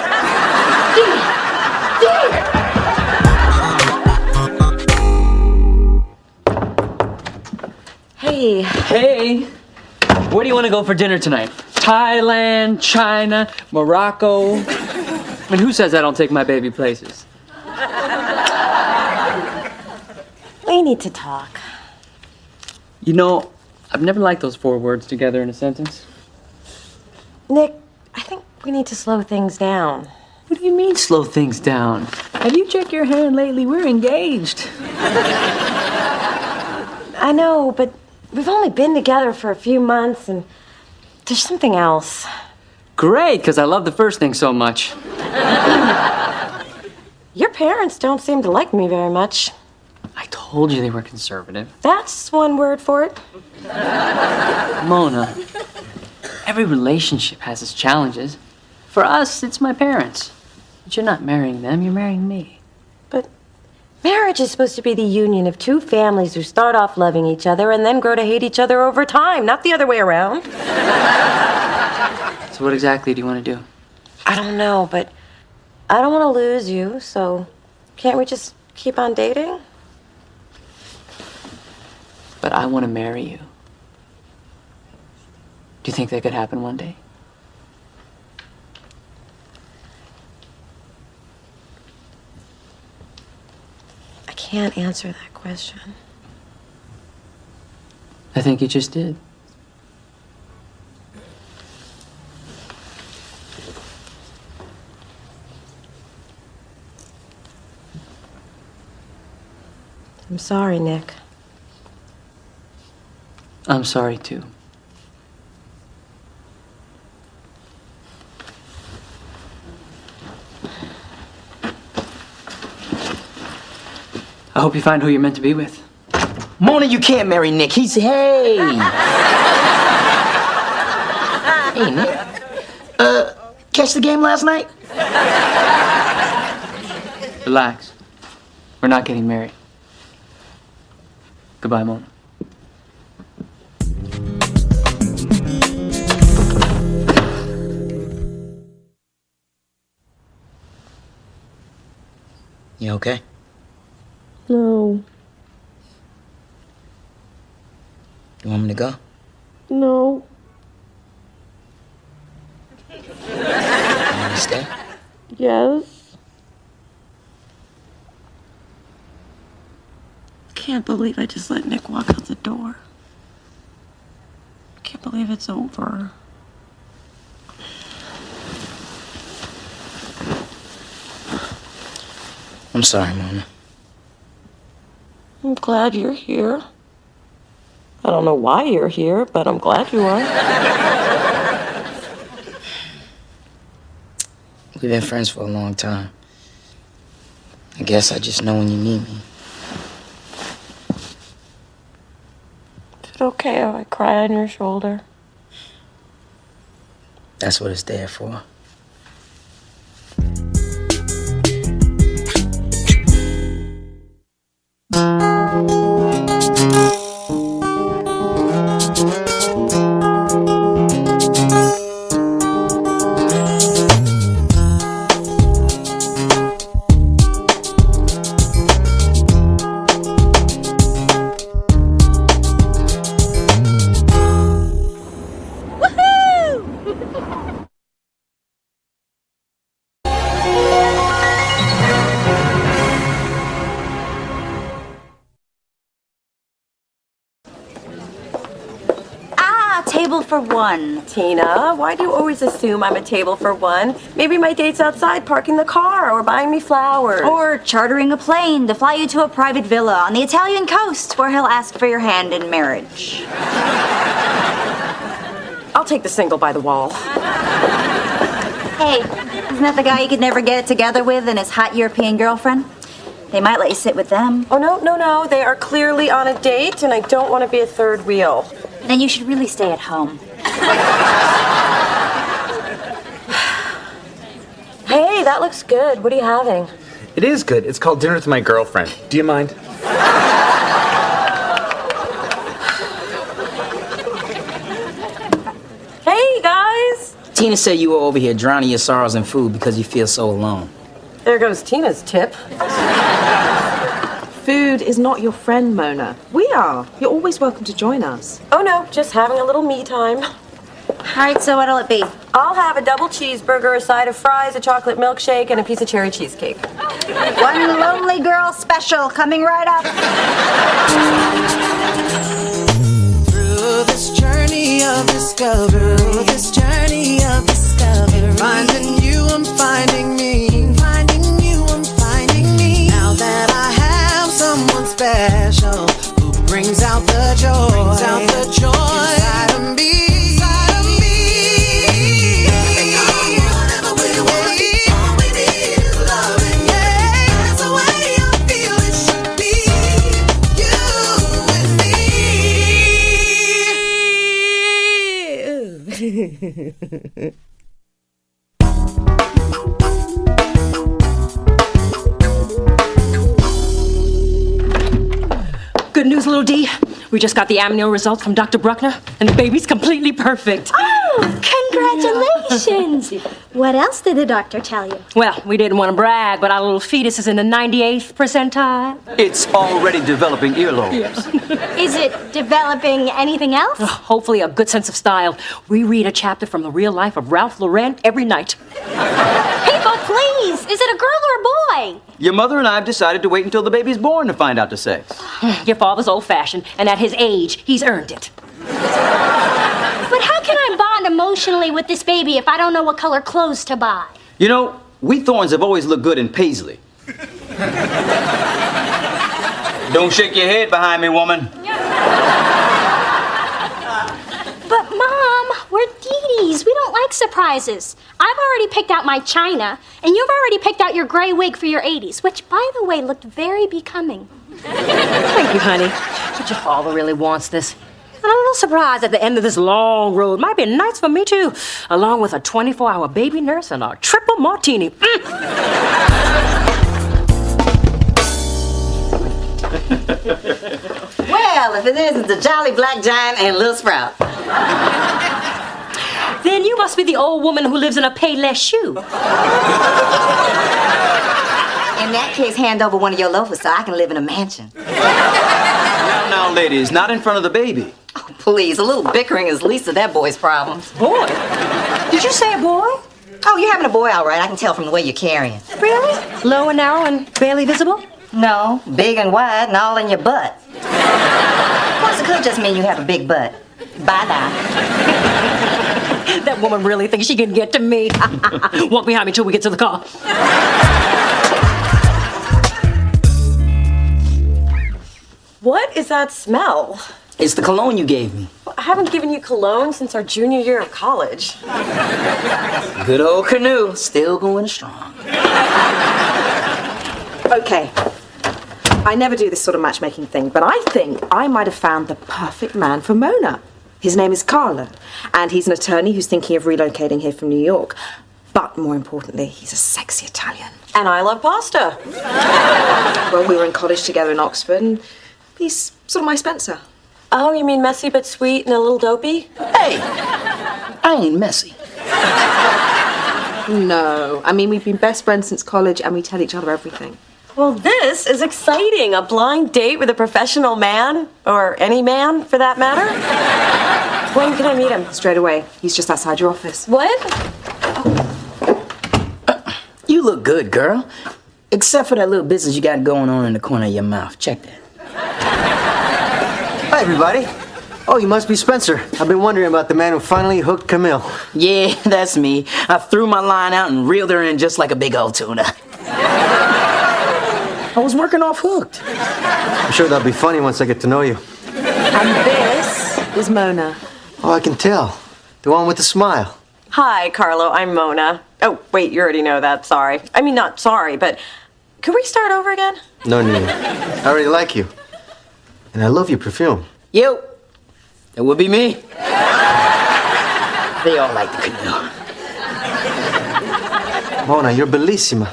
Hey.
Hey, where do you want to go for dinner tonight? Thailand, China, Morocco? I mean, who says I don't take my baby places?
We need to talk.
You know, I've never liked those 4 words together in a sentence.
Nick, I think we need to slow things down.
What do you mean, slow things down? Have you checked your hand lately? We're engaged.
I know, but we've only been together for a few months, and there's something else.
Great, because I love the first thing so much.
Your parents don't seem to like me very much.
I told you they were conservative.
That's one word for it.
Mona, every relationship has its challenges. For us, it's my parents. But you're not marrying them, you're marrying me.
But marriage is supposed to be the union of 2 families who start off loving each other and then grow to hate each other over time, not the other way around.
So what exactly do you want to do?
I don't know, but I don't want to lose you, so can't we just keep on dating?
But I want to marry you. Do you think that could happen one day?
I can't answer that question.
I think you just did.
I'm sorry, Nick.
I'm sorry, too. I hope you find who you're meant to be with.
Mona, you can't marry Nick. He's hey. Hey, Nick. Catch the game last night?
Relax. We're not getting married. Goodbye, Mona.
You okay?
No.
You want me to go?
No.
You want me to stay?
Yes. Can't believe I just let Nick walk out the door. Can't believe it's over.
I'm sorry, Mona.
I'm glad you're here. I don't know why you're here, but I'm glad you are.
We've been friends for a long time. I guess I just know when you need me.
Is it okay if I cry on your shoulder?
That's what it's there for.
for one.
Tina, why do you always assume I'm a table for one? Maybe my date's outside parking the car or buying me flowers.
Or chartering a plane to fly you to a private villa on the Italian coast where he'll ask for your hand in marriage.
I'll take the single by the wall.
Hey, isn't that the guy you could never get it together with and his hot European girlfriend? They might let you sit with them.
Oh, no. They are clearly on a date, and I don't want to be a third wheel.
Then you should really stay at home.
Hey, that looks good. What are you having?
It is good. It's called Dinner with My Girlfriend. Do you mind?
Hey, guys!
Tina said you were over here drowning your sorrows in food because you feel so alone.
There goes Tina's tip.
Food is not your friend, Mona. We are. You're always welcome to join us.
Oh, no, just having a little me time.
All right, so what'll it be?
I'll have a double cheeseburger, a side of fries, a chocolate milkshake, and a piece of cherry cheesecake.
One lonely girl special coming right up.
Through this journey of discovery, finding you, I'm finding me. Finding you, I'm finding me. Now that I have someone special who brings out the joy, inside of me.
Good news, little D. We just got the amnio results from Dr. Bruckner, and the baby's completely perfect.
Oh, congratulations! What else did the doctor tell you?
Well, we didn't want to brag, but our little fetus is in the 98th percentile.
It's already developing earlobes.
Is it developing anything else?
Hopefully a good sense of style. We read a chapter from the real life of Ralph Lauren every night.
People, please! Is it a girl or a boy?
Your mother and I have decided to wait until the baby's born to find out the sex.
Your father's old-fashioned, and at his age, he's earned it.
But how can I bond emotionally with this baby if I don't know what color clothes to buy?
You know, we Thorns have always looked good in paisley. Don't shake your head behind me, woman.
But, Mom, we're Dee-Dees. We don't like surprises. I've already picked out my china, and you've already picked out your gray wig for your 80s, which, by the way, looked very becoming.
Thank you, honey. But your father really wants this. And I'm a little surprised at the end of this long road. Might be nice for me, too. Along with a 24-hour baby nurse and a triple martini.
Well, if it isn't the Jolly Black Giant and Lil Sprout.
Then you must be the old woman who lives in a Payless shoe.
In that case, hand over one of your loafers so I can live in a mansion.
Now, ladies, not in front of the baby.
Oh, please, a little bickering is least of that boy's problems.
Boy? Did you say a boy?
Oh, you're having a boy, all right. I can tell from the way you're carrying.
Really? Low and narrow and barely visible?
No, big and wide and all in your butt. Of course, it could just mean you have a big butt. Bye-bye.
That woman really thinks she can get to me. Walk behind me till we get to the car.
What is that smell?
It's the cologne you gave me.
I haven't given you cologne since our junior year of college.
Good old Canoe, still going strong.
Okay. I never do this sort of matchmaking thing, but I think I might have found the perfect man for Mona. His name is Carlo, and he's an attorney who's thinking of relocating here from New York. But more importantly, he's a sexy Italian.
And I love pasta.
Well, we were in college together in Oxford, and he's sort of my Spencer.
Oh, you mean messy but sweet and a little dopey?
Hey, I ain't messy.
No, I mean, we've been best friends since college, and we tell each other everything.
Well, this is exciting. A blind date with a professional man, or any man for that matter. When can I meet him?
Straight away. He's just outside your office.
What?
You look good, girl. Except for that little business you got going on in the corner of your mouth. Check that.
Hi, everybody.
Oh, you must be Spencer. I've been wondering about the man who finally hooked Camille.
Yeah, that's me. I threw my line out and reeled her in just like a big old tuna. I was working off hooked.
I'm sure that'll be funny once I get to know you.
And this is Mona.
Oh, I can tell. The one with the smile.
Hi, Carlo. I'm Mona. Oh, wait, you already know that. Sorry. I mean, not sorry, but could we start over again?
No need. I already like you. And I love your perfume.
You. It would be me. They all like the canoe.
Mona, you're bellissima.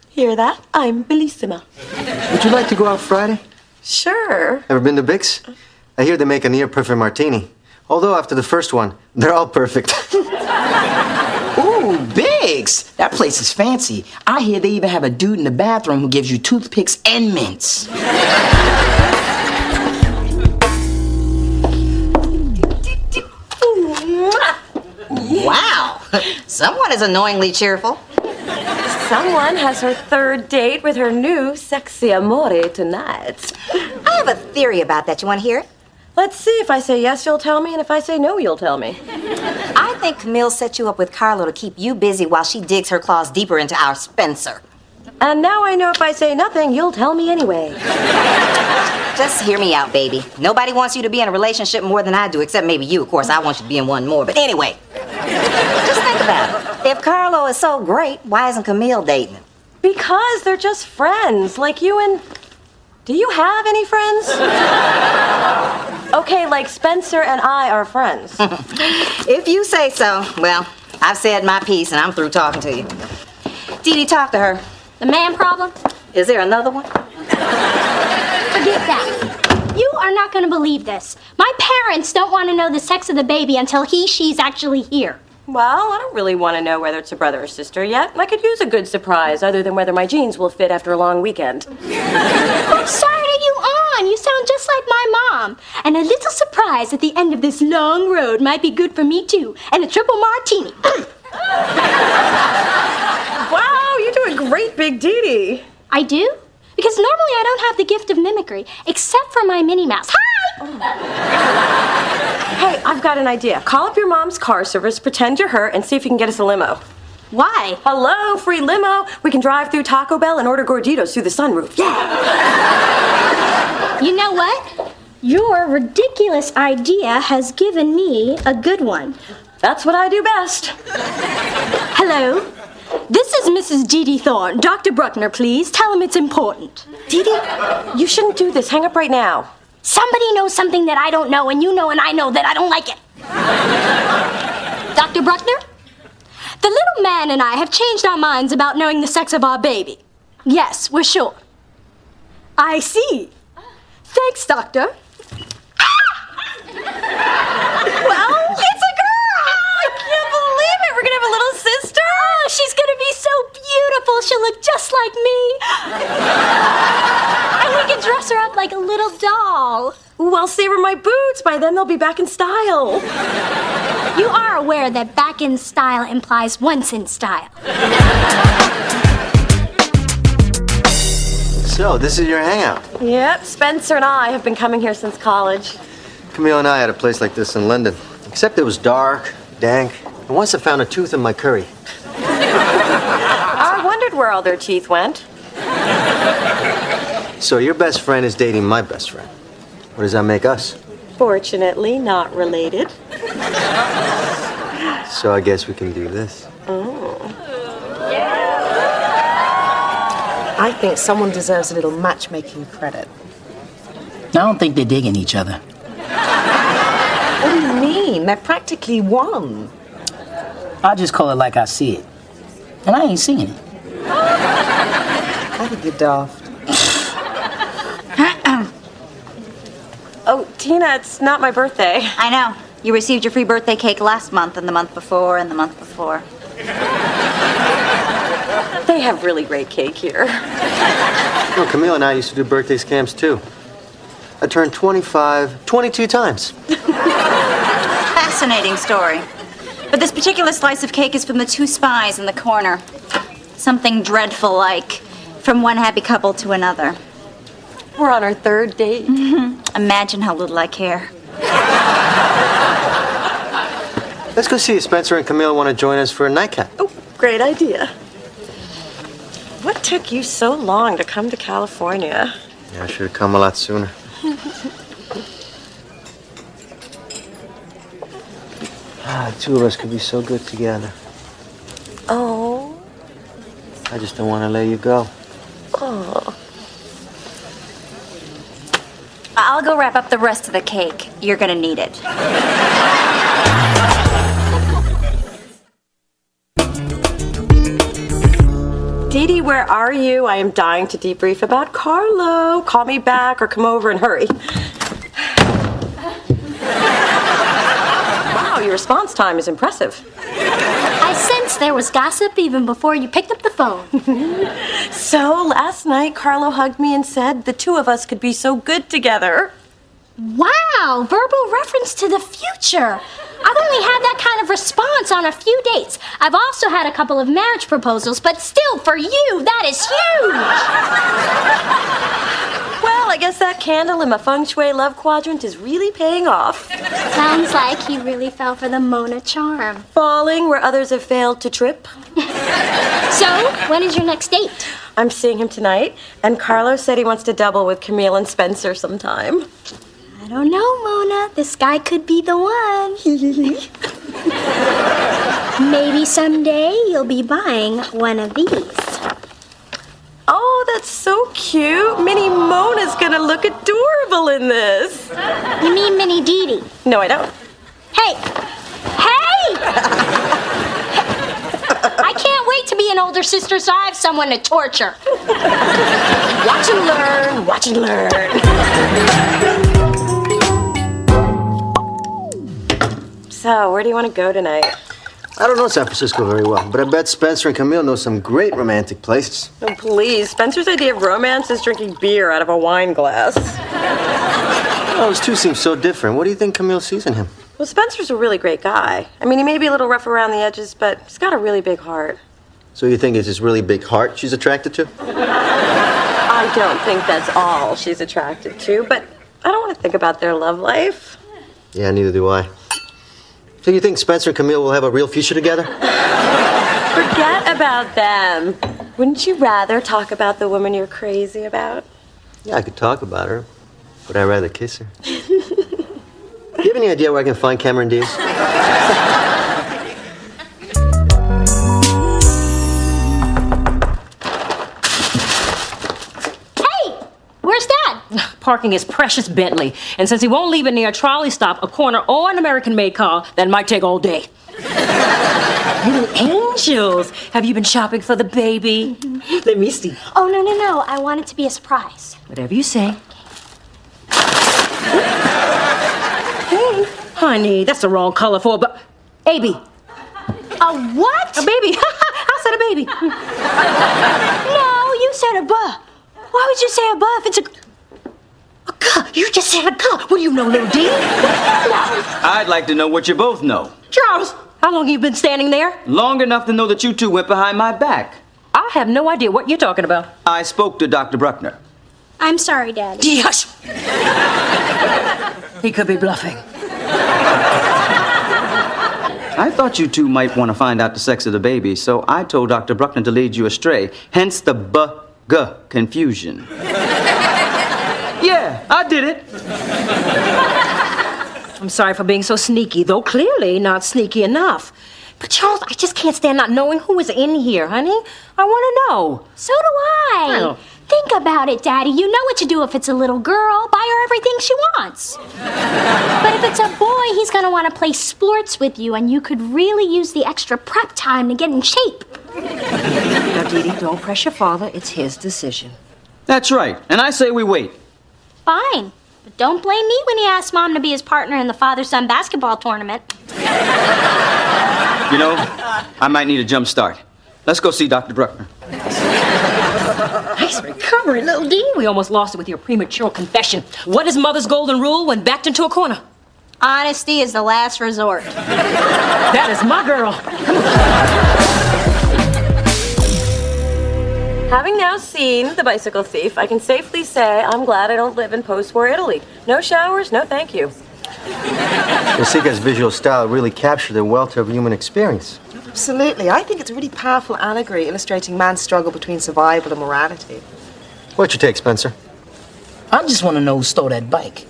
Hear that? I'm bellissima.
Would you like to go out Friday?
Sure.
Ever been to Bix? I hear they make a near-perfect martini. Although after the first one, they're all perfect.
Ooh, Biggs! That place is fancy. I hear they even have a dude in the bathroom who gives you toothpicks and mints.
Wow. Someone is annoyingly cheerful.
Someone has her third date with her new sexy amore tonight.
I have a theory about that. You want to hear it?
Let's see. If I say yes, you'll tell me, and if I say no, you'll tell me.
I think Camille set you up with Carlo to keep you busy while she digs her claws deeper into our Spencer.
And now I know if I say nothing, you'll tell me anyway.
Just hear me out, baby. Nobody wants you to be in a relationship more than I do, except maybe you. Of course, I want you to be in one more. But anyway, just think about it. If Carlo is so great, why isn't Camille dating him?
Because they're just friends, like you and... Do you have any friends? Okay, like Spencer and I are friends.
If you say so. Well, I've said my piece and I'm through talking to you. Dee Dee, talk to her.
The man problem?
Is there another one?
Forget that. You are not going to believe this. My parents don't want to know the sex of the baby until she's actually here.
Well, I don't really want to know whether it's a brother or sister yet. I could use a good surprise, other than whether my jeans will fit after a long weekend.
What side are you on? You sound just like my mom. And a little surprise at the end of this long road might be good for me, too. And a triple martini.
Wow, you do a great Big Dee Dee.
I do? Because normally I don't have the gift of mimicry, except for my Minnie Mouse. Hi!
Hey, I've got an idea. Call up your mom's car service, pretend you're her, and see if you can get us a limo.
Why?
Hello, free limo. We can drive through Taco Bell and order gorditos through the sunroof. Yeah!
You know what? Your ridiculous idea has given me a good one.
That's what I do best.
Hello? This is Mrs. Dee Dee Thorne. Dr. Bruckner, please. Tell him it's important.
Dee Dee, you shouldn't do this. Hang up right now.
Somebody knows something that I don't know, and you know and I know that I don't like it. Dr. Bruckner? The little man and I have changed our minds about knowing the sex of our baby. Yes, we're sure. I see. Thanks, Doctor.
Well, it's a girl! I can't believe it! We're gonna have a little sister!
Oh, she's gonna be so beautiful. She'll look just like me. And we can dress her up like a little doll.
Ooh, I'll save her my boots. By then they'll be back in style.
You are aware that back in style implies once in style.
So, this is your hangout.
Yep, Spencer and I have been coming here since college.
Camille and I had a place like this in London. Except it was dark, dank, and once I found a tooth in my curry.
I wondered where all their teeth went.
So your best friend is dating my best friend. What does that make us?
Fortunately, not related.
So I guess we can do this.
Oh.
I think someone deserves a little matchmaking credit.
I don't think they're digging each other.
What do you mean? They're practically one.
I just call it like I see it. And I ain't seeing it.
I think you're daft.
Oh, Tina, it's not my birthday.
I know. You received your free birthday cake last month, and the month before, and the month before.
They have really great cake here.
Well, Camille and I used to do birthday scams too. I turned 25, 22 times.
Fascinating story. But this particular slice of cake is from the two spies in the corner. Something dreadful like from one happy couple to another.
We're on our third date.
Imagine how little I care.
Let's go see if Spencer and Camille want to join us for a nightcap.
Oh, great idea. What took you so long to come to California?
Yeah, I should have come a lot sooner. The two of us could be so good together.
Oh.
I just don't want to let you go.
Oh.
I'll go wrap up the rest of the cake. You're gonna need it.
Dee Dee, where are you? I am dying to debrief about Carlo. Call me back or come over and hurry. Wow, your response time is impressive.
I sensed there was gossip even before you picked up the phone.
So, last night, Carlo hugged me and said the two of us could be so good together.
Wow, verbal reference to the future. I've only had that kind of response on a few dates. I've also had a couple of marriage proposals, but still, for you, that is huge.
Well, I guess that candle in my feng shui love quadrant is really paying off.
Sounds like he really fell for the Mona charm.
Falling where others have failed to trip.
So, when is your next date?
I'm seeing him tonight, and Carlo said he wants to double with Camille and Spencer sometime.
I don't know, Mona. This guy could be the one. Maybe someday you'll be buying one of these.
Oh, that's so cute. Mini Mona's gonna look adorable in this.
You mean Mini Dee Dee?
No, I don't.
Hey! Hey! I can't wait to be an older sister so I have someone to torture.
Watch and learn, watch and learn. So, where do you want to go tonight?
I don't know San Francisco very well, but I bet Spencer and Camille know some great romantic places.
Oh, please. Spencer's idea of romance is drinking beer out of a wine glass.
Oh, those two seem so different. What do you think Camille sees in him?
Well, Spencer's a really great guy. I mean, he may be a little rough around the edges, but he's got a really big heart.
So you think it's his really big heart she's attracted to?
I don't think that's all she's attracted to, but I don't want to think about their love life.
Yeah, neither do I. So you think Spencer and Camille will have a real future together?
Forget about them. Wouldn't you rather talk about the woman you're crazy about?
Yeah, I could talk about her, but I'd rather kiss her. Do you have any idea where I can find Cameron Diaz?
Where's Dad?
Parking his precious Bentley. And since he won't leave it near a trolley stop, a corner, or an American-made car, that might take all day. Little angels. Have you been shopping for the baby? Mm-hmm. Let me see.
Oh, no. I want it to be a surprise.
Whatever you say. Hey, honey, that's the wrong color for a baby.
A what?
A baby. I said a baby.
No, you said a buh. Why would you say a buh if it's a
car? You just said a car. What do you know, little D?
I'd like to know what you both know.
Charles, how long have you been standing there?
Long enough to know that you two went behind my back.
I have no idea what you're talking about.
I spoke to Dr. Bruckner.
I'm sorry, Dad.
Yes. He could be bluffing.
I thought you two might want to find out the sex of the baby, so I told Dr. Bruckner to lead you astray, hence the confusion. Yeah, I did it.
I'm sorry for being so sneaky, though clearly not sneaky enough. But Charles, I just can't stand not knowing who is in here, honey. I want to know.
So do I. Think about it, Daddy. You know what to do if it's a little girl. Buy her everything she wants. But if it's a boy, he's going to want to play sports with you, and you could really use the extra prep time to get in shape.
Now, Dee Dee, don't press your father. It's his decision.
That's right, and I say we wait.
Fine. But don't blame me when he asks Mom to be his partner in the father-son basketball tournament.
You know, I might need a jump start. Let's go see Dr. Bruckner.
Nice recovery, little Dee. We almost lost it with your premature confession. What is Mother's golden rule when backed into a corner?
Honesty is the last resort.
That is my girl.
Having now seen The Bicycle Thief, I can safely say I'm glad I don't live in post-war Italy. No showers, no thank you.
Jessica's visual style really captured the wealth of human experience.
Absolutely. I think it's a really powerful allegory illustrating man's struggle between survival and morality.
What's your take, Spencer?
I just want to know who stole that bike.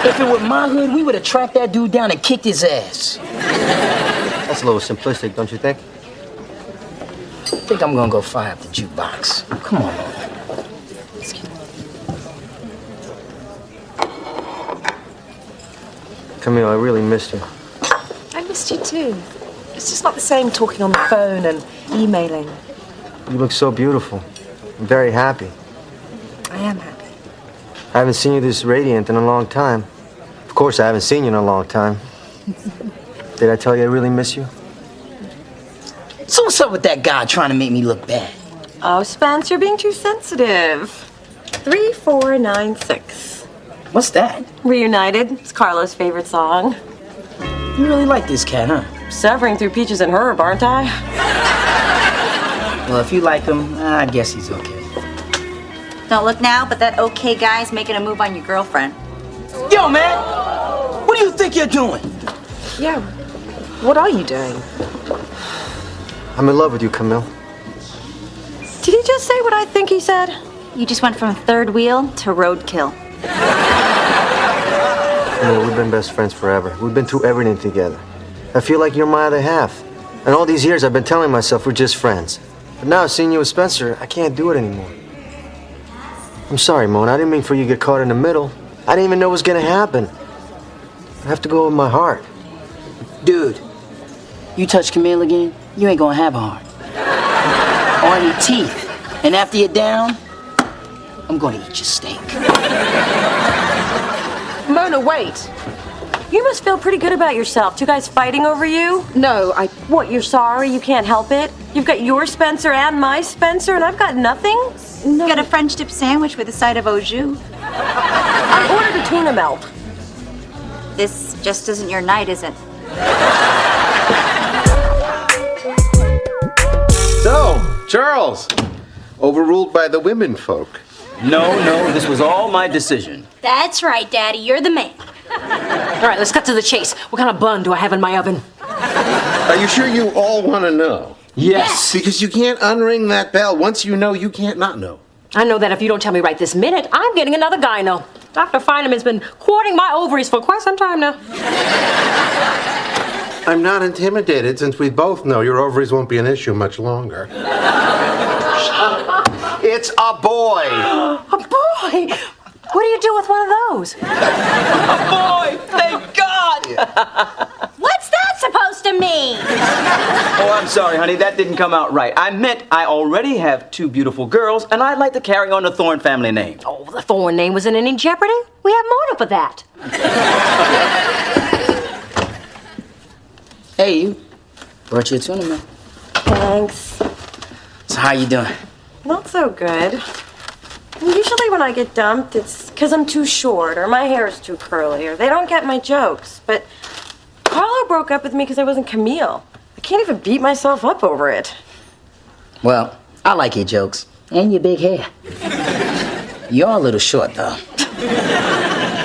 If it were my hood, we would have tracked that dude down and kicked his ass.
That's a little simplistic, don't you think?
I think I'm gonna go fire up the jukebox. Come on, Mona.
Camille, I really missed you.
I missed you too. It's just not the same talking on the phone and emailing.
You look so beautiful. I'm very happy.
I am happy.
I haven't seen you this radiant in a long time. Of course, I haven't seen you in a long time. Did I tell you I really miss you?
So what's up with that guy trying to make me look bad?
Oh, Spence, you're being too sensitive. 3496.
What's that?
Reunited. It's Carlo's favorite song.
You really like this cat, huh?
Suffering through Peaches and Herb, aren't I?
Well, if you like him, I guess he's okay.
Don't look now, but that okay guy's making a move on your girlfriend.
Yo, man! What do you think you're doing?
Yeah. What are you doing?
I'm in love with you, Camille.
Did he just say what I think he said?
You just went from third wheel to roadkill.
Camille, we've been best friends forever. We've been through everything together. I feel like you're my other half. And all these years I've been telling myself we're just friends. But now seeing you with Spencer, I can't do it anymore. I'm sorry, Mona. I didn't mean for you to get caught in the middle. I didn't even know it was gonna happen. I have to go with my heart.
Dude, you touch Camille again, you ain't gonna have a heart. Or any teeth. And after you're down, I'm gonna eat your steak.
Mona, wait.
You must feel pretty good about yourself. Two guys fighting over you?
No,
What, you're sorry? You can't help it? You've got your Spencer and my Spencer, and I've got nothing?
No. Got a French dip sandwich with a side of au jus.
I ordered a tuna melt.
This just isn't your night, is it?
So, Charles, overruled by the women folk.
No, this was all my decision.
That's right, Daddy. You're the man.
All right, let's cut to the chase. What kind of bun do I have in my oven?
Are you sure you all want to know?
Yes.
Because you can't unring that bell. Once you know, you can't not know.
I know that if you don't tell me right this minute, I'm getting another gyno. Dr. Feineman's been courting my ovaries for quite some time now.
I'm not intimidated since we both know your ovaries won't be an issue much longer. It's a boy.
A boy? What do you do with one of those?
A boy! Thank God!
What's that supposed to mean?
Oh, I'm sorry, honey. That didn't come out right. I meant I already have two beautiful girls, and I'd like to carry on the Thorne family name.
Oh, the Thorne name wasn't in any jeopardy. We have Mona for that.
Hey, you. Brought you a tuna, man.
Thanks.
So how you doing?
Not so good. Usually when I get dumped, it's because I'm too short or my hair is too curly or they don't get my jokes. But Carlo broke up with me because I wasn't Camille. I can't even beat myself up over it.
Well, I like your jokes. And your big hair. You're a little short, though.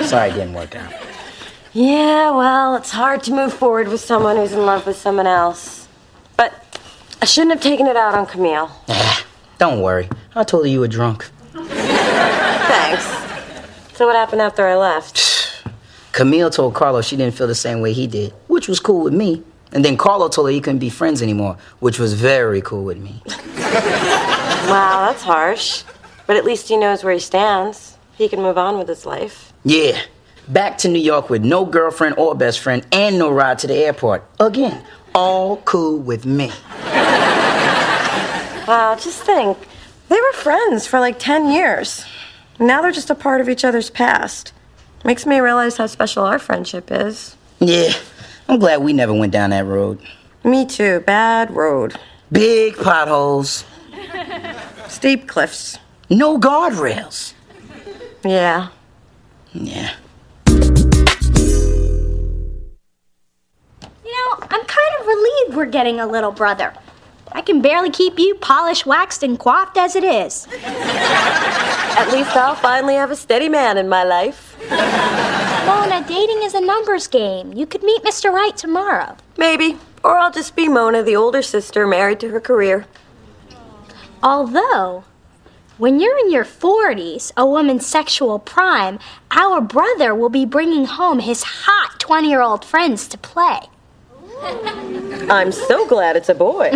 Sorry it didn't work out.
Yeah, well, it's hard to move forward with someone who's in love with someone else. But I shouldn't have taken it out on Camille.
Don't worry. I told her you were drunk.
Thanks. So what happened after I left?
Camille told Carlo she didn't feel the same way he did, which was cool with me. And then Carlo told her he couldn't be friends anymore, which was very cool with me.
Wow, that's harsh. But at least he knows where he stands. He can move on with his life.
Yeah. Back to New York with no girlfriend or best friend and no ride to the airport. Again, all cool with me.
Wow, just think. They were friends for like 10 years. Now they're just a part of each other's past. Makes me realize how special our friendship is.
Yeah, I'm glad we never went down that road.
Me too. Bad road.
Big potholes.
Steep cliffs.
No guardrails.
Yeah.
Yeah.
You know, I'm kind of relieved we're getting a little brother. I can barely keep you polished, waxed, and coiffed as it is.
At least I'll finally have a steady man in my life.
Mona, dating is a numbers game. You could meet Mr. Right tomorrow.
Maybe. Or I'll just be Mona, the older sister, married to her career.
Although, when you're in your 40s, a woman's sexual prime, our brother will be bringing home his hot 20-year-old friends to play.
I'm so glad it's a boy.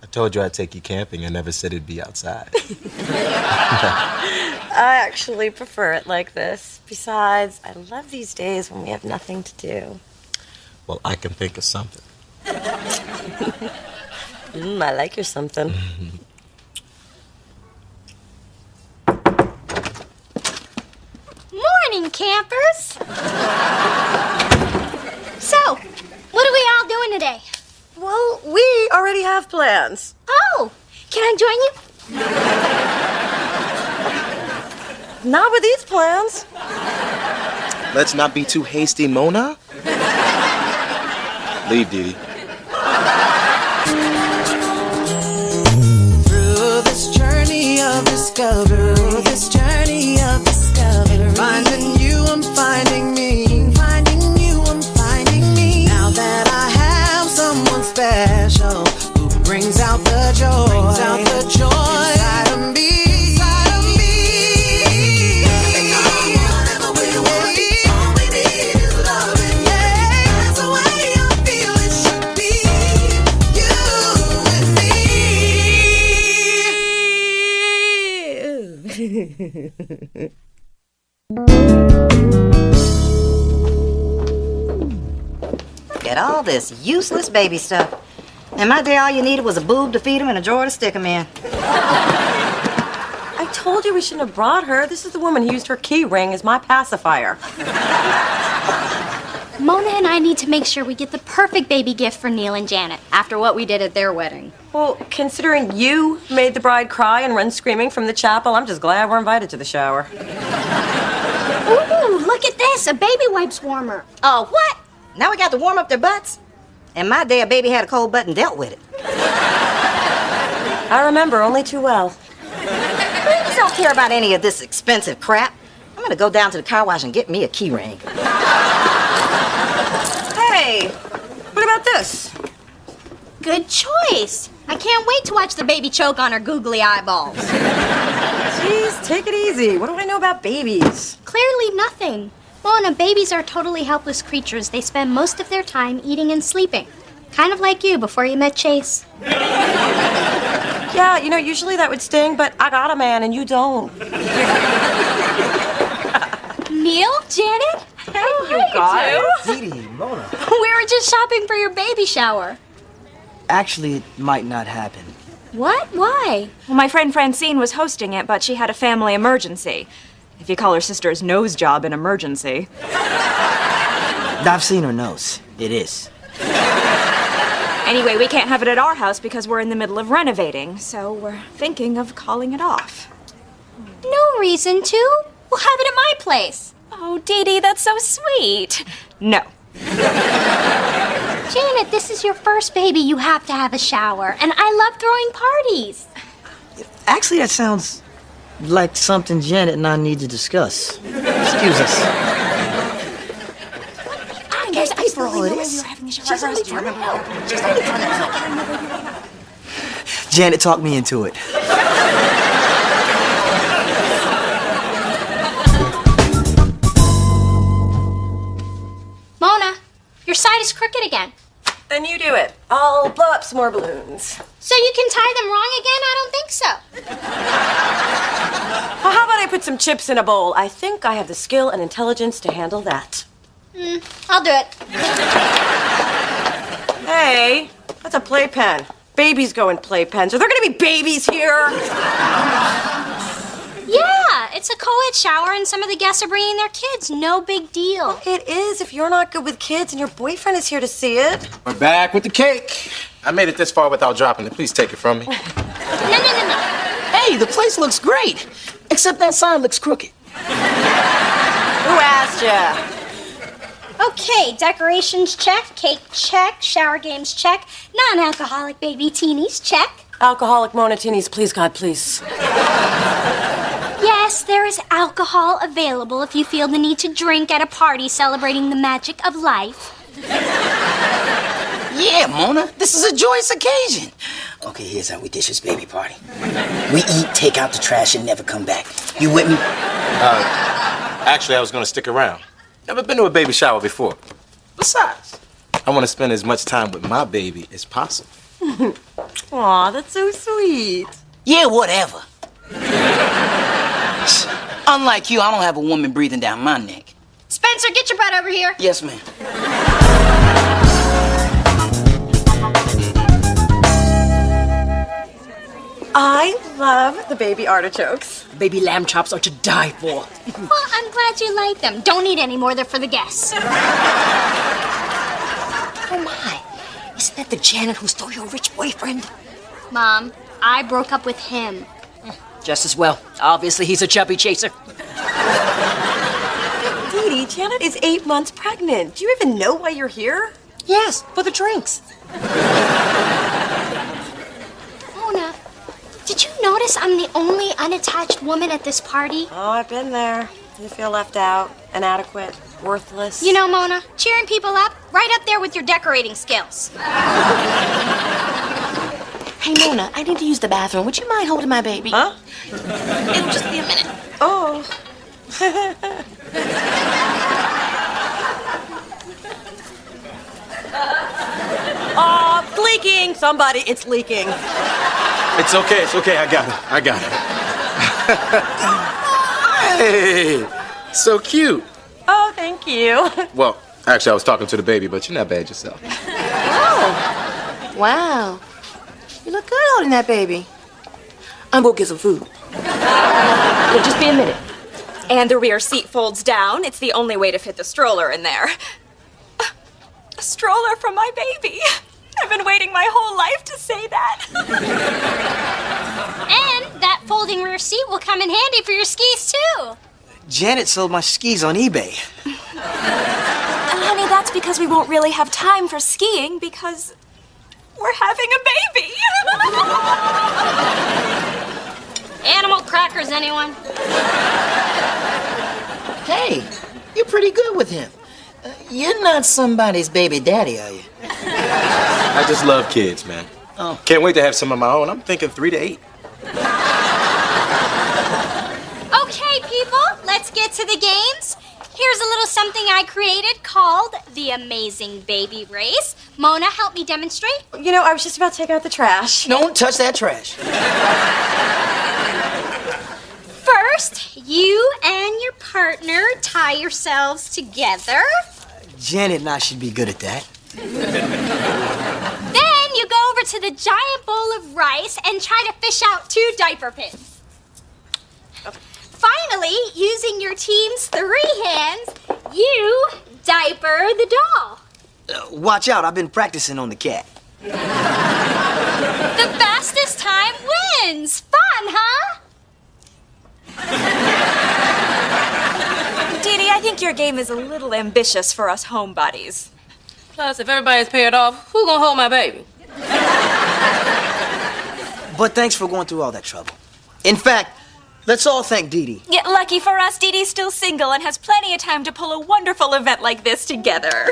I told you I'd take you camping. I never said it'd be outside.
I actually prefer it like this. Besides, I love these days when we have nothing to do.
Well, I can think of something.
I like your something.
Morning, campers! So, what are we all doing today?
Well, we already have plans.
Oh, can I join you?
Not with these plans.
Let's not be too hasty, Mona. Lead, Dee Dee.
Through this journey of discovery, finding you, I'm finding me. Finding you, I'm finding me. Now that I have someone special who brings out the joy, inside of me.
Get all this useless baby stuff. In my day, all you needed was a boob to feed him and a drawer to stick him in.
I told you we shouldn't have brought her. This is the woman who used her key ring as my pacifier.
Mona and I need to make sure we get the perfect baby gift for Neil and Janet after what we did at their wedding.
Well, considering you made the bride cry and run screaming from the chapel, I'm just glad we're invited to the shower.
Ooh, look at this, a baby wipes warmer.
Oh, what? Now we got to warm up their butts? In my day, a baby had a cold butt and dealt with it.
I remember only too well.
Please don't care about any of this expensive crap. I'm gonna go down to the car wash and get me a key ring.
Hey, what about this?
Good choice. I can't wait to watch the baby choke on her googly eyeballs.
Jeez, take it easy. What do I know about babies?
Clearly nothing. Mona, babies are totally helpless creatures. They spend most of their time eating and sleeping. Kind of like you before you met Chase.
Yeah, you know, usually that would sting, but I got a man and you don't.
Neil? Janet?
Hey, you guys.
Dee Dee, Mona.
We were just shopping for your baby shower.
Actually, it might not happen.
What? Why?
Well, my friend Francine was hosting it, but she had a family emergency. If you call her sister's nose job an emergency.
I've seen her nose. It is.
Anyway, we can't have it at our house because we're in the middle of renovating, so we're thinking of calling it off.
No reason to. We'll have it at my place.
Oh, Dee Dee, that's so sweet. No.
Janet, this is your first baby. You have to have a shower. And I love throwing parties.
Actually, that sounds like something Janet and I need to discuss. Excuse us.
There's ice for all
it is. Janet talked me into it.
Mona, your side is crooked again.
Then you do it. I'll blow up some more balloons.
So you can tie them wrong again? I don't think so.
Well, how about I put some chips in a bowl? I think I have the skill and intelligence to handle that.
I'll do it.
Hey, that's a playpen. Babies go in playpens. Are there gonna be babies here?
Yeah, it's a co-ed shower and some of the guests are bringing their kids. No big deal.
Well, it is if you're not good with kids and your boyfriend is here to see it.
We're back with the cake. I made it this far without dropping it. Please take it from me.
No. Hey, the place looks great. Except that sign looks crooked.
Who asked ya?
Okay, decorations check, cake check, shower games check, non-alcoholic baby teenies check.
Alcoholic monatinis, please, God, please.
Yes, there is alcohol available if you feel the need to drink at a party celebrating the magic of life.
Yeah, Mona, this is a joyous occasion. Okay, here's how we dish this baby party. We eat, take out the trash, and never come back. You with me?
Actually, I was gonna stick around. Never been to a baby shower before. Besides, I want to spend as much time with my baby as possible.
Aw, that's so sweet.
Yeah, whatever. Unlike you, I don't have a woman breathing down my neck.
Spencer, get your butt over here.
Yes, ma'am.
I love the baby artichokes.
Baby lamb chops are to die for.
Well, I'm glad you like them. Don't eat any more, they're for the guests.
Oh my, isn't that the Janet who stole your rich boyfriend?
Mom, I broke up with him.
Just as well. Obviously, he's a chubby chaser.
Dee Dee, Janet is 8 months pregnant. Do you even know why you're here?
Yes, for the drinks.
Mona, did you notice I'm the only unattached woman at this party?
Oh, I've been there. You feel left out, inadequate, worthless.
You know, Mona, cheering people up, right up there with your decorating skills.
Hey, Mona, I need to use the bathroom. Would you mind holding my baby?
Huh?
It'll just be a minute.
Oh. Oh, it's leaking. Somebody, it's leaking.
It's okay, I got it. Hey, so cute.
Oh, thank you.
Well, actually, I was talking to the baby, but you're not bad yourself.
Oh, wow. You look good holding that baby. I'm gonna get some food. It'll just be a minute.
And the rear seat folds down. It's the only way to fit the stroller in there. A stroller for my baby. I've been waiting my whole life to say that.
And that folding rear seat will come in handy for your skis, too.
Janet sold my skis on eBay.
Honey, that's because we won't really have time for skiing because we're having a baby.
Animal crackers, anyone?
Hey, you're pretty good with him. You're not somebody's baby daddy, are you?
I just love kids, man.
Oh.
Can't wait to have some of my own. I'm thinking 3 to 8.
Okay, people, let's get to the games. Here's a little something I created called the Amazing Baby Race. Mona, help me demonstrate.
You know, I was just about to take out the trash.
Don't touch that trash.
First, you and your partner tie yourselves together.
Janet and I should be good at that.
Then you go over to the giant bowl of rice and try to fish out 2 diaper pins. Finally, using your team's 3 hands, you diaper the doll.
Watch out, I've been practicing on the cat.
The fastest time wins. Fun, huh?
Dee Dee, I think your game is a little ambitious for us homebodies.
Plus, if everybody's paired off, who gonna hold my baby?
But thanks for going through all that trouble. In fact, let's all thank Dee Dee.
Yet lucky for us, Dee Dee's still single and has plenty of time to pull a wonderful event like this together.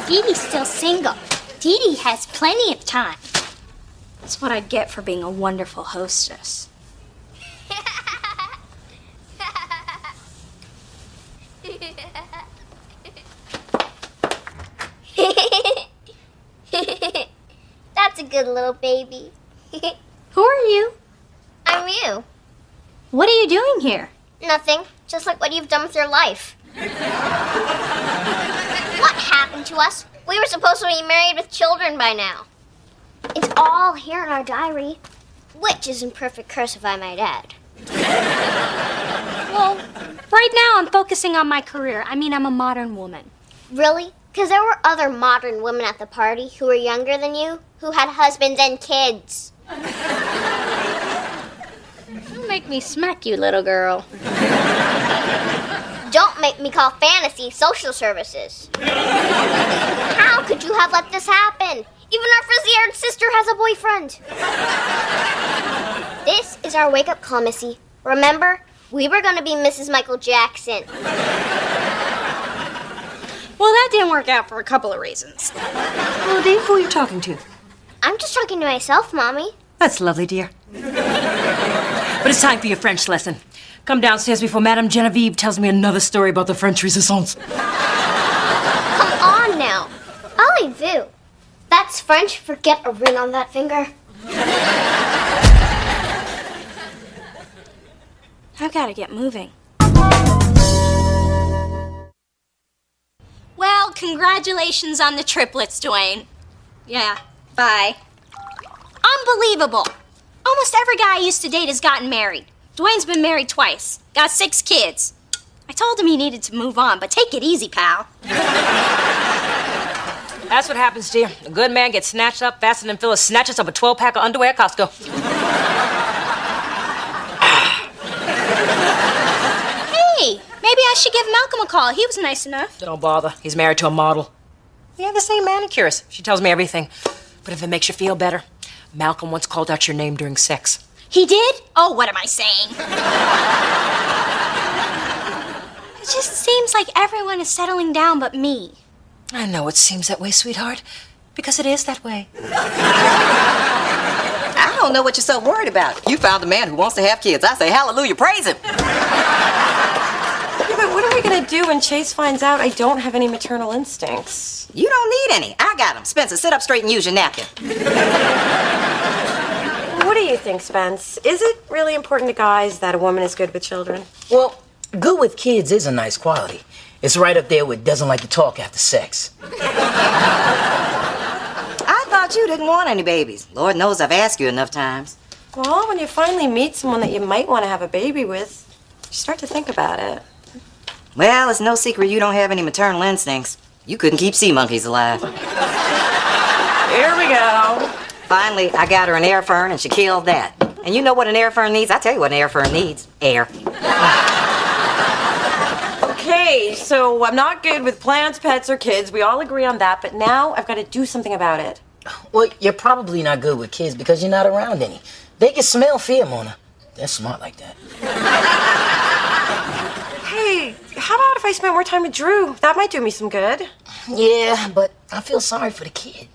Dee Dee's still single. Dee Dee has plenty of time.
That's what I get for being a wonderful hostess.
That's a good little baby. Who are you?
I'm you.
What are you doing here?
Nothing. Just like what you've done with your life. What happened to us. We were supposed to be married with children by now. It's all here in our diary, which is in perfect cursive, I might add.
Well, right now I'm focusing on my career. I mean, I'm a modern woman.
Really? Because there were other modern women at the party who were younger than you, who had husbands and kids.
Don't make me smack you, little girl.
Don't make me call fantasy social services. How could you have let this happen? Even our frizzy-haired sister has a boyfriend. This is our wake-up call, Missy. Remember, we were going to be Mrs. Michael Jackson.
Well, that didn't work out for a couple of reasons.
Oh, Dave, who are you talking to?
I'm just talking to myself, Mommy.
That's lovely, dear. But it's time for your French lesson. Come downstairs before Madame Genevieve tells me another story about the French Resistance.
Come on now. Allez vous. That's French for get a ring on that finger.
I've got to get moving. Well, congratulations on the triplets, Dwayne. Yeah, bye. Unbelievable. Almost every guy I used to date has gotten married. Dwayne's been married twice, got 6 kids. I told him he needed to move on, but take it easy, pal.
That's what happens, dear. A good man gets snatched up faster than Phyllis snatches up a 12-pack of underwear at Costco.
Hey, maybe I should give Malcolm a call. He was nice enough.
Don't bother. He's married to a model. We have the same manicurist. She tells me everything. But if it makes you feel better, Malcolm once called out your name during sex.
He did? Oh, what am I saying? It just seems like everyone is settling down but me.
I know it seems that way, sweetheart, because it is that way.
I don't know what you're so worried about. You found a man who wants to have kids. I say hallelujah, praise him.
Yeah, but what are we gonna do when Chase finds out I don't have any maternal instincts?
You don't need any. I got them. Spencer, sit up straight and use your napkin.
What do you think, Spence? Is it really important to guys that a woman is good with children?
Well, good with kids is a nice quality. It's right up there with doesn't like to talk after sex.
I thought you didn't want any babies. Lord knows I've asked you enough times.
Well, when you finally meet someone that you might want to have a baby with, you start to think about it.
Well, it's no secret you don't have any maternal instincts. You couldn't keep sea monkeys alive.
Here we go.
Finally, I got her an air fern and she killed that. And you know what an air fern needs? I tell you what an air fern needs. Air.
Okay, so I'm not good with plants, pets, or kids. We all agree on that, but now I've got to do something about it.
Well, you're probably not good with kids because you're not around any. They can smell fear, Mona. They're smart like that.
Hey, how about if I spent more time with Drew? That might do me some good.
Yeah, but I feel sorry for the kid.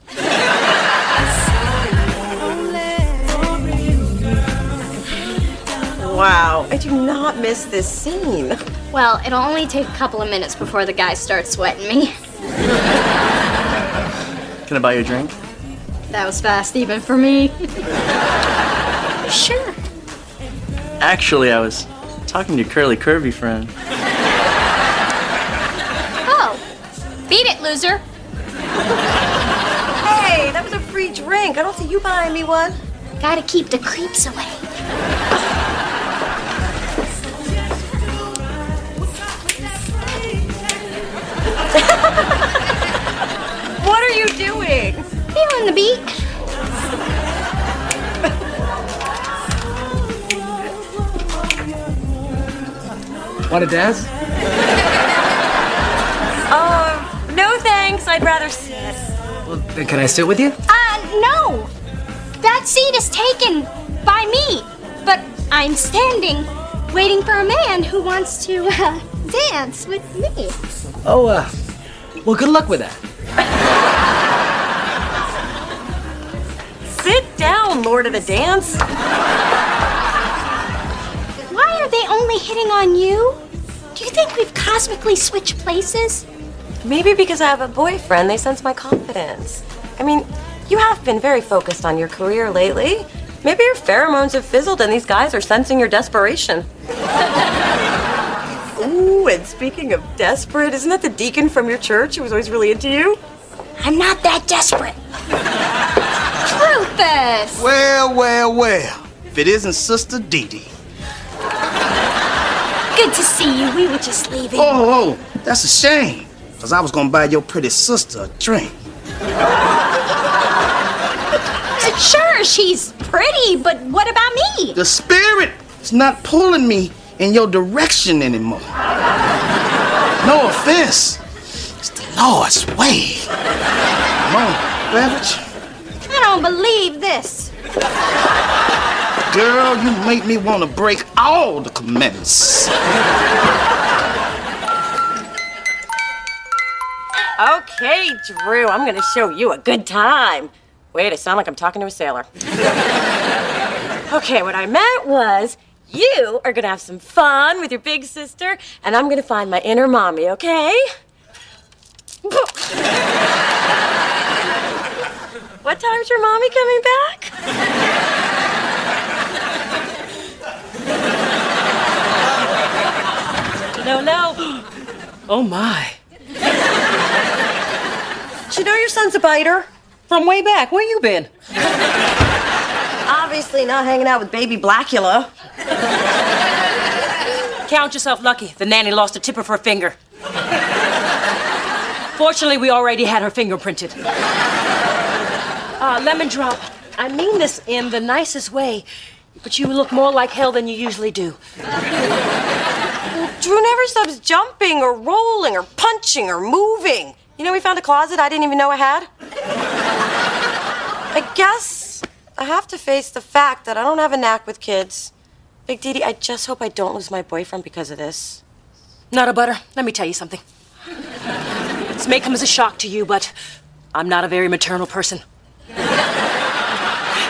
Wow, I do not miss this scene.
Well, it'll only take a couple of minutes before the guys start sweating me.
Can I buy you a drink?
That was fast even for me. Sure.
Actually, I was talking to your curly curvy friend.
Oh, beat it, loser.
Hey, that was a free drink. I don't see you buying me one.
Gotta keep the creeps away.
What are you doing?
Feeling the beat.
Want to dance?
No thanks. I'd rather sit.
Well, then can I sit with you?
No. That seat is taken by me. But I'm standing, waiting for a man who wants to dance with me.
Oh, well, good luck with that.
Sit down, Lord of the Dance.
Why are they only hitting on you? Do you think we've cosmically switched places?
Maybe because I have a boyfriend, they sense my confidence. I mean, you have been very focused on your career lately. Maybe your pheromones have fizzled and these guys are sensing your desperation.
Ooh,
Ooh, and speaking of desperate, isn't that the deacon from your church who was always really into you?
I'm not that desperate. Rufus!
Well, well, well. If it isn't Sister Dee Dee.
Good to see you. We were just leaving.
Oh, that's a shame. Because I was going to buy your pretty sister a drink.
Sure, she's pretty, but what about me?
The spirit is not pulling me in your direction anymore. No offense. It's the Lord's way. Come on, Beverage.
I don't believe this.
Girl, you make me want to break all the commandments.
Okay, Drew, I'm gonna show you a good time. Wait, I sound like I'm talking to a sailor. Okay, what I meant was you are gonna have some fun with your big sister, and I'm gonna find my inner mommy, okay? What time's your mommy coming back? No.
Oh my.
Did you know your son's a biter?
From way back. Where you been?
Obviously not hanging out with baby Blackula.
Count yourself lucky. The nanny lost a tip of her finger. Fortunately, we already had her fingerprinted. Lemon Drop, I mean this in the nicest way, but you look more like hell than you usually do.
Drew never stops jumping or rolling or punching or moving. You know, we found a closet I didn't even know I had. I guess I have to face the fact that I don't have a knack with kids. Big Dee, I just hope I don't lose my boyfriend because of this.
Not a butter. Let me tell you something. This may come as a shock to you, but I'm not a very maternal person.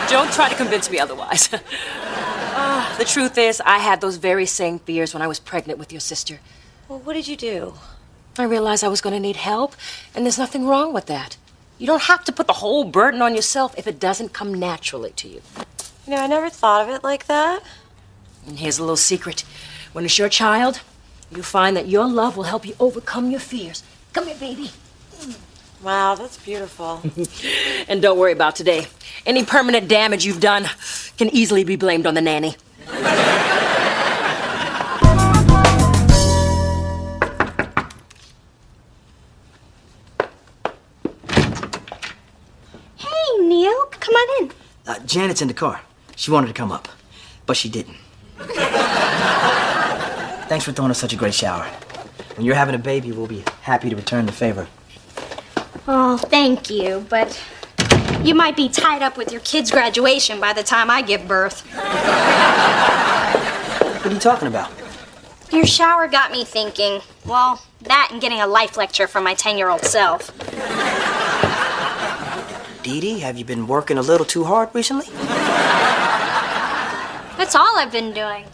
Don't try to convince me otherwise. The truth is, I had those very same fears when I was pregnant with your sister.
Well, what did you do?
I realized I was going to need help, and there's nothing wrong with that. You don't have to put the whole burden on yourself if it doesn't come naturally to you.
You know, I never thought of it like that.
And here's a little secret. When it's your child, you'll find that your love will help you overcome your fears. Come here, baby.
Wow, that's beautiful.
And don't worry about today. Any permanent damage you've done can easily be blamed on the nanny.
Hey, Neil, come on in.
Janet's in the car. She wanted to come up, but she didn't. Thanks for throwing us such a great shower. When you're having a baby, we'll be happy to return the favor.
Oh, thank you, but you might be tied up with your kid's graduation by the time I give birth.
What are you talking about?
Your shower got me thinking. Well, that and getting a life lecture from my 10-year-old self.
Dee Dee, have you been working a little too hard recently?
That's all I've been doing.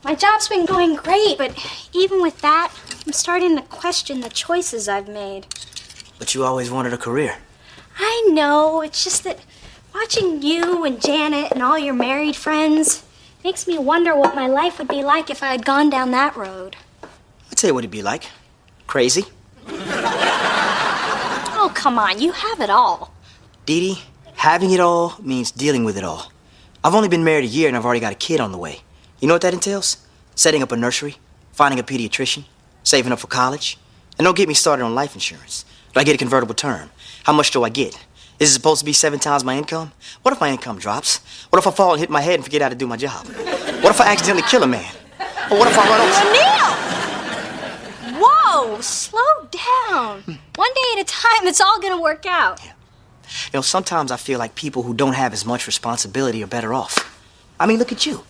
My job's been going great, but even with that, I'm starting to question the choices I've made.
But you always wanted a career.
I know, it's just that watching you and Janet and all your married friends makes me wonder what my life would be like if I had gone down that road.
I'd say what it'd be like. Crazy.
Oh, come on, you have it all.
Dee Dee, having it all means dealing with it all. I've only been married a year and I've already got a kid on the way. You know what that entails? Setting up a nursery, finding a pediatrician, saving up for college. And don't get me started on life insurance. Do I get a convertible term? How much do I get? Is it supposed to be 7 times my income? What if my income drops? What if I fall and hit my head and forget how to do my job? What if I accidentally kill a man? Or what if I run over...
Neil! Whoa, slow down. One day at a time, it's all gonna work out.
You know, sometimes I feel like people who don't have as much responsibility are better off. I mean, look at you.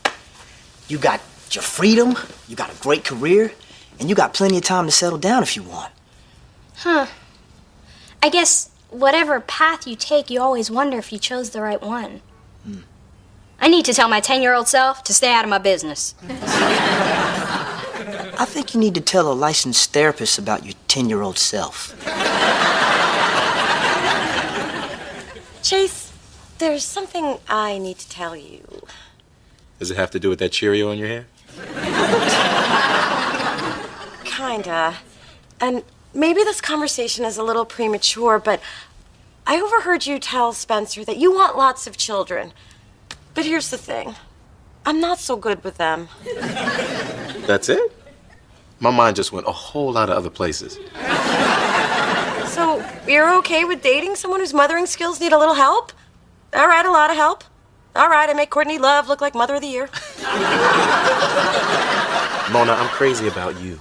You got your freedom, you got a great career, and you got plenty of time to settle down if you want.
Huh. I guess whatever path you take, you always wonder if you chose the right one. I need to tell my 10-year-old self to stay out of my business.
I think you need to tell a licensed therapist about your 10-year-old self.
Chase, there's something I need to tell you.
Does it have to do with that Cheerio in your hair?
kinda. And maybe this conversation is a little premature, but I overheard you tell Spencer that you want lots of children. But here's the thing. I'm not so good with them.
That's it? My mind just went a whole lot of other places.
So you're okay with dating someone whose mothering skills need a little help? All right, a lot of help. All right, I make Courtney Love look like Mother of the Year.
Mona, I'm crazy about you.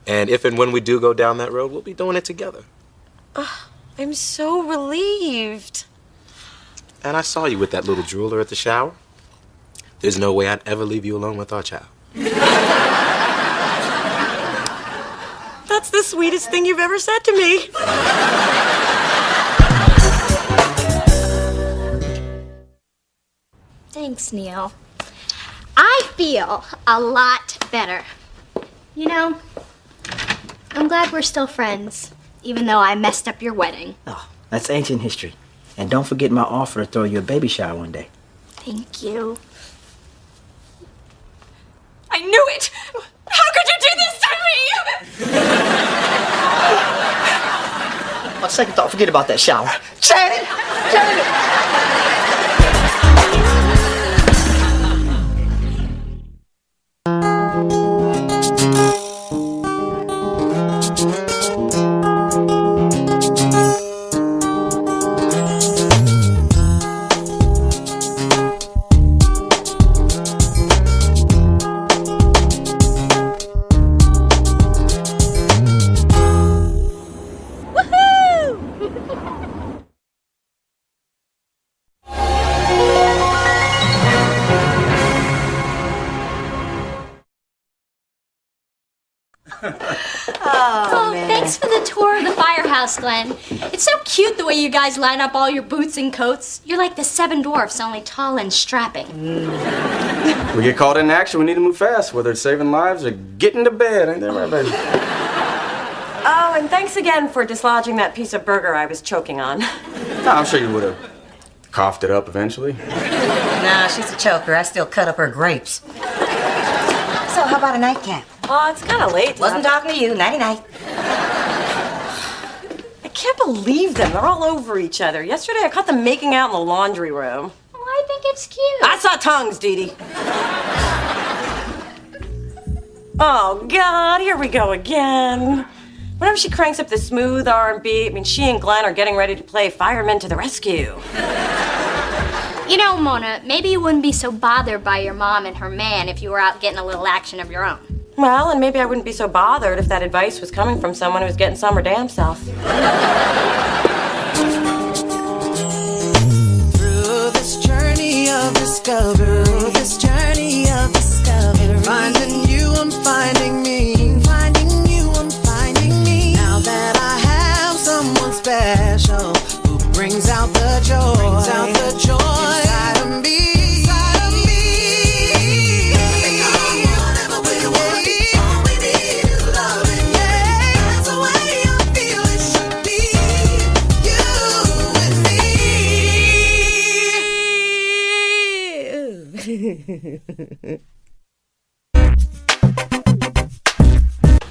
And if and when we do go down that road, we'll be doing it together.
I'm so relieved.
And I saw you with that little drooler at the shower. There's no way I'd ever leave you alone with our child.
That's the sweetest thing you've ever said to me.
Thanks, Neil. I feel a lot better. You know, I'm glad we're still friends, even though I messed up your wedding.
Oh, that's ancient history. And don't forget my offer to throw you a baby shower one day.
Thank you.
I knew it! How could you do this to me?
On second thought, forget about that shower. Janet! Janet!
Oh, thanks for the tour of the firehouse, Glenn. It's so cute the way you guys line up all your boots and coats. You're like the Seven Dwarfs, only tall and strapping.
We get caught in action, we need to move fast, whether it's saving lives or getting to bed. Ain't that right, baby?
Oh, and thanks again for dislodging that piece of burger I was choking on.
No, I'm sure you would have coughed it up eventually.
Nah, she's a choker. I still cut up her grapes. So, how about a nightcap?
Oh, it's kind of late.
Wasn't talking to you. Nighty-night.
I can't believe them. They're all over each other. Yesterday, I caught them making out in the laundry room.
Oh, I think it's cute.
I saw tongues, Dee Dee. Oh, God, here we go again. Whenever she cranks up the smooth R&B, I mean, she and Glenn are getting ready to play Firemen to the Rescue.
You know, Mona, maybe you wouldn't be so bothered by your mom and her man if you were out getting a little action of your own.
Well, and maybe I wouldn't be so bothered if that advice was coming from someone who's getting some her damn self.
Through this journey of discovery, finding you, I'm finding me. Finding you, I'm finding me. Now that I have someone special who brings out the joy, inside of me.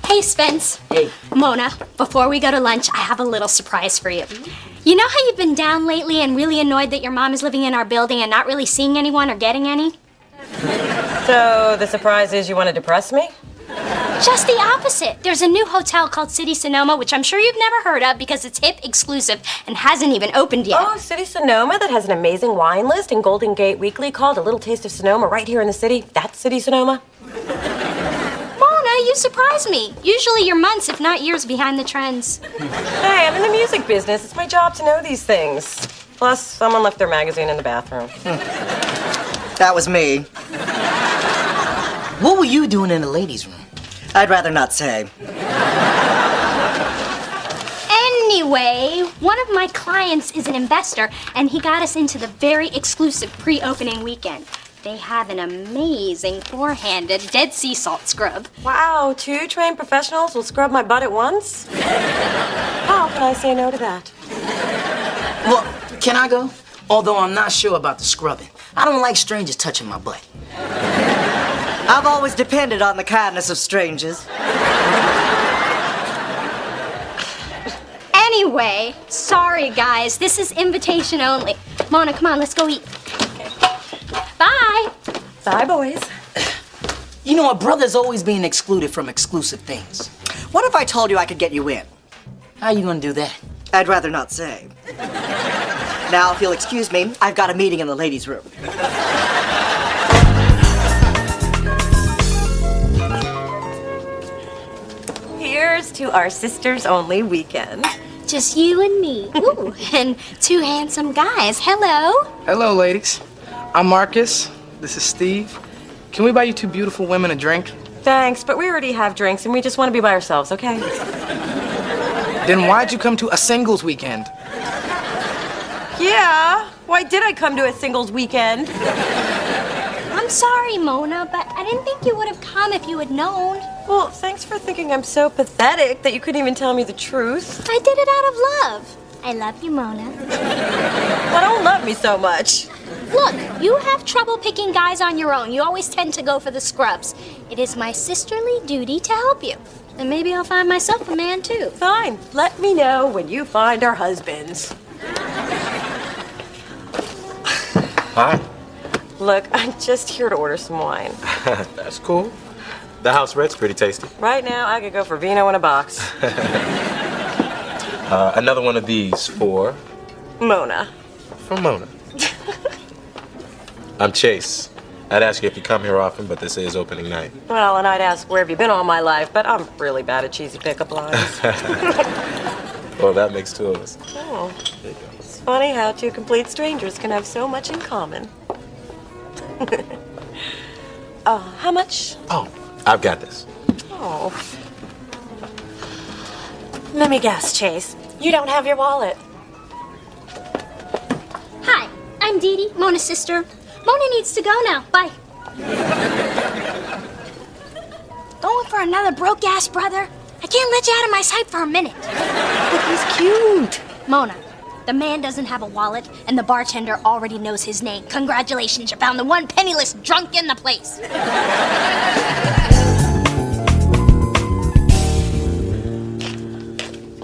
Hey, Spence.
Hey.
Mona, before we go to lunch, I have a little surprise for you. You know how you've been down lately and really annoyed that your mom is living in our building and not really seeing anyone or getting any?
So the surprise is you want to depress me?
Just the opposite. There's a new hotel called City Sonoma, which I'm sure you've never heard of because it's hip, exclusive, and hasn't even opened yet.
Oh, City Sonoma, that has an amazing wine list in Golden Gate Weekly called A Little Taste of Sonoma right here in the city. That's City Sonoma.
Mona, you surprise me. Usually you're months, if not years, behind the trends.
Hey, I'm in the music business. It's my job to know these things. Plus, someone left their magazine in the bathroom.
That was me.
What were you doing in the ladies' room?
I'd rather not say.
Anyway, one of my clients is an investor, and he got us into the very exclusive pre-opening weekend. They have an amazing four-handed Dead Sea salt scrub.
Wow, 2 trained professionals will scrub my butt at once? How can I say no to that?
Well, can I go? Although I'm not sure about the scrubbing. I don't like strangers touching my butt.
I've always depended on the kindness of strangers.
Anyway, sorry guys, this is invitation only. Mona, come on, let's go eat. Bye.
Bye, boys.
You know, a brother's always being excluded from exclusive things.
What if I told you I could get you in?
How you gonna do that?
I'd rather not say. Now, if you'll excuse me, I've got a meeting in the ladies' room.
Here's to our sisters-only weekend.
Just you and me. Ooh, and two handsome guys. Hello.
Hello, ladies. I'm Marcus. This is Steve. Can we buy you two beautiful women a drink?
Thanks, but we already have drinks and we just want to be by ourselves, okay?
Then why'd you come to a singles weekend?
Yeah, why did I come to a singles weekend?
I'm sorry, Mona, but I didn't think you would have come if you had known.
Well, thanks for thinking I'm so pathetic that you couldn't even tell me the truth.
I did it out of love. I love you, Mona.
Well, don't love me so much.
Look, you have trouble picking guys on your own. You always tend to go for the scrubs. It is my sisterly duty to help you. And maybe I'll find myself a man, too.
Fine. Let me know when you find our husbands.
Hi.
Look, I'm just here to order some wine.
That's cool. The house red's pretty tasty.
Right now, I could go for vino in a box.
Another one of these for...
Mona.
For Mona. I'm Chase. I'd ask you if you come here often, but this is opening night.
Well, and I'd ask, where have you been all my life? But I'm really bad at cheesy pickup lines.
Well, that makes two of us.
Oh, it's funny how two complete strangers can have so much in common. How much?
Oh, I've got this.
Oh. Let me guess, Chase. You don't have your wallet.
Hi, I'm Dee Dee, Mona's sister. Mona needs to go now. Bye. Going for another broke-ass brother? I can't let you out of my sight for a minute.
But he's cute.
Mona, the man doesn't have a wallet, and the bartender already knows his name. Congratulations, you found the one penniless drunk in the place.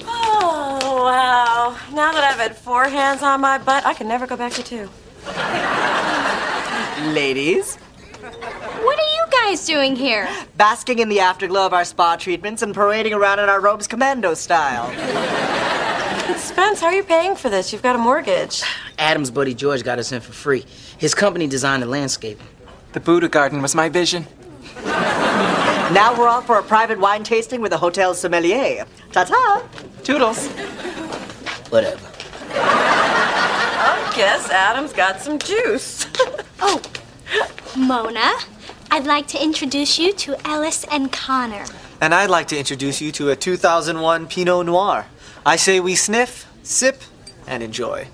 Oh, wow. Now that I've had 4 hands on my butt, I can never go back to 2.
Ladies,
What are you guys doing here?
basking in the afterglow of our spa treatments and parading around in our robes commando style.
Spence, how are you paying for this? You've got a mortgage.
Adam's buddy George got us in for free. His company designed the landscape.
The Buddha garden was my vision.
Now we're off for a private wine tasting with a hotel sommelier. Ta-ta!
Toodles.
Whatever.
I guess Adam's got some juice.
Oh, Mona, I'd like to introduce you to Ellis and Connor.
And I'd like to introduce you to a 2001 Pinot Noir. I say we sniff, sip, and enjoy.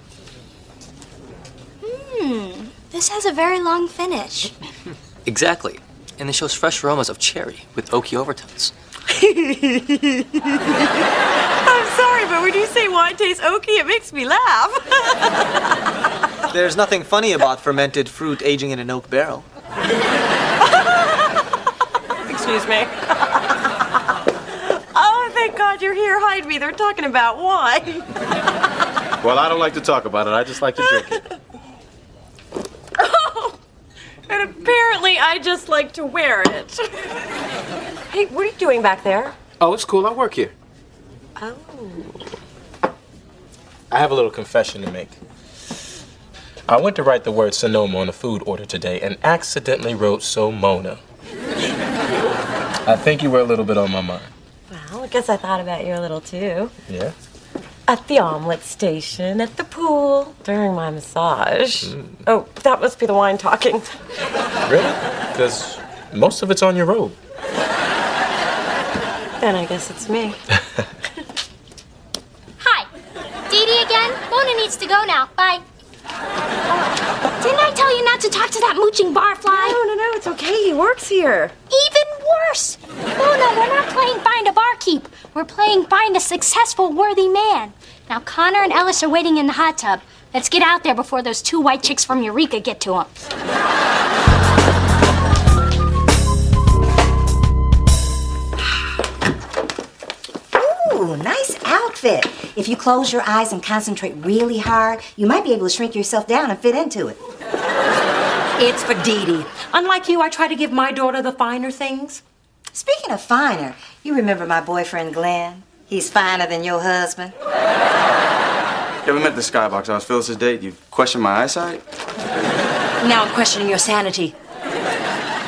This has a very long finish.
Exactly. And it shows fresh aromas of cherry with oaky overtones.
I'm sorry, but when you say wine tastes oaky, it makes me laugh.
There's nothing funny about fermented fruit aging in an oak barrel.
Excuse me. Oh, thank God you're here. Hide me. They're talking about wine.
Well, I don't like to talk about it. I just like to drink it.
Oh, and apparently I just like to wear it. Hey, what are you doing back there?
Oh, it's cool. I work here.
Oh.
I have a little confession to make. I went to write the word Sonoma on a food order today and accidentally wrote Somona. I think you were a little bit on my mind.
Well, I guess I thought about you a little too.
Yeah?
At the omelet station, at the pool, during my massage. Oh, that must be the wine talking.
Really? Because most of it's on your robe.
Then I guess it's me.
Hi, Dee Dee again. Mona needs to go now. Bye. Didn't I tell you not to talk to that mooching barfly?
No, it's okay. He works here.
Even worse. Mona, we're not playing find a barkeep. We're playing find a successful, worthy man. Now, Connor and Ellis are waiting in the hot tub. Let's get out there before those 2 white chicks from Eureka get to them.
fit. If you close your eyes and concentrate really hard, you might be able to shrink yourself down and fit into it.
It's for Dee Dee. Unlike you, I try to give my daughter the finer things.
Speaking of finer, you remember my boyfriend Glenn? He's finer than your husband.
Yeah, we met at the Skybox. I was Phyllis's date. You questioned my eyesight?
Now I'm questioning your sanity.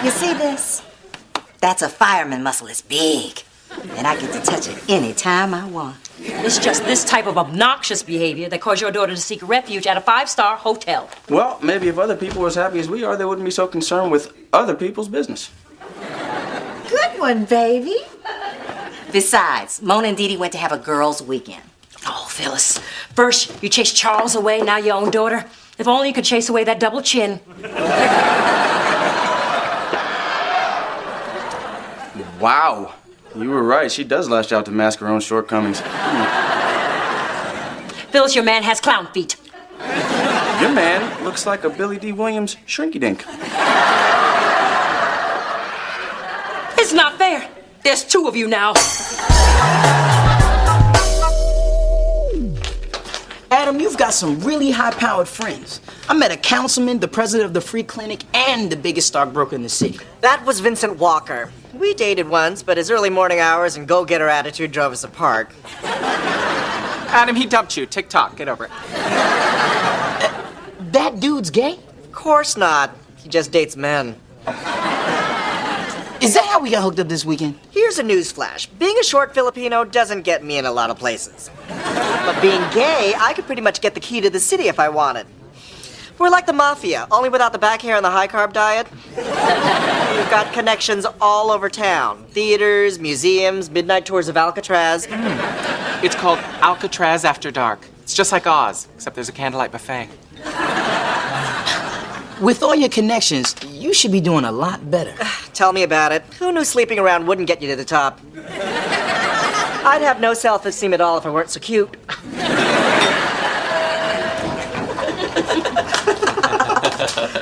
You see this? That's a fireman muscle. It's big. And I get to touch it any time I want.
It's just this type of obnoxious behavior that caused your daughter to seek refuge at a 5-star hotel.
Well, maybe if other people were as happy as we are, they wouldn't be so concerned with other people's business.
Good one, baby. Besides, Mona and Dee Dee went to have a girls' weekend.
Oh, Phyllis. First, you chased Charles away, now your own daughter. If only you could chase away that double chin.
Wow. You were right. She does lash out to mask her own shortcomings.
Phyllis, your man has clown feet.
Your man looks like a Billy D. Williams shrinky-dink.
It's not fair. There's 2 of you now.
Adam, you've got some really high-powered friends. I met a councilman, the president of the free clinic, and the biggest stockbroker in the city.
That was Vincent Walker. We dated once, but his early morning hours and go-getter attitude drove us apart.
Adam, he dumped you. TikTok, get over it.
That dude's gay?
Of course not. He just dates men.
Is that how we got hooked up this weekend?
Here's a newsflash. Being a short Filipino doesn't get me in a lot of places. But being gay, I could pretty much get the key to the city if I wanted. We're like the mafia, only without the back hair and the high-carb diet. We've got connections all over town. Theaters, museums, midnight tours of Alcatraz.
It's called Alcatraz After Dark. It's just like Oz, except there's a candlelight buffet.
With all your connections, you should be doing a lot better.
Tell me about it. Who knew sleeping around wouldn't get you to the top? I'd have no self-esteem at all if I weren't so cute.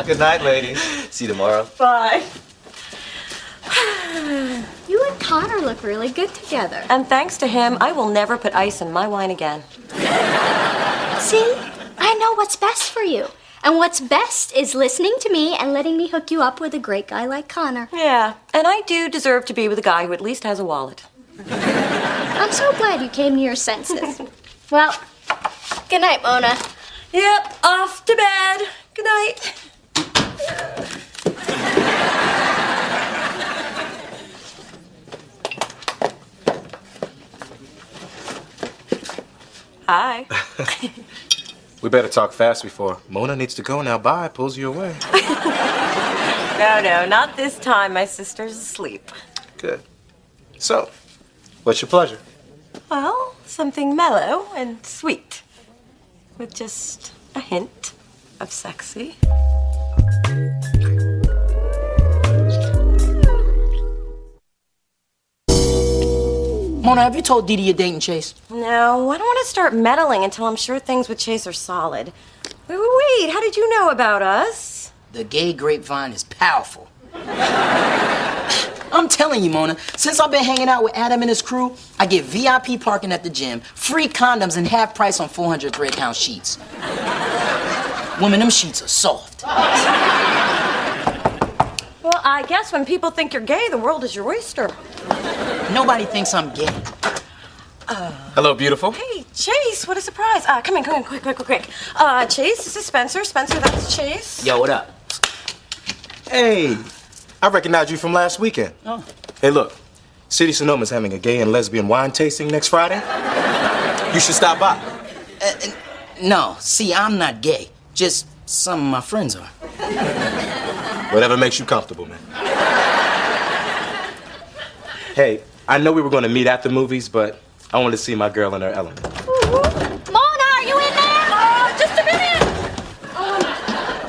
Good night, ladies. See you tomorrow.
Bye.
You and Connor look really good together.
And thanks to him, I will never put ice in my wine again.
See? I know what's best for you. And what's best is listening to me and letting me hook you up with a great guy like Connor.
Yeah, and I do deserve to be with a guy who at least has a wallet.
I'm so glad you came to your senses. Well, good night, Mona.
Yep, off to bed. Good night. Hi.
We better talk fast before Mona needs to go now. Bye, pulls you away.
No, not this time. My sister's asleep.
Good. So, what's your pleasure?
Well, something mellow and sweet. With just a hint of sexy.
Mona, have you told Dee Dee you're dating Chase?
No, I don't want to start meddling until I'm sure things with Chase are solid. Wait, how did you know about us?
The gay grapevine is powerful. I'm telling you, Mona, since I've been hanging out with Adam and his crew, I get VIP parking at the gym, free condoms, and half price on 400 thread count sheets. Women, them sheets are soft.
Well, I guess when people think you're gay, the world is your oyster.
Nobody thinks I'm gay.
Hello, beautiful.
Hey, Chase, what a surprise. Come in, quick. Chase, this is Spencer. Spencer, that's Chase.
Yo, what up?
Hey, I recognize you from last weekend.
Oh.
Hey, look, City Sonoma's having a gay and lesbian wine tasting next Friday. You should stop by.
No, see, I'm not gay. Just some of my friends are.
Whatever makes you comfortable, man. Hey, I know we were going to meet at the movies, but I want to see my girl in her element.
Mona, are you in there?
Just a minute.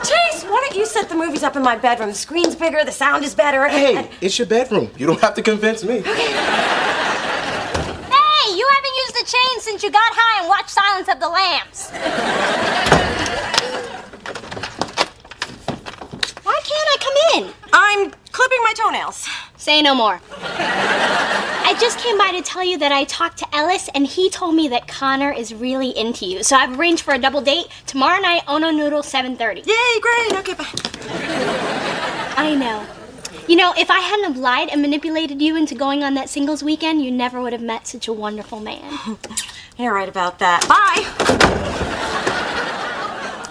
Chase, why don't you set the movies up in my bedroom? The screen's bigger, the sound is better.
Hey, it's your bedroom. You don't have to convince me.
Hey, you haven't used the chain since you got high and watched Silence of the Lambs. Why can't I come in?
I'm clipping my toenails.
Say no more. I
I just came by to tell you that I talked to Ellis, and he told me that Connor is really into you. So I've arranged for a double date tomorrow night, Ono Noodle, 7:30.
Yay, great. Okay, bye.
I know. You know, if I hadn't have lied and manipulated you into going on that singles weekend, you never would have met such a wonderful man.
You're right about that. Bye.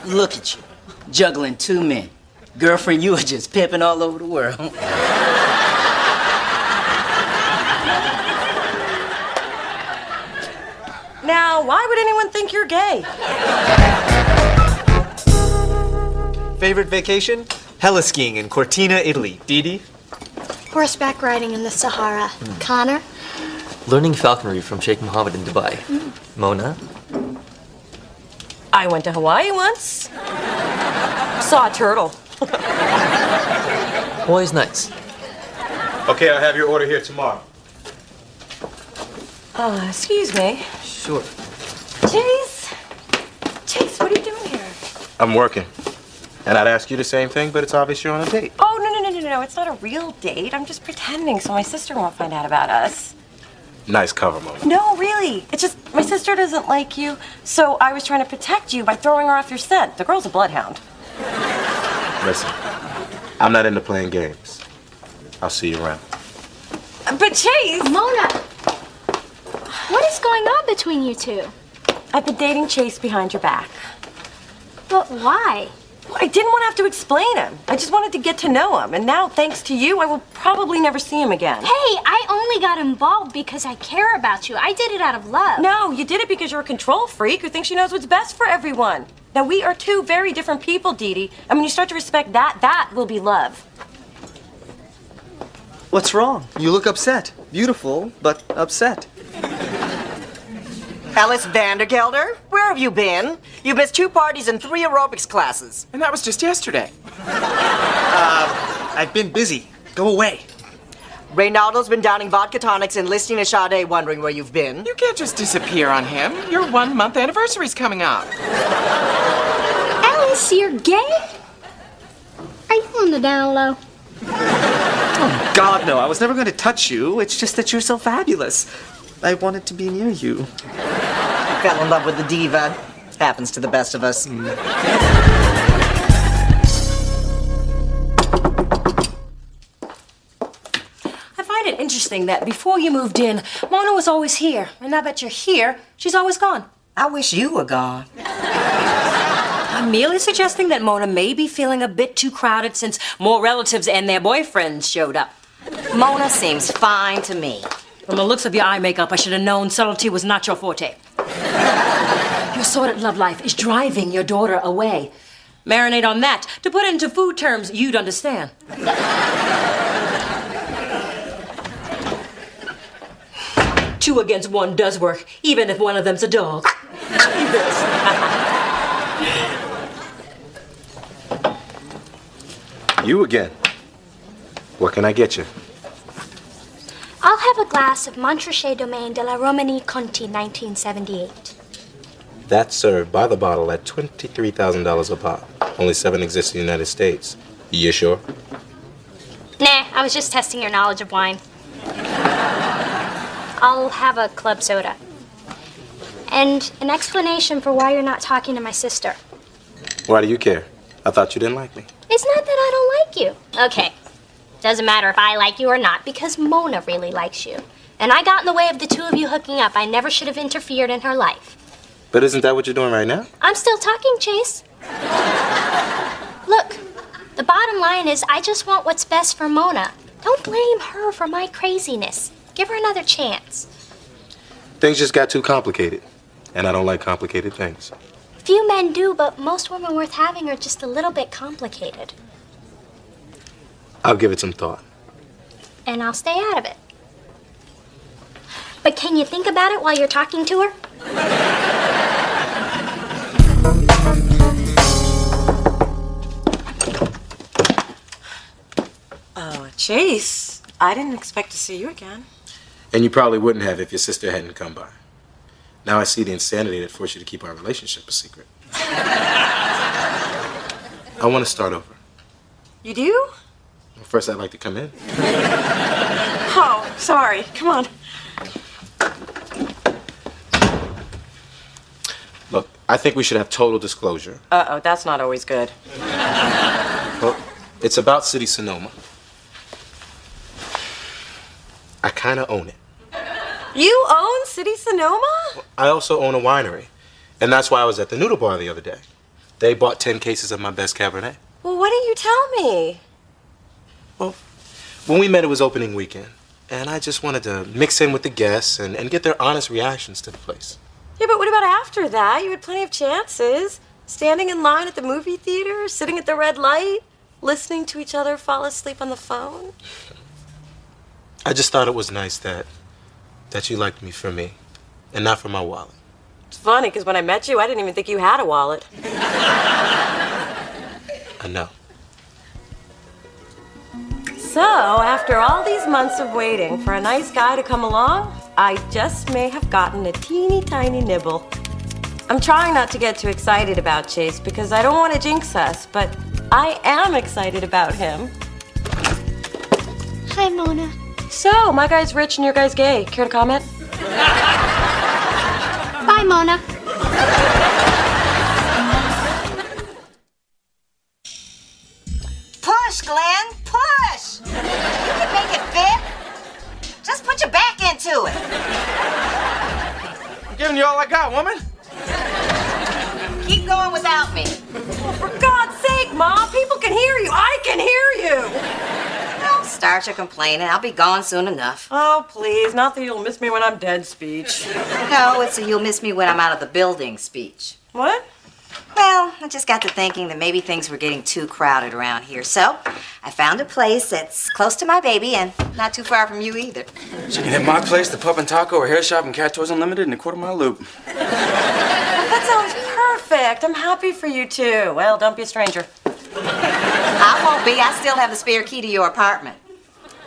Look at you, juggling two men. Girlfriend, you are just pimping all over the world.
Now, why would anyone think you're gay?
Favorite vacation? Heliskiing in Cortina, Italy. Dee Dee?
Horseback riding in the Sahara. Connor?
Learning falconry from Sheikh Mohammed in Dubai. Mona?
I went to Hawaii once. Saw a turtle.
Hawaii's nice.
Okay, I'll have your order here tomorrow.
Excuse me.
Sure.
Chase? Chase, what are you doing here?
I'm working. And I'd ask you the same thing, but it's obvious you're on a date.
Oh, no. It's not a real date. I'm just pretending so my sister won't find out about us.
Nice cover, Mona.
No, really. It's just my sister doesn't like you, so I was trying to protect you by throwing her off your scent. The girl's a bloodhound.
Listen, I'm not into playing games. I'll see you around.
But Chase!
Mona! What is going on between you two?
I've been dating Chase behind your back.
But why?
I didn't want to have to explain him. I just wanted to get to know him. And now, thanks to you, I will probably never see him again.
Hey, I only got involved because I care about you. I did it out of love.
No, you did it because you're a control freak who thinks she knows what's best for everyone. Now, we are two very different people, Dee Dee. And when you start to respect that, that will be love.
What's wrong? You look upset. Beautiful, but upset.
Alice Vandergelder, where have you been? You missed 2 parties and 3 aerobics classes.
And that was just yesterday.
I've been busy. Go away.
Reynaldo's been downing vodka tonics and listening to Sade, wondering where you've been.
You can't just disappear on him. Your 1-month anniversary's coming up.
Alice, you're gay? Are you on the down low?
Oh, God, no. I was never going to touch you. It's just that you're so fabulous. I wanted to be near you.
I fell in love with the diva. Happens to the best of us.
I find it interesting that before you moved in, Mona was always here. And now that you're here, she's always gone.
I wish you were gone.
I'm merely suggesting that Mona may be feeling a bit too crowded since more relatives and their boyfriends showed up.
Mona seems fine to me.
From the looks of your eye makeup, I should have known subtlety was not your forte. Your sordid love life is driving your daughter away. Marinate on that to put into food terms you'd understand. 2 against 1 does work, even if one of them's a dog.
You again. What can I get you?
I'll have a glass of Montrachet Domaine de la Romanie Conti 1978.
That's served by the bottle at $23,000 a pop. Only 7 exist in the United States. You sure?
Nah, I was just testing your knowledge of wine. I'll have a club soda. And an explanation for why you're not talking to my sister.
Why do you care? I thought you didn't like me.
It's not that I don't like you. Okay. Doesn't matter if I like you or not, because Mona really likes you. And I got in the way of the 2 of you hooking up. I never should have interfered in her life.
But isn't that what you're doing right now?
I'm still talking, Chase. Look, the bottom line is I just want what's best for Mona. Don't blame her for my craziness. Give her another chance.
Things just got too complicated. And I don't like complicated things.
Few men do, but most women worth having are just a little bit complicated.
I'll give it some thought.
And I'll stay out of it. But can you think about it while you're talking to her?
Chase, I didn't expect to see you again.
And you probably wouldn't have if your sister hadn't come by. Now I see the insanity that forced you to keep our relationship a secret. I want to start over.
You do?
First, I'd like to come in.
Oh, sorry. Come on.
I think we should have total disclosure.
Uh-oh, that's not always good.
Well, it's about City Sonoma. I kind of own it.
You own City Sonoma?
I also own a winery. And that's why I was at the Noodle Bar the other day. They bought 10 cases of my best Cabernet.
Well, why didn't you tell me?
Well, when we met, it was opening weekend. And I just wanted to mix in with the guests and get their honest reactions to the place.
Yeah, but what about after that? You had plenty of chances. Standing in line at the movie theater, sitting at the red light, listening to each other fall asleep on the phone.
I just thought it was nice that you liked me for me and not for my wallet.
It's funny, because when I met you, I didn't even think you had a wallet.
I know.
So, after all these months of waiting for a nice guy to come along, I just may have gotten a teeny tiny nibble. I'm trying not to get too excited about Chase because I don't want to jinx us, but I am excited about him.
Hi, Mona.
So, my guy's rich and your guy's gay. Care to comment?
Bye, Mona.
Push, Glenn, push! You can make it fit. Just put your back into it.
I'm giving you all I got, woman.
Keep going without me.
Oh, for God's sake, Mom, people can hear you. I can hear you.
Don't start your complaining. I'll be gone soon enough.
Oh, please, not that you'll miss me when I'm dead speech.
No, it's a you'll miss me when I'm out of the building speech.
What?
Well, I just got to thinking that maybe things were getting too crowded around here. So, I found a place that's close to my baby and not too far from you either.
She can hit my place, the Pub and Taco, or Hair Shop and Cat Toys Unlimited in a quarter-mile loop.
That sounds perfect. I'm happy for you, too. Well, don't be a stranger.
I won't be. I still have the spare key to your apartment.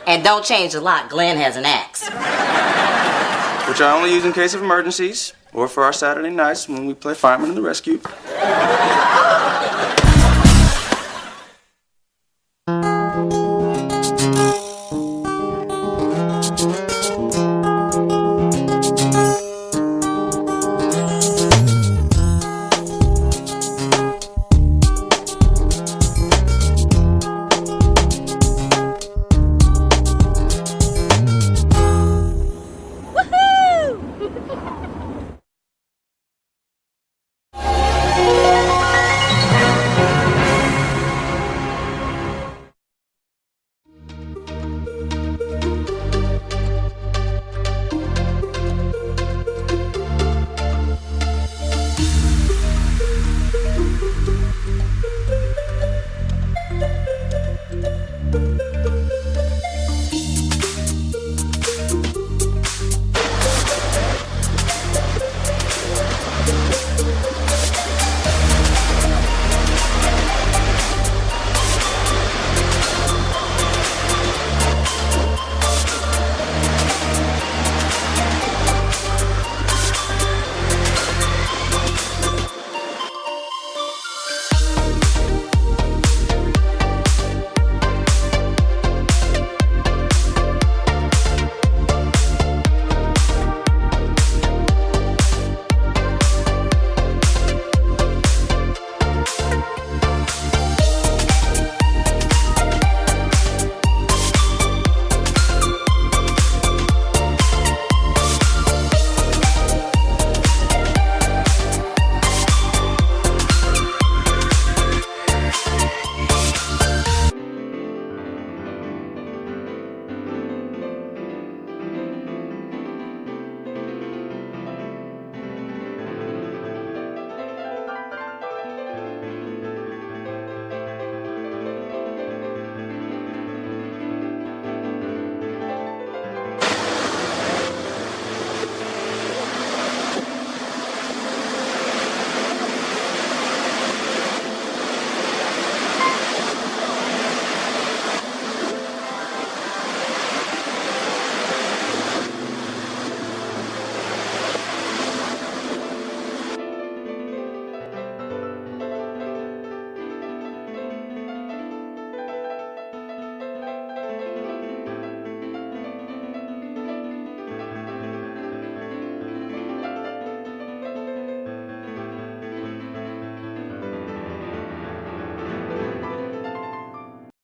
And don't change the lock. Glenn has an axe.
Which I only use in case of emergencies, or for our Saturday nights when we play Fireman and the Rescue.